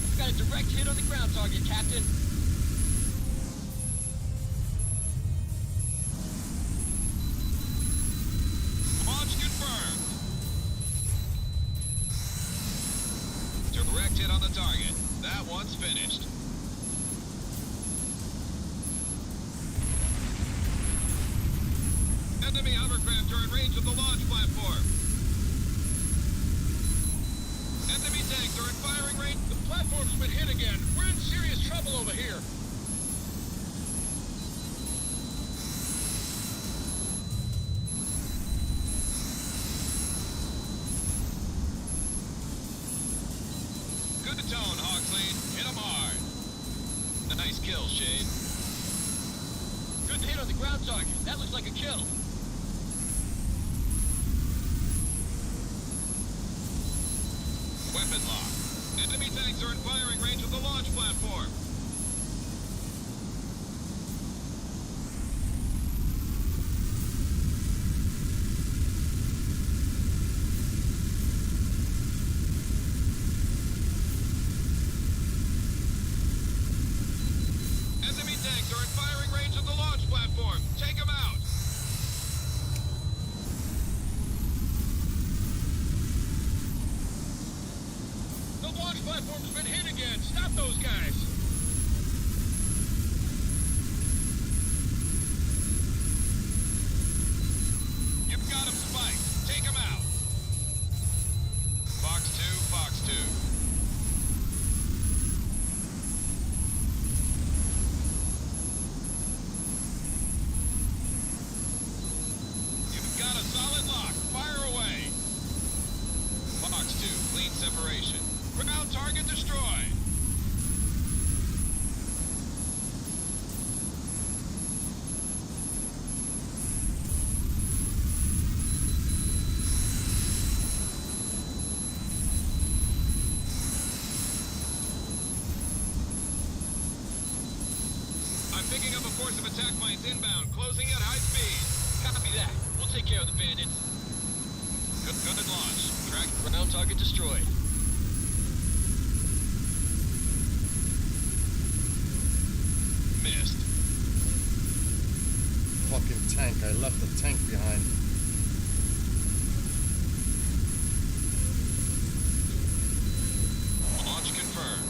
We've got a direct hit on the ground target, Captain. on the target. That one's finished. Enemy hovercraft are in range of the launch platform. Enemy tanks are in firing range. The platform's been hit again. We're in serious trouble over here. Good tone, Hawksley. Hit 'em hard. Nice kill, Shane. Good hit on the ground target. That looks like a kill. Weapon lock. Enemy tanks are in firing range of the launch platform. Enemy tanks are in firing range of the launch platform. Take them out. The launch platform's been hit again. Stop those guys. You've got 'em spiked. Take 'em out. Fox 2, Fox 2. You've got a solid lock. Fire away. Fox 2, clean separation. Ground target destroyed. I'm picking up a force of attack mines inbound, closing at high speed. Copy that. We'll take care of the bandits. Good launch. Track. Ground target destroyed. Missed. Fucking tank. I left the tank behind. Launch confirmed.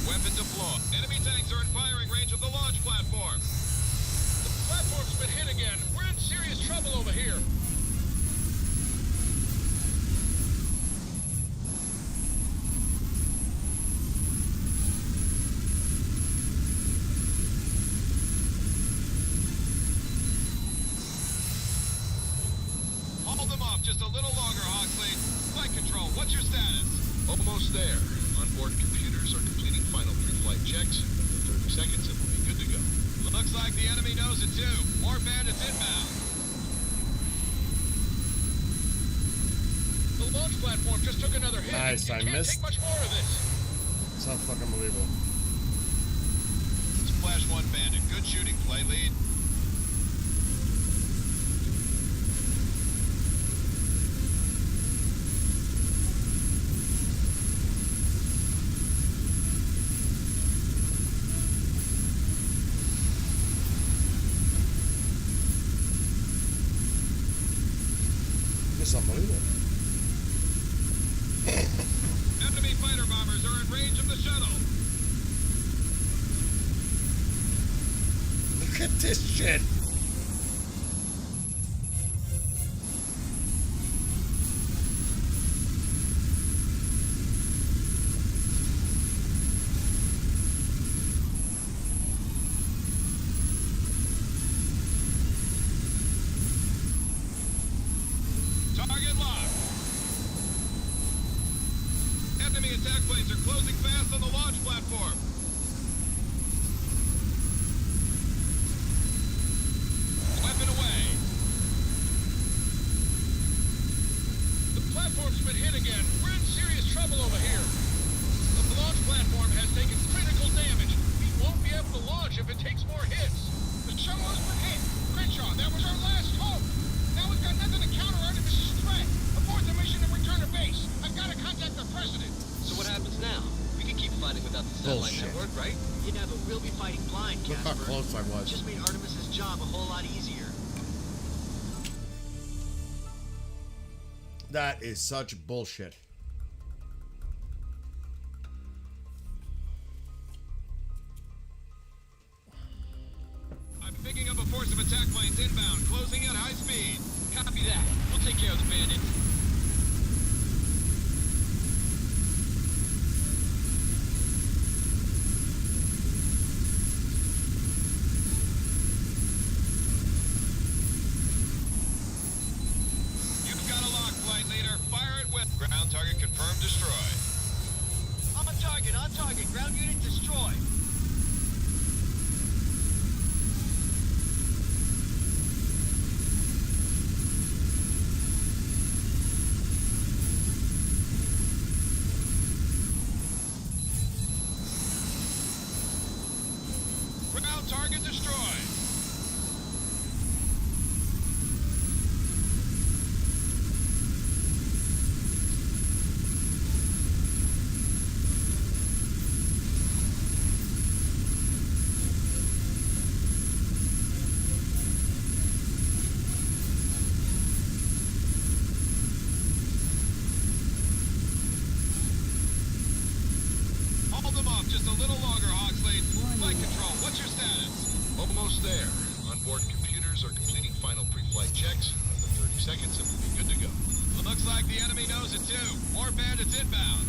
Weapon deployed. Enemy tanks are in firing range of the launch platform. The platform's been hit again. We're in serious trouble over here. Hold them off just a little longer, Hawksley. Flight control, what's your status? Almost there. Onboard computers are completing final pre-flight checks. In 30 seconds, it will be good to go. Looks like the enemy knows it too. More bandits inbound. The launch platform just took another hit. Nice, You I can't missed. take much more of this. It's unfucking believable. Splash 1 bandit. Good shooting, play lead. It's unbelievable. Enemy fighter bombers are in range of the shuttle. Look at this shit. Target locked. Enemy attack planes are closing fast on the launch platform. Weapon away. The platform's been hit again. We're in serious trouble over here. The launch platform has taken critical damage. We won't be able to launch if it takes more hits. The shuttle has been hit. Crenshaw, that was our last hope. Now we've got nothing to counter Artemis's without the satellite Bullshit. network, right? Yeah, but we'll be fighting blind, Look how Casper. close I was. Just made Artemis's job a whole lot easier. That is such bullshit. I'm picking up a force of attack planes inbound, closing at high speed. Copy that. We'll take care of the bandits. You've got a lock, flight leader. Fire it with ground target confirmed destroyed. On target. Ground unit destroyed. Ground target destroyed. Hold them up just a little longer, Hawksley. Flight control, what's your status? Almost there. Onboard computers are completing final pre-flight checks. Another 30 seconds and we'll be good to go. Looks like the enemy knows it too. More bandits inbound.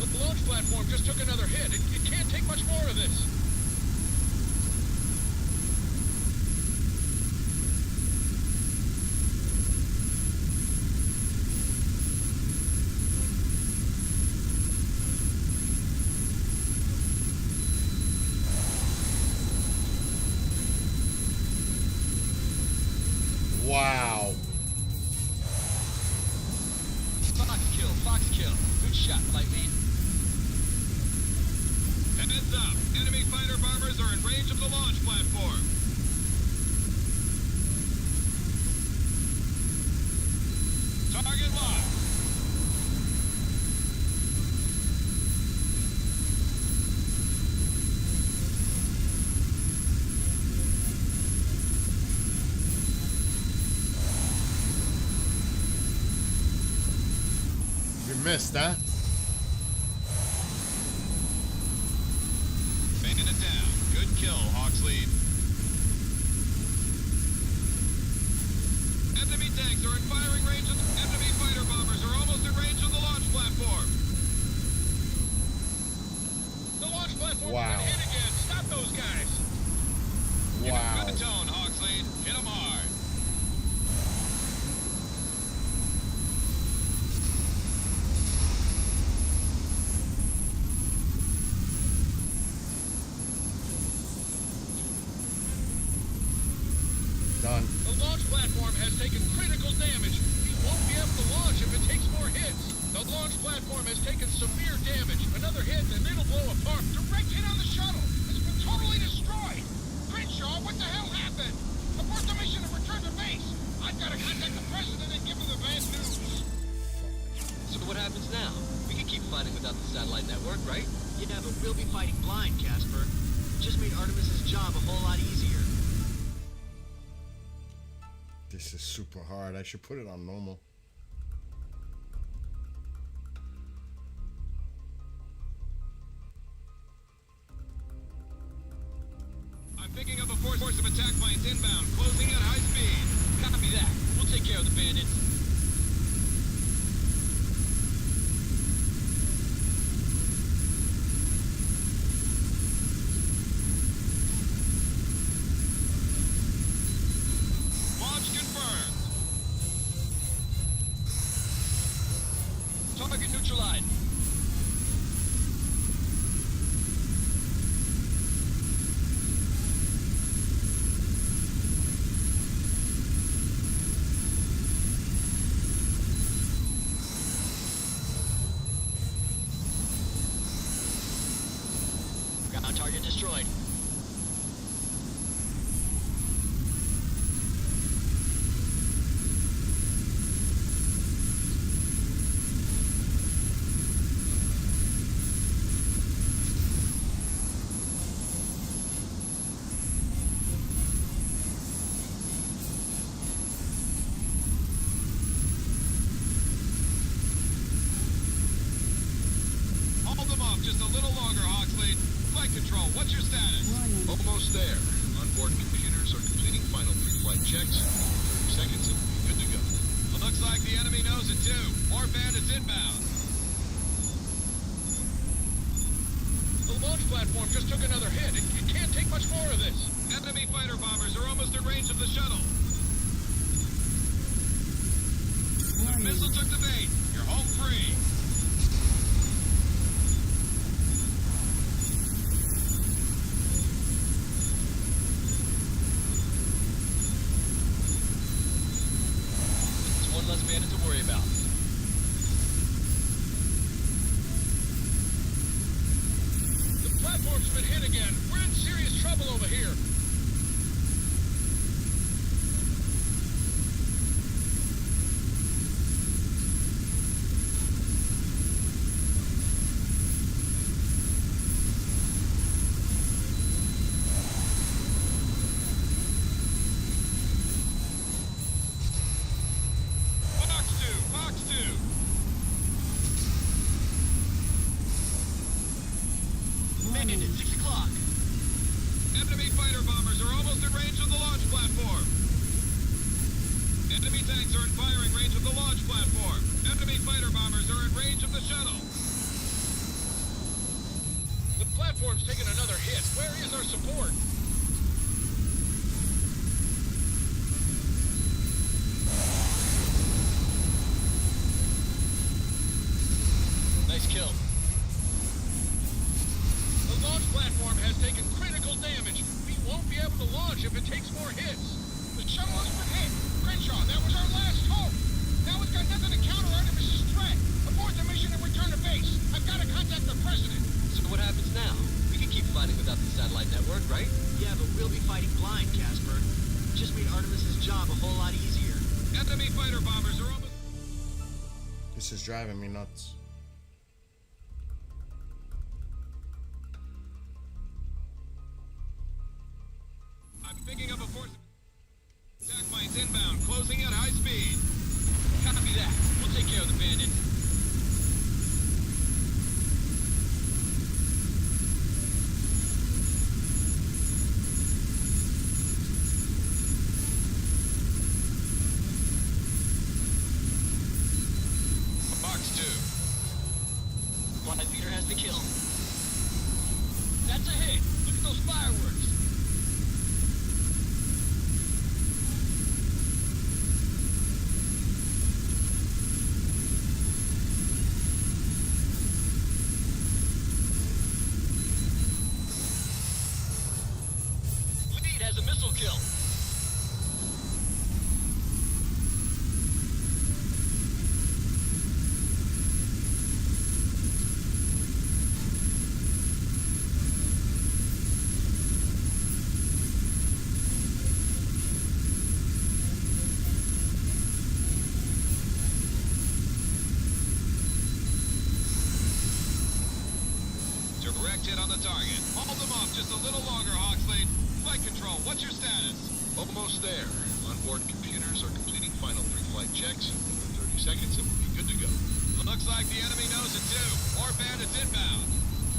The launch platform just took another hit. It can't take much more of this. Wow. Fox kill. Good shot, flight lead. Heads up. Enemy fighter bombers are in range of the launch platform. Target locked. You missed, huh? Bandit it down. Good kill, Hawksley. Enemy tanks are in firing range of enemy fighter bombers are almost in range of the launch platform. The launch platform Wow. got hit again. Stop those guys. Wow. Good tone, Hawksley. Hit them hard. Done. The launch platform has taken critical damage. He won't be able to launch if it takes more hits. The launch platform has taken severe damage. Another hit and it'll blow apart. Direct hit on the shuttle. It's been totally destroyed. Crenshaw, what the hell happened? Abort the mission and return to base. I've got to contact the president and give him the bad news. So what happens now? We can keep fighting without the satellite network, right? Yeah, but we'll be fighting blind, Casper. Just made Artemis's job a whole lot easier. This is super hard. I should put it on normal. I'm picking up a force of attack planes inbound, closing at high speed. Copy that. We'll take care of the bandits. Launch confirmed. Target neutralized. Ground target destroyed. off just a little longer, Hawksley. Flight control, what's your status? Almost there. Onboard computers are completing final pre-flight checks. In 30 seconds, and we'll be good to go. Well, looks like the enemy knows it too. More bandits inbound. The launch platform just took another hit. It can't take much more of this. Enemy fighter bombers are almost at range of the shuttle. The missile took the bait. You're home free. It's one less bandit to worry about. The platform's been hit again. We're in serious trouble over here. Fox 2. Bandit, 6 o'clock. Enemy fighter bombers are almost at range of the launch platform. Enemy tanks are in firing range of the launch platform. Enemy fighter bombers are in range of the shuttle. The platform's taken another hit. Where is our support? Nice kill. The launch platform has taken critical damage. We won't be able to launch if it takes more hits. The shuttle has been hit. Crenshaw, that was our last hope. Now it's got nothing to counter Artemis's threat. Abort the mission and return to base. I've got to contact the president. So what happens now? We can keep fighting without the satellite network, right? Yeah, but we'll be fighting blind, Casper. Just made Artemis's job a whole lot easier. Enemy fighter bombers are almost... This is driving me nuts. I'm picking up a force of attack planes inbound, closing at high speed. Copy that. We'll take care of the bandit. Fox 2. Flight leader has the kill. That's a hit. Look at those fireworks. Lead has a missile kill. Direct hit on the target. Hold them off just a little longer, Hawksley. Flight control, what's your status? Almost there. Onboard computers are completing final pre-flight checks. In 30 seconds, and we'll be good to go. Looks like the enemy knows it too. More bandits inbound.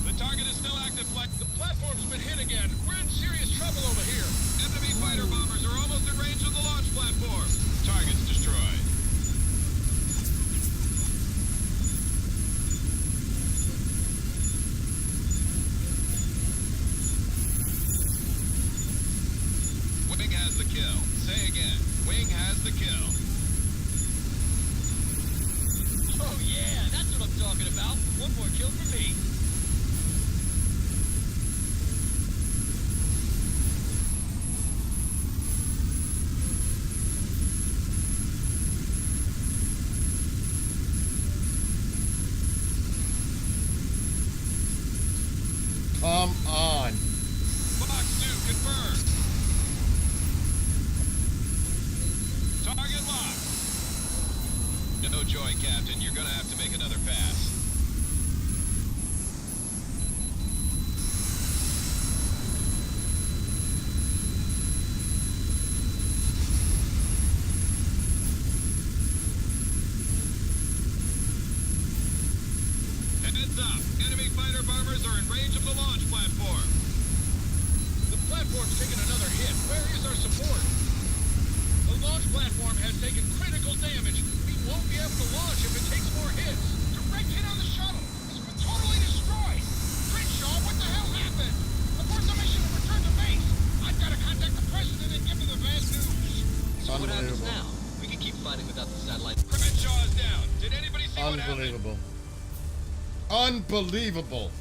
The target is still active. The platform's been hit again. We're in serious trouble over here. Enemy fighter bombers are almost at range of the launch platform. Target's destroyed. Wing has the kill. Say again. Wing has the kill. Oh yeah, that's what I'm talking about. One more kill for me. Come on. Fox 2 confirmed. Target locked. No joy, Captain. You're gonna have to make another pass. Heads up. Enemy fighter bombers are in range of the launch platform. The platform's taken another hit. Where is our support? The launch platform has taken critical damage. We won't be able to launch if it takes more hits. Direct hit on the shuttle. It's been totally destroyed. Crenshaw, what the hell happened? Abort the mission and return to base. I've got to contact the president and give him the bad news. So what happens now? We can keep fighting without the satellite. Crenshaw is down. Did anybody see what happened? Unbelievable. Unbelievable.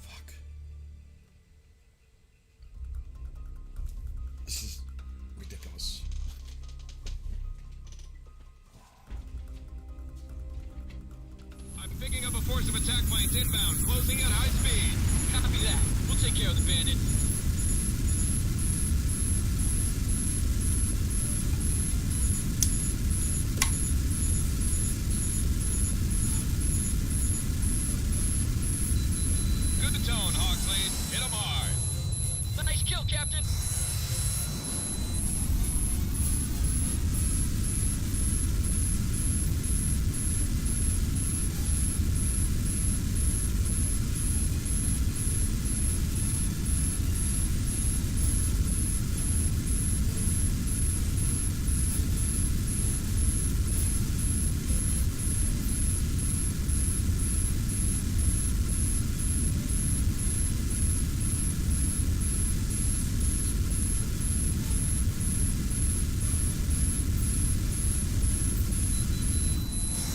Fuck. This is ridiculous. I'm picking up a force of attack planes inbound, closing at high speed. Copy that. We'll take care of the bandit. Good tone, Hawksley. Hit 'em hard. Nice kill, Captain.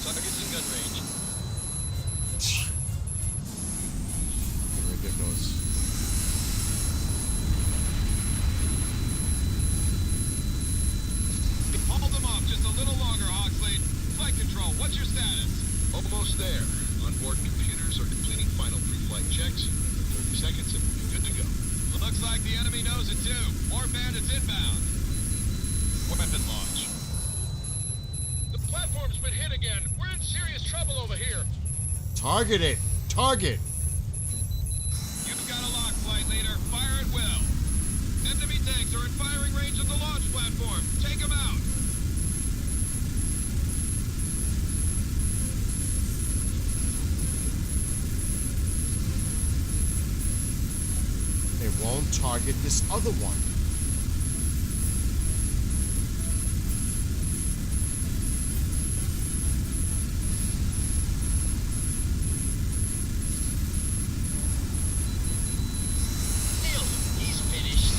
Target's in gun range. Ridiculous. Hold them off just a little longer, Hawksley. Flight control, what's your status? Almost there. Onboard computers are completing final pre-flight checks. In 30 seconds, it will be good to go. Looks like the enemy knows it too. More bandits inbound. Weapon launch. The platform's been hit again. We're in serious trouble over here. Target it. Target. You've got a lock, flight leader. Fire at will. Enemy tanks are in firing range of the launch platform. Take them out. It won't target this other one. Nailed him. He's finished.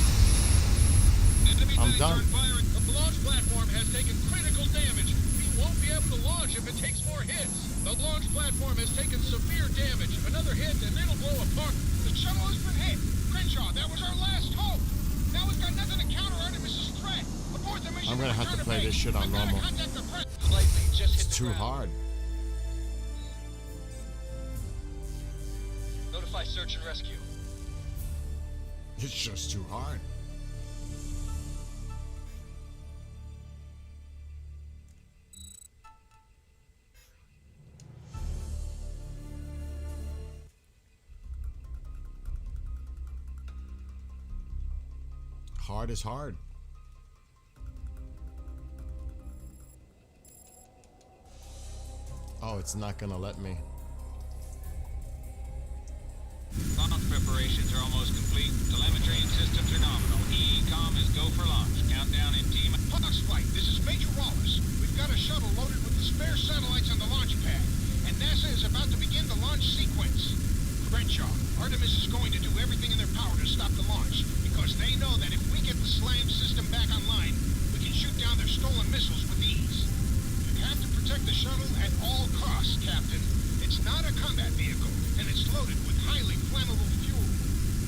Enemy I'm tanks done. are in firing. The launch platform has taken critical damage. We won't be able to launch if it takes more hits. The launch platform has taken severe damage. Another hit and it'll blow apart. The shuttle has been hit. Crenshaw, that was our last hope. Now we've got nothing to counter Artemis's threat. Abort the mission. I'm gonna and have to return play base. this shit on I've gotta normal. contact the president. Slightly. Just hit It's the too ground. hard. Notify search and rescue. It's just too hard. Hard is hard. Oh, it's not gonna let me. Launch preparations are almost complete. Telemetry and systems are nominal. EECOM is go for launch. Countdown in T. Hawks Flight, this is Major Wallace. We've got a shuttle loaded with the spare satellites on the launch pad, and NASA is about to begin the launch sequence. Crenshaw, Artemis is going to do everything in their power to stop the launch, because they know that if we get the SLAM system back online, we can shoot down their stolen missiles with ease. You have to protect the shuttle at all costs, Captain. It's not a combat vehicle, and it's loaded with highly flammable fuel.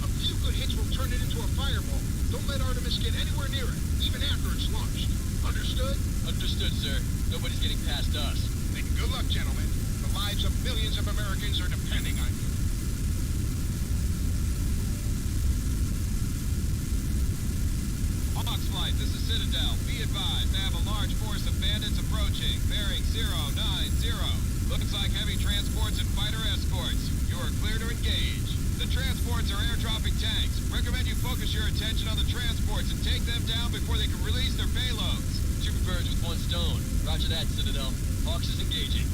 A few good hits will turn it into a fireball. Don't let Artemis get anywhere near it, even after it's launched. Understood? Understood, sir. Nobody's getting past us. Then good luck, gentlemen. The lives of millions of Americans are depending on you. Hawks Flight, this is Citadel. Be advised, they have a large force of bandits approaching, bearing 090. Looks like heavy transports and fighter escorts. You are clear to engage. The transports are airdropping tanks. Recommend you focus your attention on the transports and take them down before they can release their payloads. Two birds with one stone. Roger that, Citadel. Hawks is engaging.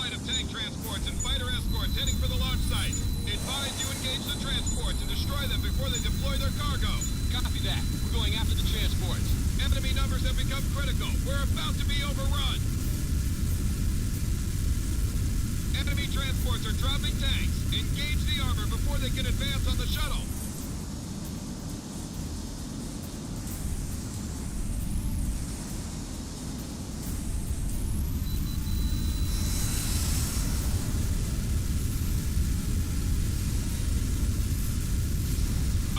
flight of tank transports and fighter escorts heading for the launch site. Advise you engage the transports and destroy them before they deploy their cargo. Copy that. We're going after the transports. Enemy numbers have become critical. We're about to be overrun. Enemy transports are dropping tanks. Engage the armor before they can advance on the shuttle.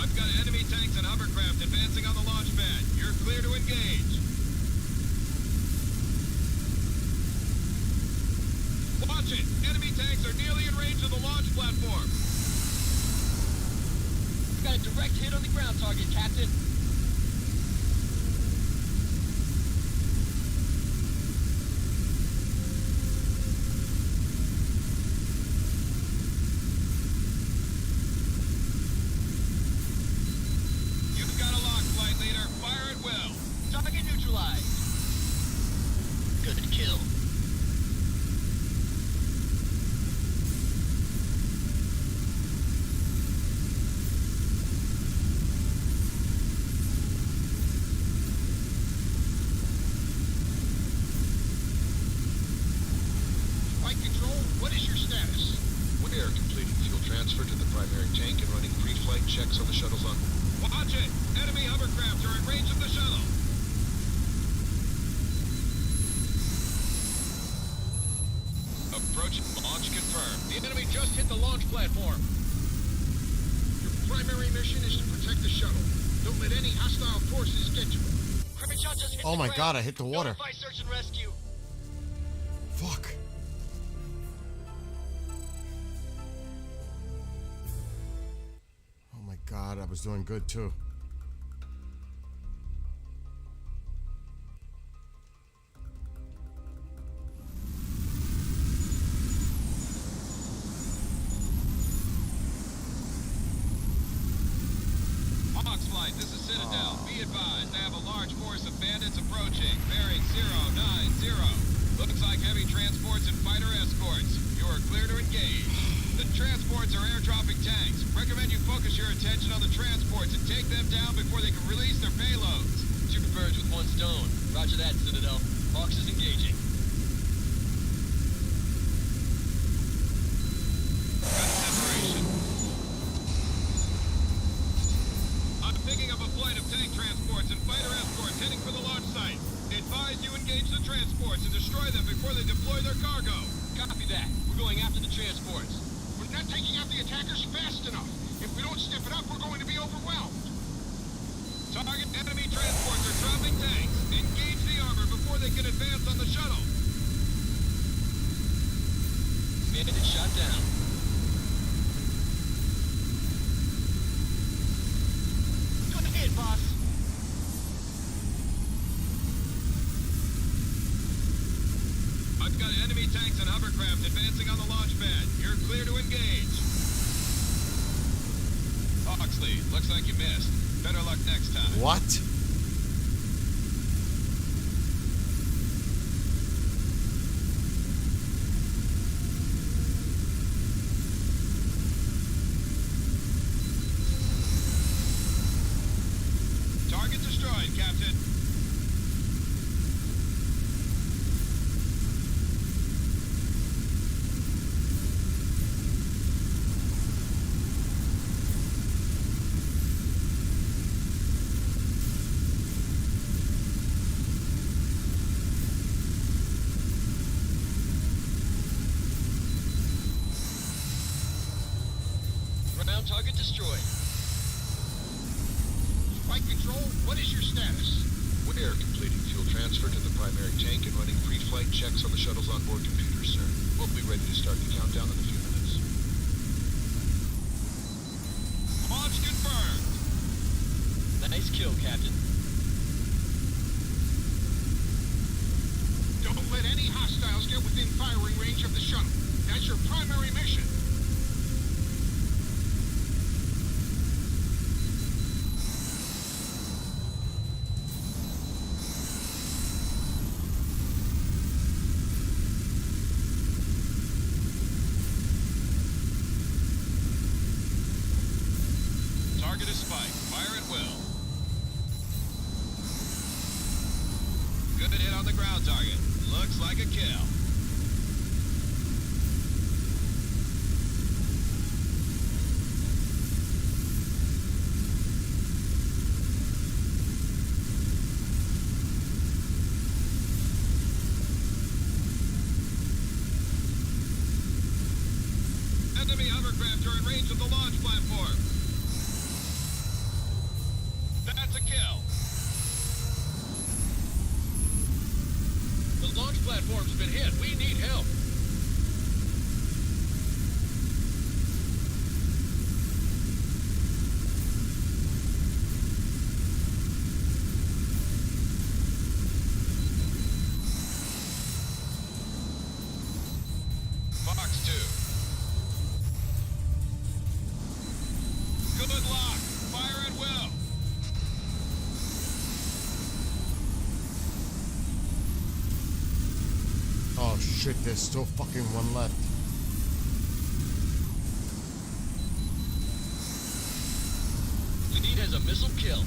I've got enemy tanks and hovercraft advancing on the launch pad. You're clear to engage. Watch it! Enemy tanks are nearly in range of the launch platform. We've got a direct hit on the ground target, Captain. You've got a lock, flight leader. Fire at will. Target neutralized. Good kill. Flight control, what is your status? We're completing fuel transfer to the primary tank and running pre-flight checks on the shuttles on board. Watch it! Enemy hovercraft are in range of the shuttle. Approaching launch confirmed. The enemy just hit the launch platform. Your primary mission is to protect the shuttle. Don't let any hostile forces get to it. Crenshaw just hit Oh the my ground. God, I hit the water. Notify search and rescue. Fuck. Oh my God, I was doing good too. Hawks flight, this is Citadel. Be advised, I have a large force of bandits approaching. Bearing 090. Looks like heavy transports and fighter escorts. You are clear to engage. The transports are airdropping tanks. Recommend you focus your attention on the transports and take them down before they can release their payloads. Two birds with one stone. Roger that, Citadel. Hawks is engaging. Got separation. I'm picking up a flight of tank transports and fighter escorts heading for the launch site. Advise you engage the transports and destroy them before they deploy their cargo. Copy that. We're going after the transports. We're not taking out the attackers fast enough. If we don't step it up, we're going to be overwhelmed. Target enemy transports are dropping tanks. Engage the armor before they can advance on the shuttle. Bandit shot down. Good hit, boss. I've got enemy tanks and hovercraft advancing on the launch pad. You're clear to engage. Oxley, looks like you missed. Better luck next time. What? Target destroyed, Captain. Ground target destroyed. Flight control, what is your status? We're completing fuel transfer to the primary tank and running pre-flight checks on the shuttle's onboard computers, sir. We'll be ready to start the countdown in a few minutes. Launch confirmed. Nice kill, Captain. Don't let any hostiles get within firing range of the shuttle. That's your primary mission. Target is spiked. Fire at will. Good hit on the ground target. Looks like a kill. Enemy hovercraft are in range of the launch platform. That's a kill. The launch platform's been hit. We need help. Fox 2. Good luck. Fire at will. Oh shit, there's still fucking one left. Lead has a missile kill.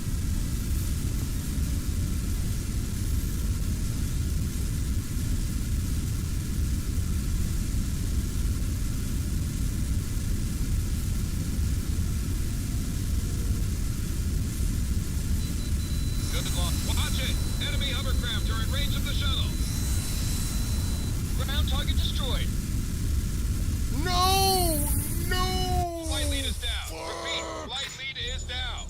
Good luck. Watch it. Enemy hovercraft are in range of the shuttle. Ground target destroyed. No! No! Flight lead is down. Repeat, flight lead is down.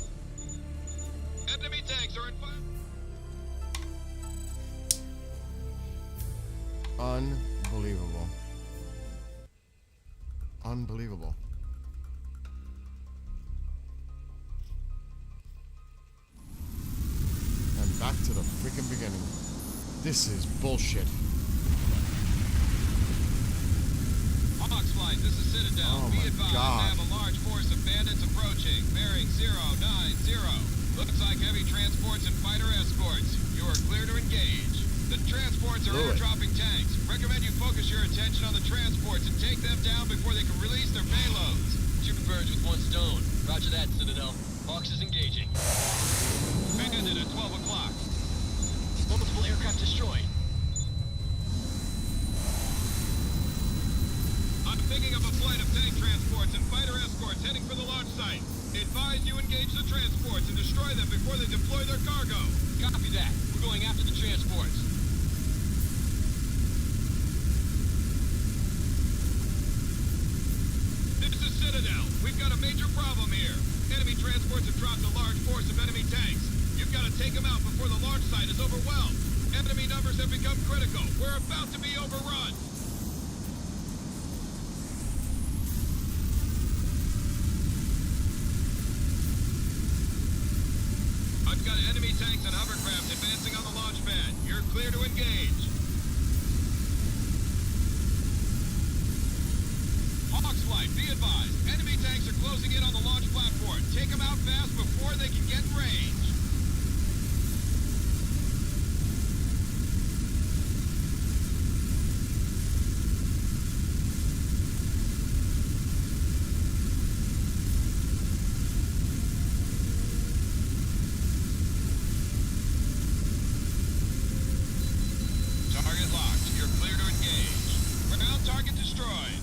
Enemy tanks are in fire. Unbelievable. Unbelievable. And back to the freaking beginning. This is bullshit. Hawks flight, this is Citadel. Oh Be my advised, God. I have a large force of bandits approaching. Bearing 090. Looks like heavy transports and fighter escorts. You are clear to engage. The transports are Do it. airdropping tanks. Recommend you focus your attention on the transports and take them down before they can release their payloads. Two birds with one stone. Roger that, Citadel. Hawks is engaging. Bandit at 12 o'clock. Multiple aircraft destroyed. I'm picking up a flight of tank transports and fighter escorts heading for the launch site. Advise you engage the transports and destroy them before they deploy their cargo. Copy that. We're going after the transports. This is Citadel. We've got a major problem here. Enemy transports have dropped a large force of enemy tanks. You've got to take them out before the launch site is overwhelmed. Enemy numbers have become critical. We're about to be overrun. I've got enemy tanks and hovercraft advancing on the launch pad. You're clear to engage. Hawks flight, be advised. Enemy tanks are closing in on the launch platform. Take them out fast before they can get in range. Target locked. You're clear to engage. Ground target destroyed.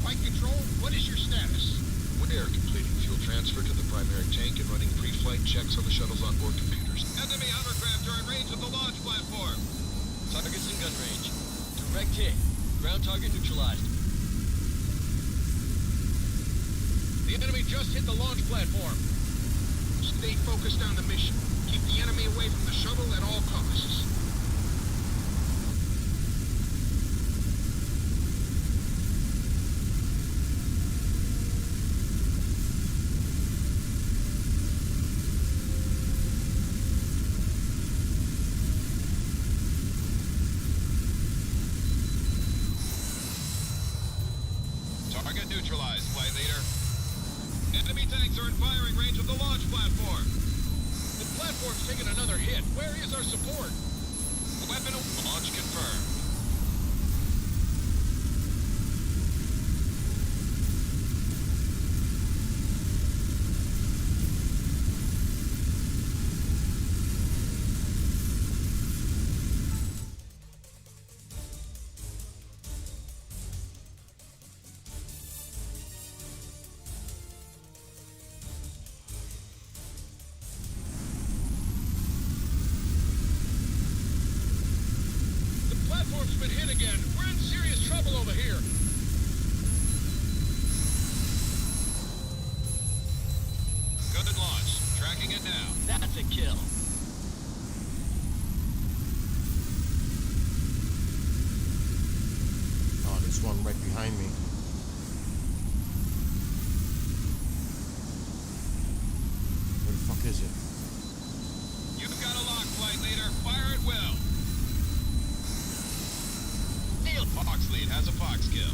Flight control, what is your status? We are completing fuel transfer to the primary tank and running pre-flight checks on the shuttle's onboard computers. Enemy hovercraft are in range of the launch platform. Target's in gun range. Direct hit. Ground target neutralized. The enemy just hit the launch platform. Stay focused on the mission. Keep the enemy away from the shuttle at all costs. Target neutralized, flight leader. Enemy tanks are are in firing range of the launch platform. The platform's taken another hit. Where is our support? Weapon launch confirmed. Platform's been hit again. We're in serious trouble over here. Good launch. Tracking it now. That's a kill. Oh, there's one right behind me. Where the fuck is it? You've got a lock, flight leader. Fire at will. Neil Fox lead has a Fox kill.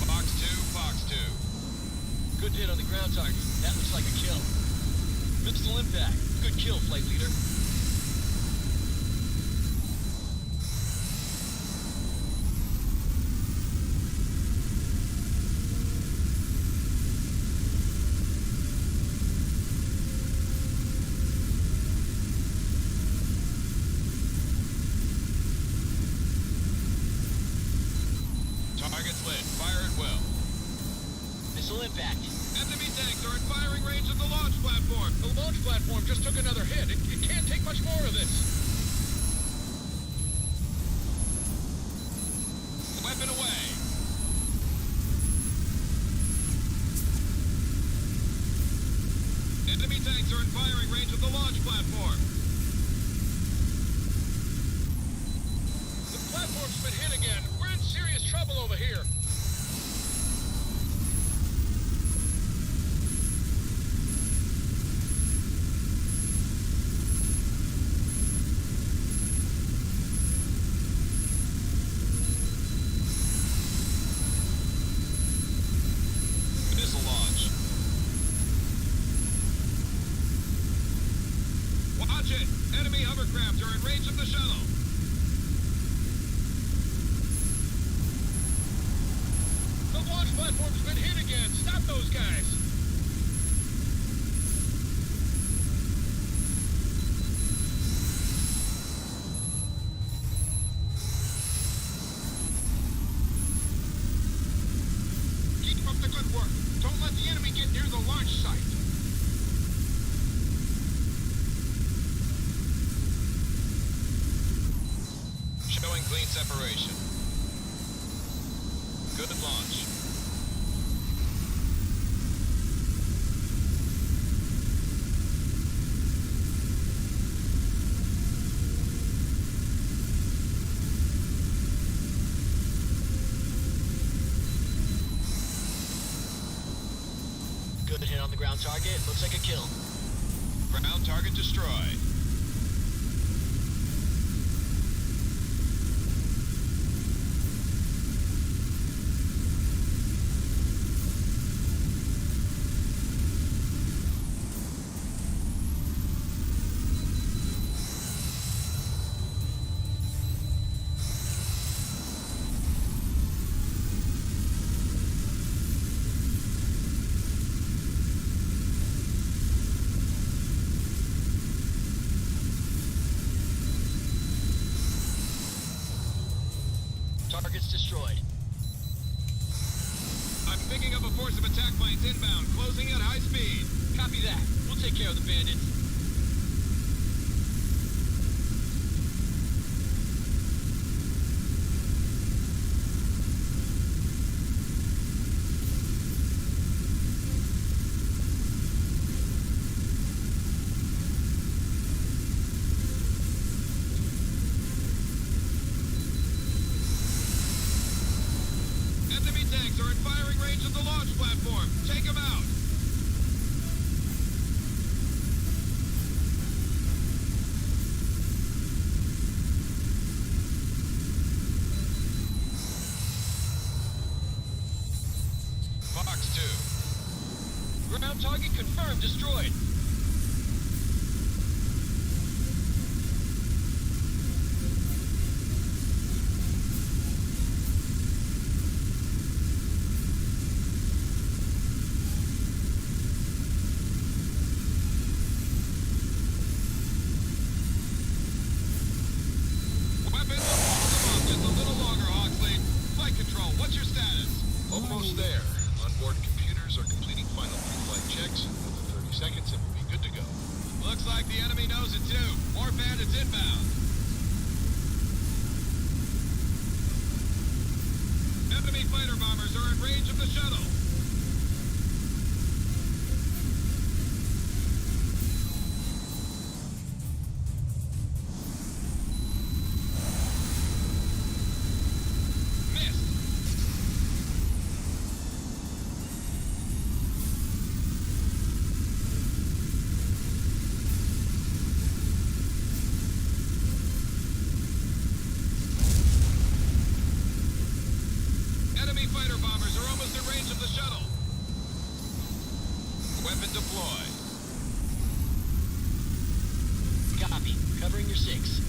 Fox 2, Fox 2. Good hit on the ground target. That looks like a kill. Missile impact. Good kill, flight leader. Target's lit. Fire at will. Missile impact. Enemy tanks are in firing range of the launch platform. The launch platform just took another hit. It can't take much more of this. Weapon away. Enemy tanks are in firing range of the launch platform. The platform's been hit again. We're in serious trouble over here. Missile launch. Watch it! Enemy hovercraft are in range of the shuttle. The launch platform's been hit again. Stop those guys. Keep up the good work. Don't let the enemy get near the launch site. Showing clean separation. Good launch. Good hit on the ground target. Looks like a kill. Ground target destroyed. Target's destroyed. I'm picking up a force of attack planes inbound, closing at high speed. Copy that. We'll take care of the bandits. Enemy tanks are in firing range of the launch platform. Take them out. 2. Ground target confirmed destroyed. Weapons, hold them up just a little longer, Hawksley. Flight control, what's your status? Almost there. Onboard computers are completing final pre-flight checks. Another 30 seconds and we'll be good to go. Looks like the enemy knows it too. More bandits inbound. Enemy fighter bombers are in range of the shuttle. Missed. Enemy fighter bombers are almost in range of the shuttle. Weapon deployed. Copy. Covering your 6.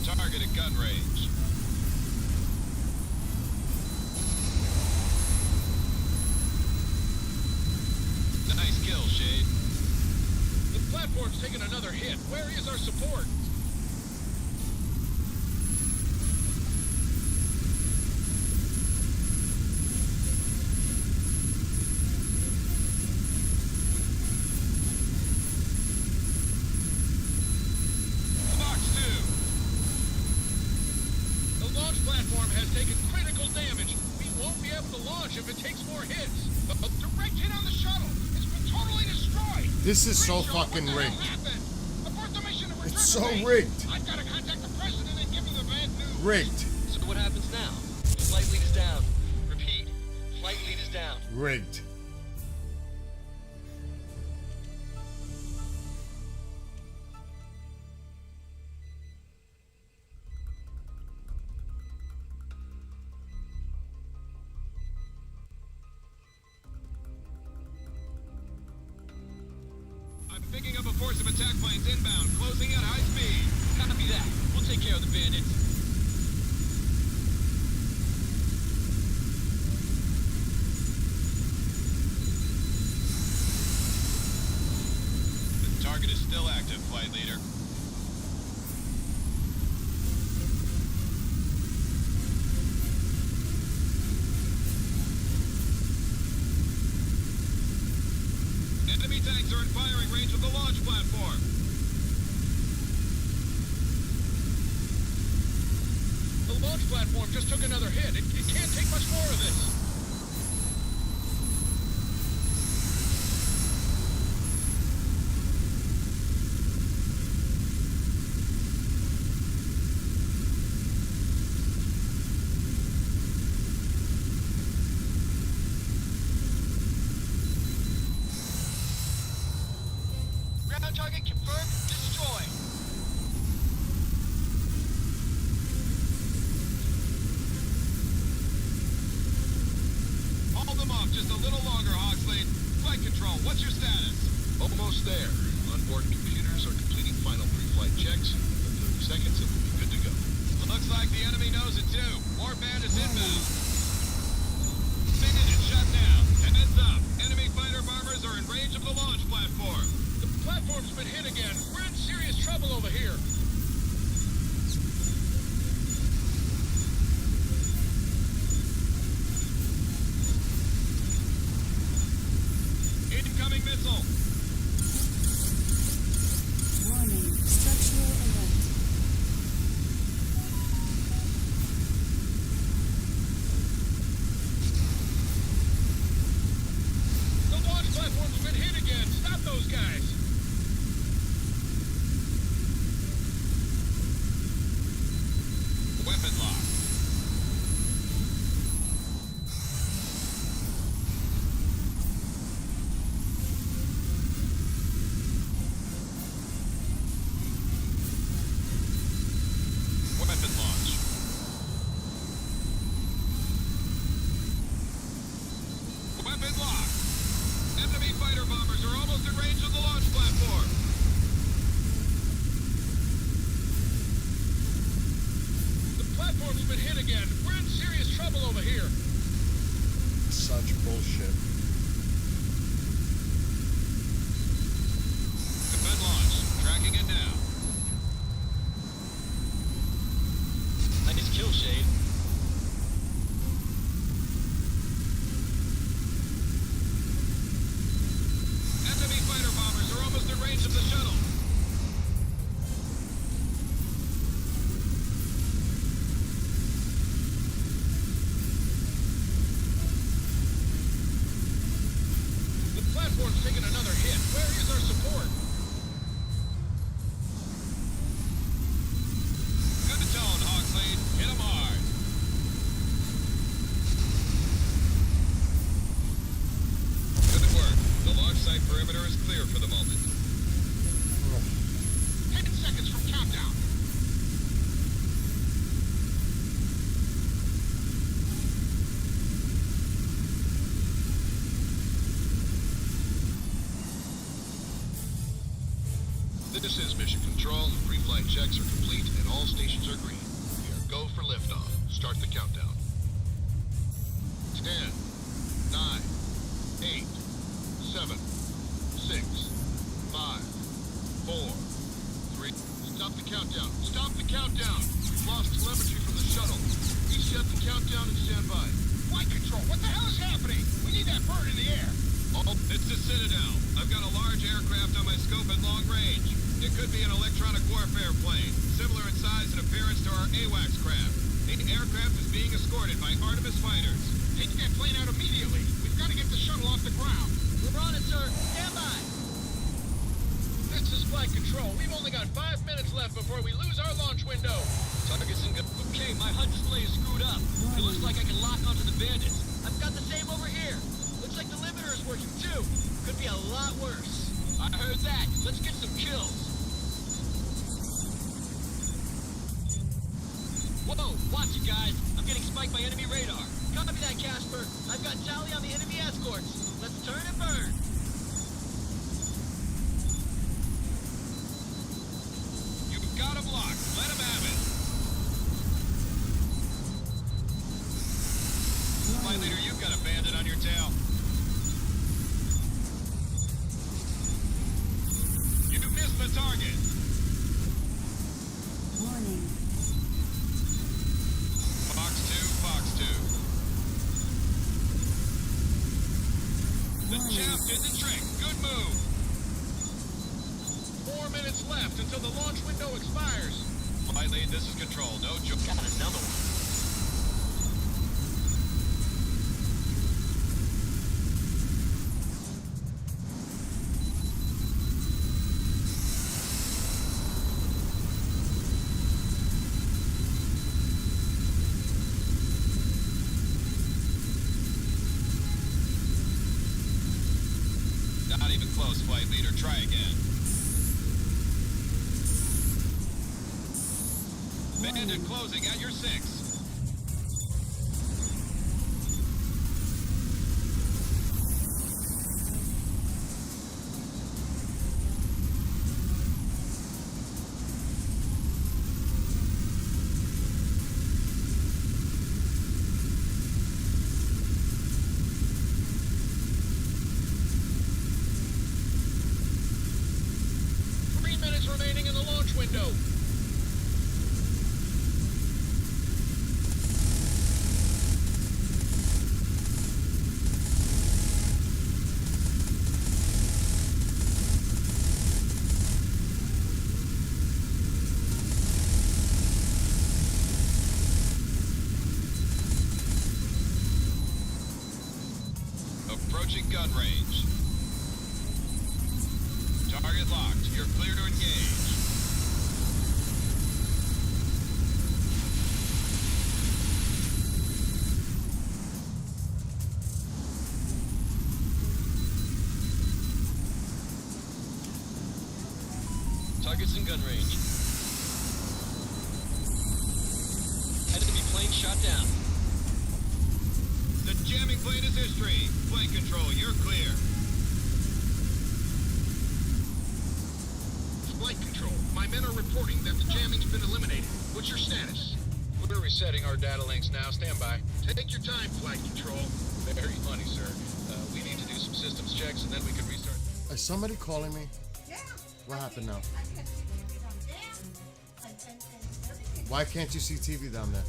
Target at gun range. Nice kill, Shade. The platform's taking another hit. Where is our support? Fox 2. The launch platform has taken critical damage. We won't be able to launch if it takes more hits. A direct hit on the shuttle. It's been totally destroyed. This is so Crenshaw, fucking what the hell rigged. happened? Abort the mission and return It's to so base. rigged. I've got to contact the president and give him the bad news. Rigged. So what happens now? Flight lead is down. Repeat. Flight lead is down. Rigged. I'm picking up a force of attack planes inbound, closing at high speed. Copy that. We'll take care of the bandits. The target is still active, flight leader. Enemy tanks are in firing range of the launch platform. The launch platform just took another hit. It can't take much more of this. Ground target confirmed, destroyed. Hold them off just a little longer, Hawksley. Flight control, what's your status? Almost there. Onboard computers are completing final pre-flight checks. Another 30 seconds and we'll be good to go. Looks like the enemy knows it too. More bandits inbound. Spinning and shut down. Heads up. Enemy fighter bombers are in range of the launch platform. The platform's been hit again. We're in serious trouble over here. Incoming missile. Warning, structural alert. The launch platform's been hit again. Stop those guys. Shuttle been hit again. We're in serious trouble over here. Such bullshit. Defend launch. Tracking it now. Nice kill, Shade. Enemy fighter bombers are almost in range of the shuttle. The platform's taking another hit. Where is our support? Good tone, Hawkslade. Hit 'em hard. Good work. The launch site perimeter is clear for the moment. 10 seconds from countdown. This is Mission Control. Pre-flight checks are complete and all stations are green. We are go for liftoff. Start the countdown. 10, 9, 8, 7, 6, 5, 4, 3. Stop the countdown. Stop the countdown. We've lost telemetry from the shuttle. Reset the countdown and stand by. Flight control, what the hell is happening? We need that bird in the air. Oh, it's the Citadel. I've got a large aircraft on my scope at long range. It could be an electronic warfare plane, similar in size and appearance to our AWACS craft. The aircraft is being escorted by Artemis fighters. Take that plane out immediately. We've got to get the shuttle off the ground. We're on it, sir. Stand by. This is flight control. We've only got 5 minutes left before we lose our launch window. Targets and okay, my HUD display is screwed up. It looks like I can lock onto the bandits. I've got the same over here. Looks like the limiter is working too. Could be a lot worse. I heard that. Let's get some kills. Whoa, watch it, guys. I'm getting spiked by enemy radar. Copy that, Casper. I've got tally on the enemy escorts. Let's turn and burn. You've got 'em locked. Let 'em have it. Flight leader, you've got a bandit on your tail. You missed the target. Warning. Fox 2, Fox 2. The champ did the trick. Good move. 4 minutes left until the launch window expires. Flight lead, this is control. No joke. Got another one. Not even close, flight leader. Try again. Bandit closing at your 6. Remaining in the launch window. Approaching gun range. Target locked. You're clear to engage. Targets in gun range. Enemy plane shot down. The jamming plane is history. Plane control, you're clear. Flight control. My men are reporting that the jamming's been eliminated. What's your status? We're resetting our data links now. Stand by. Take your time, Flight Control. Very funny, sir. We need to do some systems checks and then we can restart. Is somebody calling me? Yeah. What happened now? I can see TV down there. And everything. Why can't you see TV down there?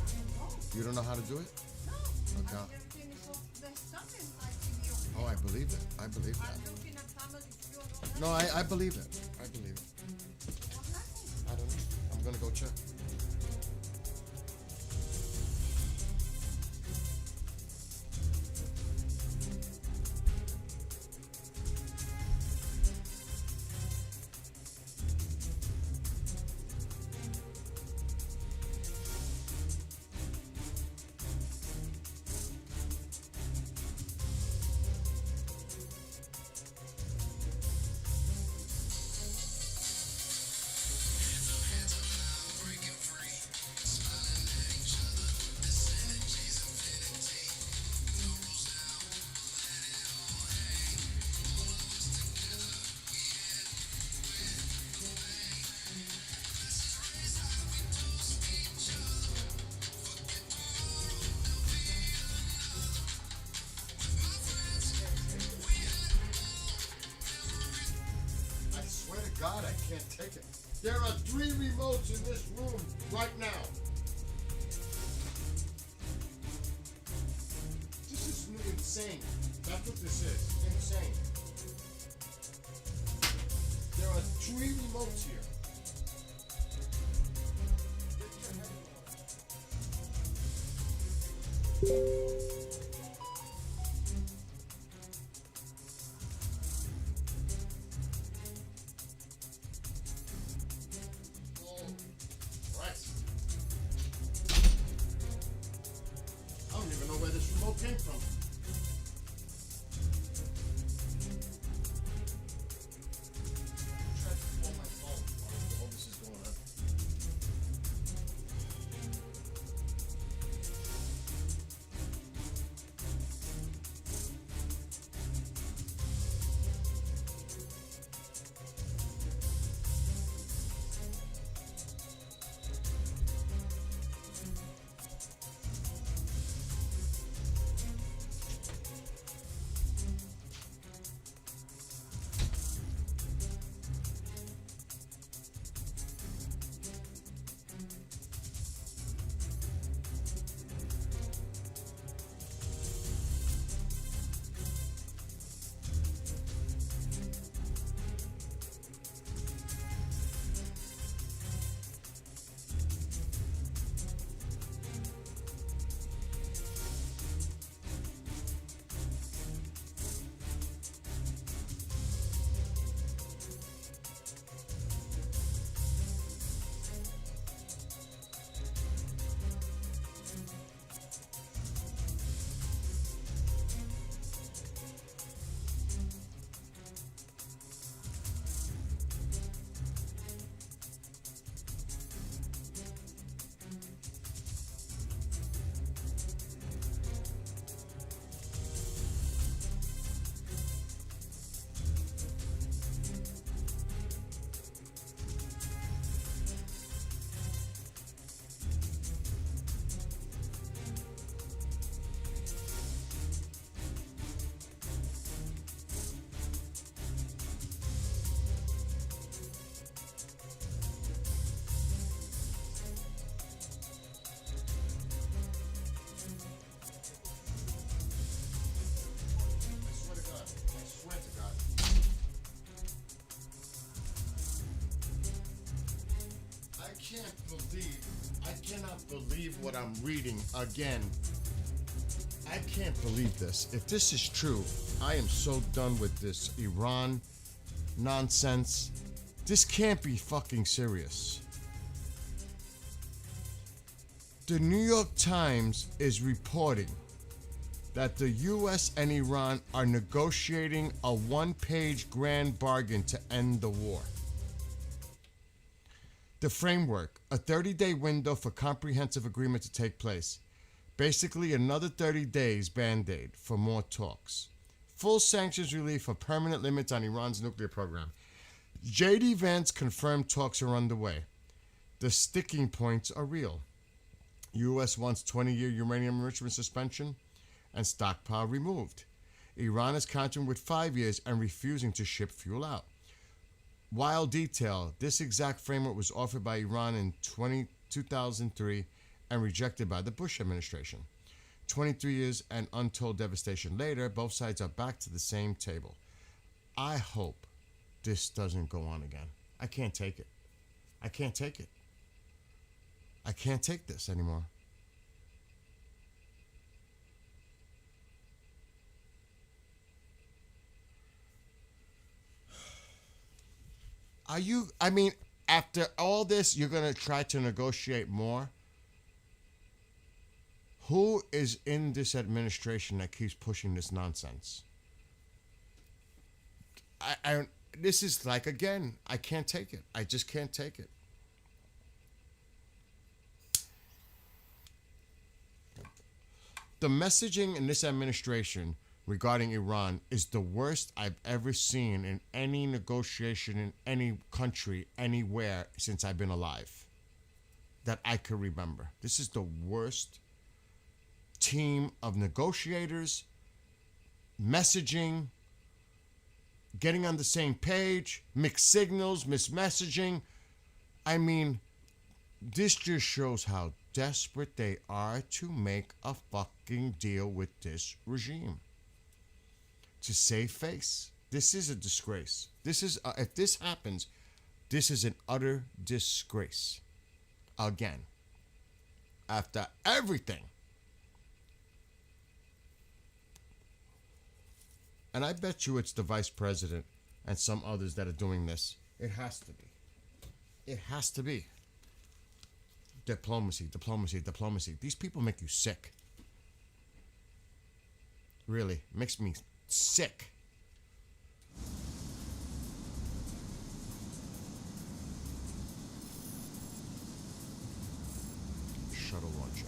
You don't know how to do it? No. Okay. Everything is off. There's something on TV over Oh, I believe it. I believe I'm that. looking at Family Feud on that. No, I believe it. I believe it. What happened? I don't know. I'm gonna go check. I swear to God, I can't take it. There are 3 remotes in this room right now. This is insane. That's what this is. Insane. There are 3 remotes here. Get your head Christ. I don't even know where this remote came from. Try to pull my phone while all this is going on. I cannot believe what I'm reading again. I can't believe this. If this is true, I am so done with this Iran nonsense. This can't be fucking serious. The New York Times is reporting that the US and Iran are negotiating a one-page grand bargain to end the war. The framework, a 30-day window for comprehensive agreement to take place. Basically, another 30 days Band-Aid for more talks. Full sanctions relief for permanent limits on Iran's nuclear program. J.D. Vance confirmed talks are underway. The sticking points are real. U.S. wants 20-year uranium enrichment suspension and stockpile removed. Iran is countering with 5 years and refusing to ship fuel out. Wild detail, this exact framework was offered by Iran in 2003 and rejected by the Bush administration. 23 years and untold devastation later, both sides are back to the same table. I hope this doesn't go on again. I can't take it. I can't take it. I can't take this anymore. After all this, you're going to try to negotiate more? Who is in this administration that keeps pushing this nonsense? This is like, again, I can't take it. I just can't take it. The messaging in this administration regarding Iran is the worst I've ever seen in any negotiation in any country, anywhere, since I've been alive, that I could remember. This is the worst team of negotiators, messaging, getting on the same page, mixed signals, mismessaging. I mean, this just shows how desperate they are to make a fucking deal with this regime. To save face. This is a disgrace. This is, if this happens, this is an utter disgrace. Again. After everything. And I bet you it's the vice president and some others that are doing this. It has to be. It has to be. Diplomacy, diplomacy, diplomacy. These people make you sick. Really, makes me sick. Shuttle launching.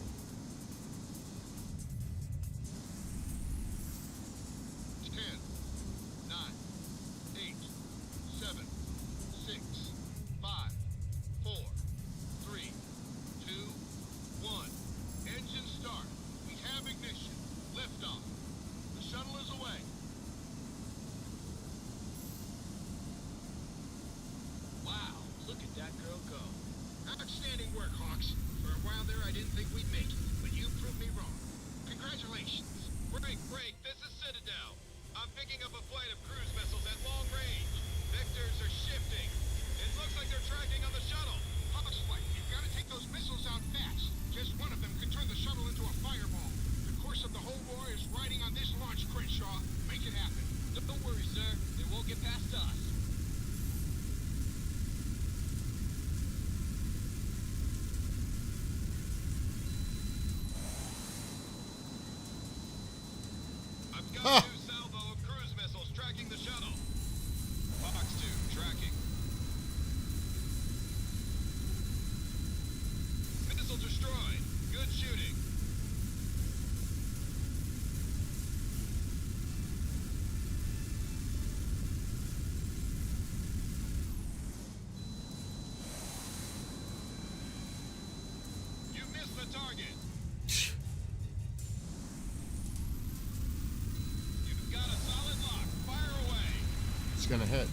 Outstanding work, Hawks. For a while there, I didn't think we'd make it, but you proved me wrong. Congratulations. Break, this is Citadel. I'm picking up a flight of cruise missiles at long range. Vectors are shifting. It looks like they're tracking on the shuttle. Hawks flight, you've got to take those missiles out fast. Just one of them could turn the shuttle into a fireball. The course of the whole war is riding on this launch, Crenshaw. Make it happen. Don't worry, sir. They won't get past us. Got a new salvo of cruise missiles tracking the shuttle. Fox 2 tracking. Missile destroyed. Good shooting. You missed the target. Gonna hit.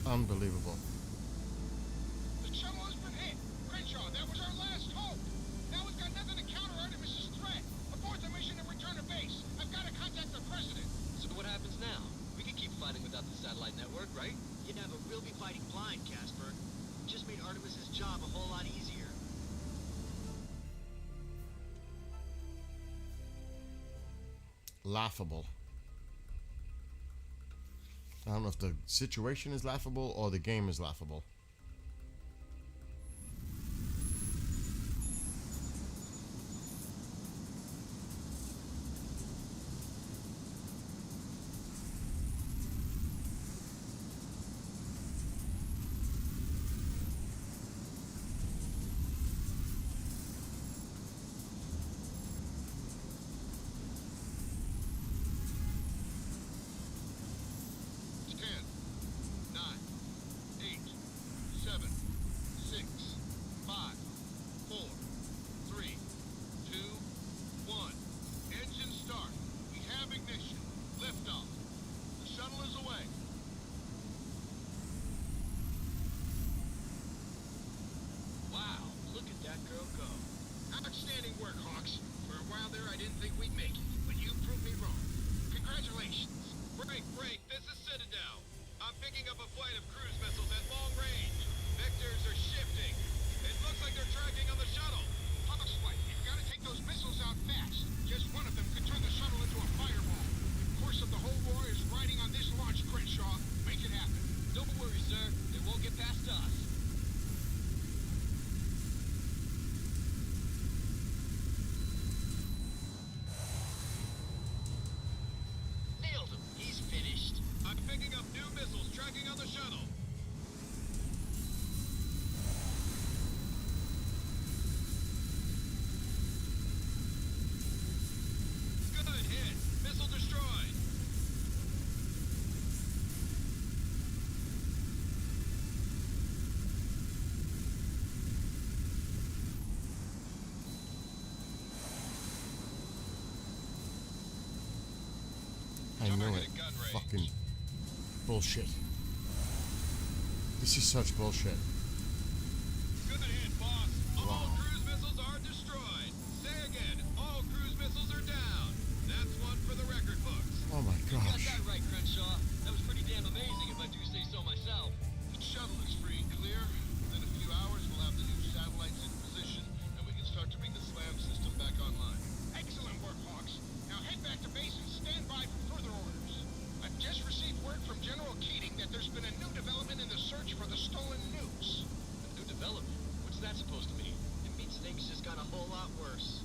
Unbelievable. The shuttle has been hit. Crenshaw, that was our last hope. Now we've got nothing to counter Artemis's threat. Abort the mission and return to base. I've got to contact the president. So what happens now? We can keep fighting without the satellite network, right? Yeah, but we'll be fighting blind, Casper. Just made Artemis's job a whole lot easier. Laughable. I don't know if the situation is laughable or the game is laughable. I knew it. Fucking bullshit. This is such bullshit. Good hit, boss. All cruise missiles are destroyed. Say again, all cruise missiles are down. That's one for the record books. Oh my You got gosh. that right, Crenshaw. That was pretty damn amazing, if I do say so myself. The shuttle is free and clear. Within a few hours, we'll have the new satellites in position, and we can start to bring the SLAM system back online. Excellent work, Hawks. Now head back to base and stand by for further orders. I've just received word from General Keating that there's been a new development in the search for the stolen nukes. A new development? What's that supposed to mean? It means things just got a whole lot worse.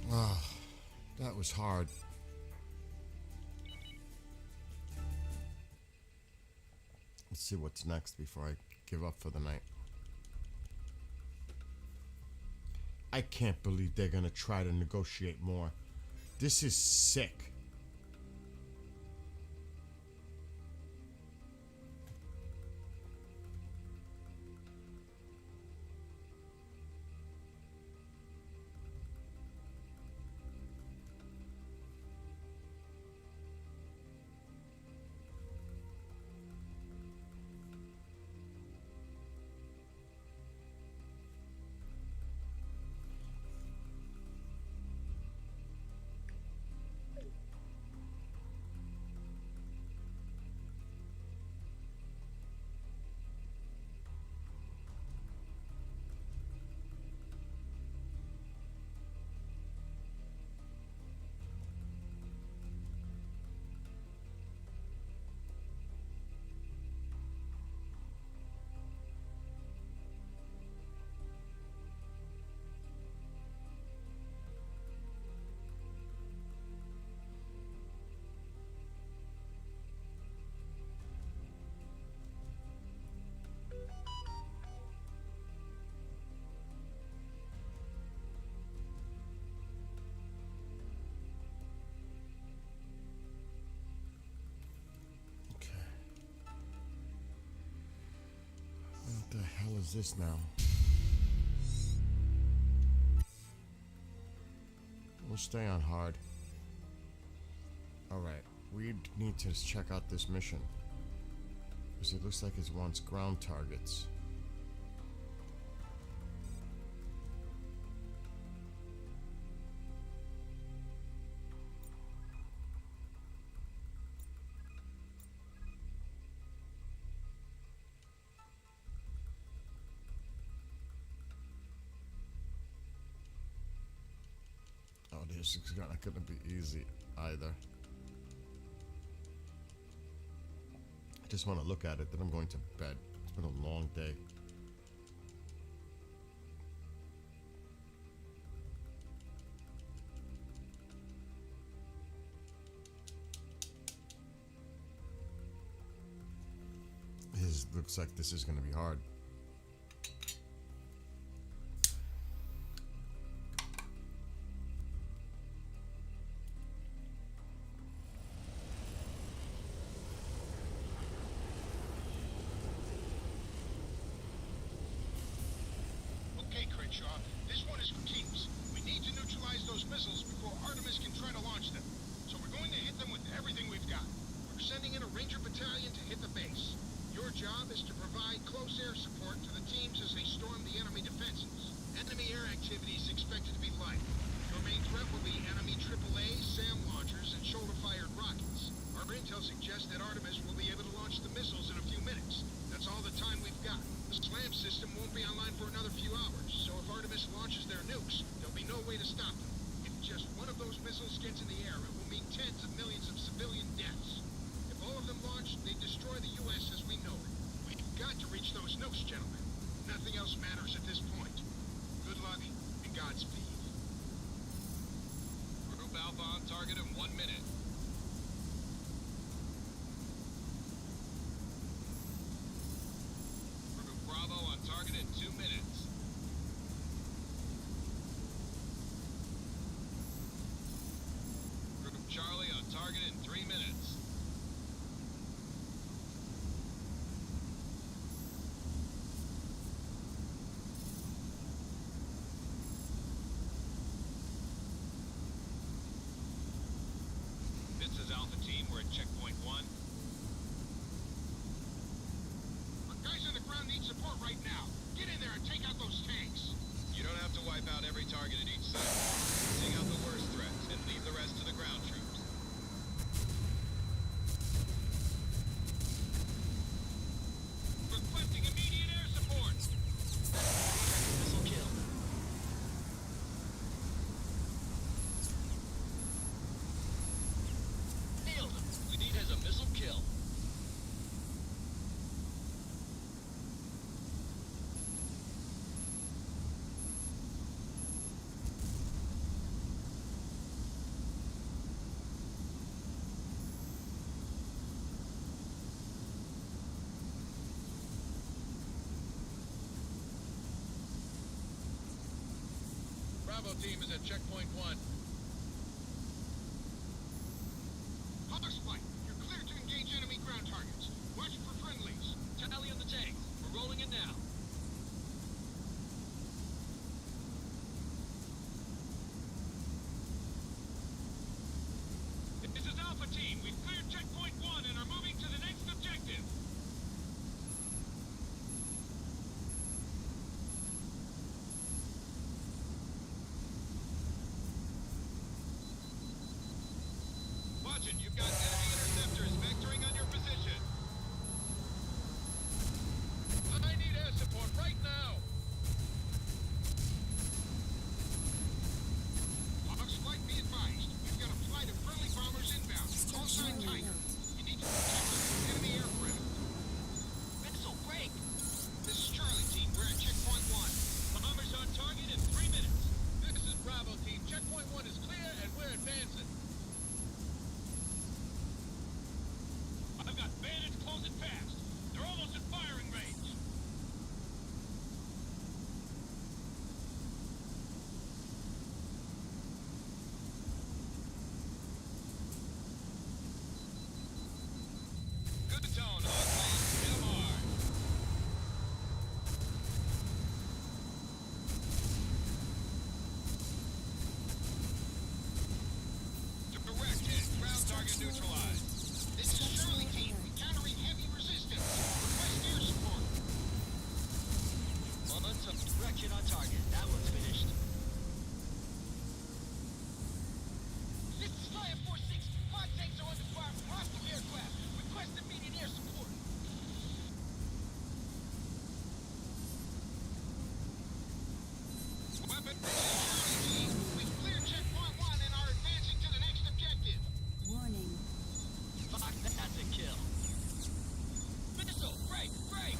Ah, that was hard. Let's see what's next before I give up for the night. I can't believe they're gonna try to negotiate more. This is sick. What the hell is this now? We'll stay on hard. Alright, we need to check out this mission. Because it looks like it wants ground targets. Oh, this is not gonna be easy either. I just want to look at it, then I'm going to bed. It's been a long day. This looks like this is gonna be hard. Okay, Crenshaw, this one is for keeps. We need to neutralize those missiles before Artemis can try to launch them. So we're going to hit them with everything we've got. We're sending in a Ranger battalion to hit the base. Your job is to provide close air support right now. Get in there and take out those tanks. You don't have to wipe out every target at each site. Take out the worst threats and leave the rest to the ground troops. Requesting immediate air support. Missile kill. Nailed him. We need as a missile kill. Bravo team is at checkpoint 1. Hawks Flight, you're clear to engage enemy ground targets. Watch for friendlies. Tally on the tanks. We're rolling in now. This is Alpha Team. We've cleared checkpoint 1 and are moving to the next objective. Watch it. You've got enemy interceptors vectoring on your position. I need air support right now. Hawks Flight, be advised. We've got a flight of friendly bombers inbound. Call sign Tiger. You need to protect them from enemy aircraft. Missile break. This is Charlie Team. We're at checkpoint 1. Bombers on target in 3 minutes. This is Bravo team. Checkpoint 1 is clear and we're advancing. I've got bandits closing fast. They're almost at firing range. Good tone, Hawkman. Hit 'em hard. Direct hit. Ground target neutralized. This is Charlie Team. Encountering heavy resistance. Request air support. Momentum. Direction on target. That one's finished. This is Flyer 4-6. 5 tanks are under fire from hostile aircraft. Request immediate air support. Weapon. This is Charlie Team. We've cleared checkpoint 1 and are advancing to the next objective. Warning. Fuck, that's a kill. Missile break. Break.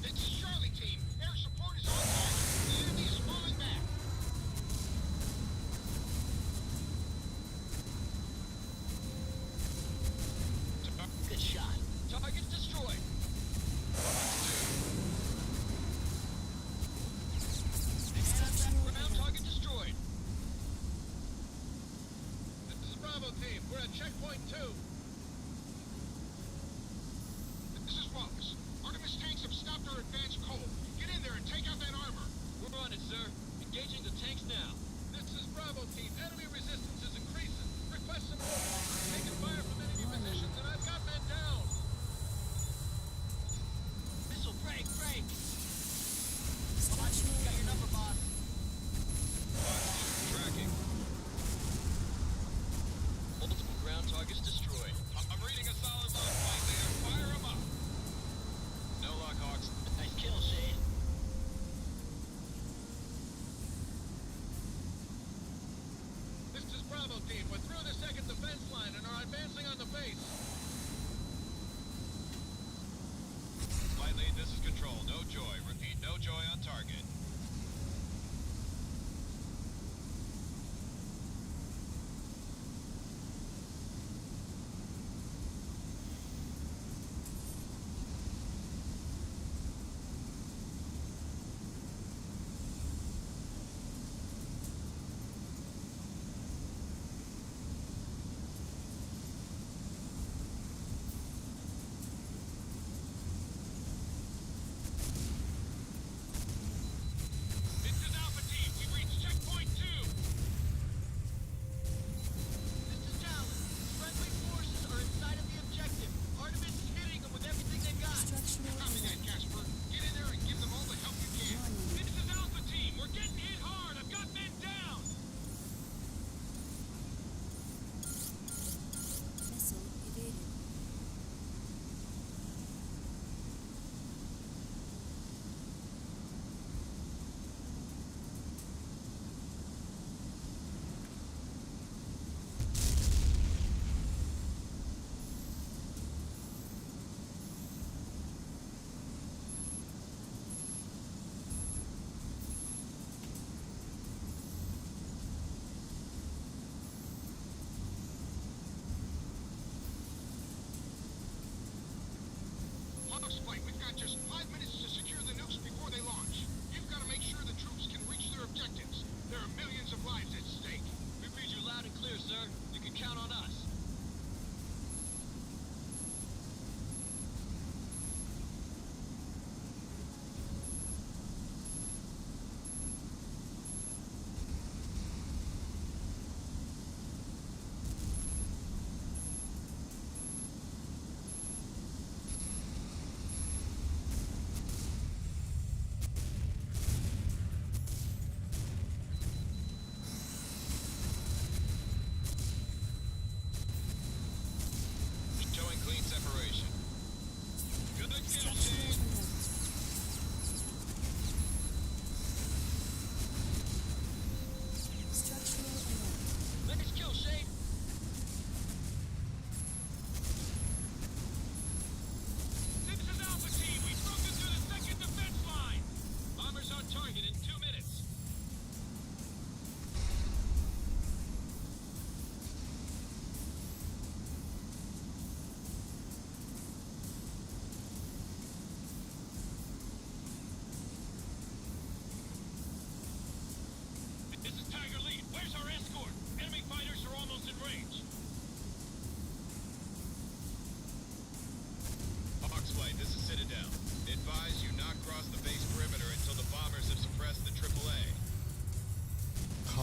This is Charlie Team. Air support is on target. The enemy is falling back. Good shot. Target's destroyed. Ground target destroyed. This is Bravo team. We're at checkpoint 2. This is Wallace. Artemis tanks have stopped our advanced coal. Get in there and take out that armor. We're on it, sir. Engaging the tanks now. This is Bravo team. Enemy resistance is increasing. Request support. Taking fire from enemy positions and I've got men down. Missile break. Break. Structural Got your number, boss. Tracking. Multiple ground targets destroyed. I'm reading a solid lock flight there. Fire 'em up. No luck, Hawks. Nice kill, Shane. This is Bravo team. We're through the second defense line and are advancing on the base. Flight lead, this is Control. No joy. Repeat, no joy on target.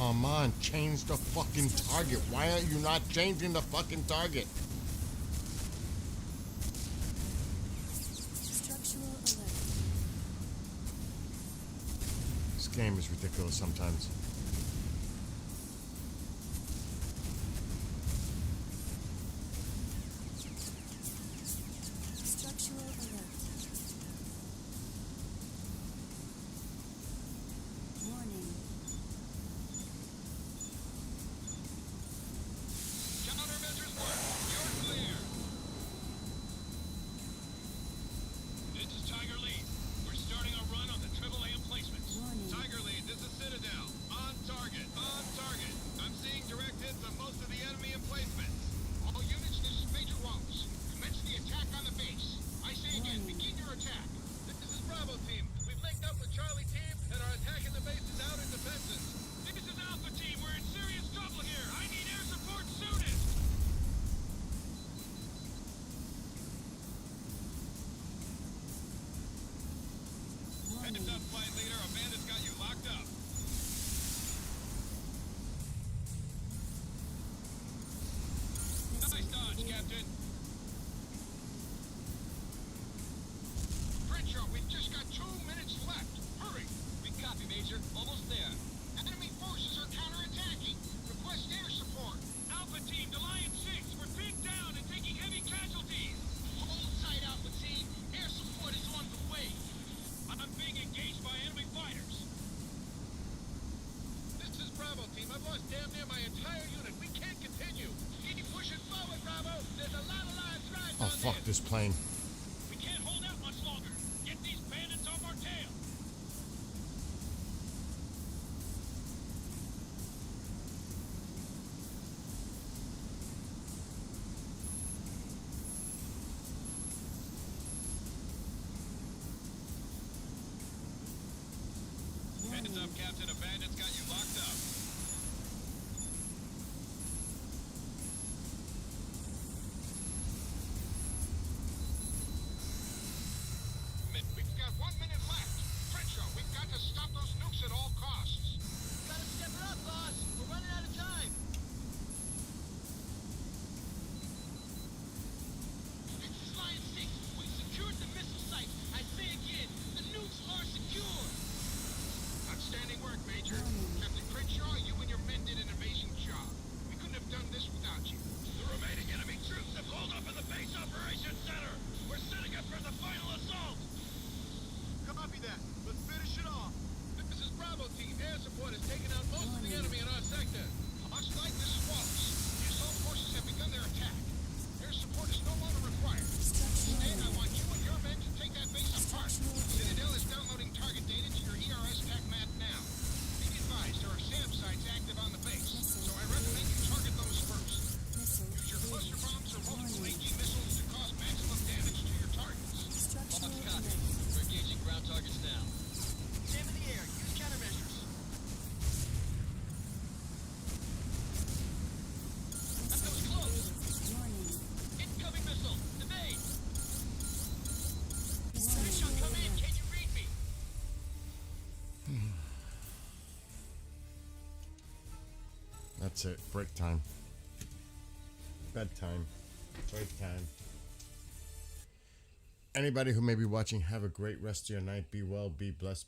Come on, change the fucking target. Why are you not changing the fucking target? Structural alert. This game is ridiculous sometimes. Structural alert. Warning. Countermeasures work. You're clear. This is Tiger Lead. We're starting a run on the Triple A emplacements. Warning. Tiger Lead, this is Citadel. On target. On target. I'm seeing direct hits on most of the enemy emplacements. All units, this is Major Wallace. Commence the attack on the base. I say again, begin your attack. This is Bravo Team. We've linked up with Charlie Team and are attacking the bases out in defenses. This is Alpha Team. We're in serious trouble here. I need air support soonest. Heads up, flight leader. A bandit's got you locked up. Nice dodge, Captain. Crenshaw, we've just got 2 minutes left. Hurry! We copy, Major. Almost there. Enemy forces are counterattacking. Request air support. Alpha Team, to Lion 6. We're pinned down and taking heavy casualties. Hold tight, Alpha Team. Air support is on the way. I'm being engaged by enemy fighters. This is Bravo Team. I've lost damn near my entire unit. We can't continue. Keep pushing forward, Bravo. There's a lot of lives riding Oh, on fuck this. this plane. We can't hold out much longer. Get these bandits off our tail. Heads up, Captain. A bandit's got you locked up. We've got 1 minute left. Crenshaw, we've got to stop those nukes at all costs. Gotta step it up, boss. We're running out of time. This is Lion 6. We secured the missile site. I say again, the nukes are secure. Outstanding work, Major. Captain Crenshaw, you and your men did an amazing job. We couldn't have done this without you. The remaining enemy troops have pulled up in the base operations center. We're setting up for the final assault. Copy that. Let's finish it off. This is Bravo Team. Air support has taken out most of the enemy in our sector. Oxlide, this is Wallace. The assault forces have begun their attack. Air support is no longer required. Instead, I want you and your men to take that base apart. Citadel is downloading target data to your ERS TACMAT now. Be advised, there are SAM sites active on the base, so I recommend you target those first. Use your cluster bombs or multiple AG missiles to cause maximum damage to your targets. Box copy. We're engaging ground targets now. Same in the air. Use countermeasures. That was close. Incoming missile. Evade. Crenshaw, come in. Can you read me? That's it. Break time. Bedtime. Break time. Anybody who may be watching, have a great rest of your night. Be well, be blessed.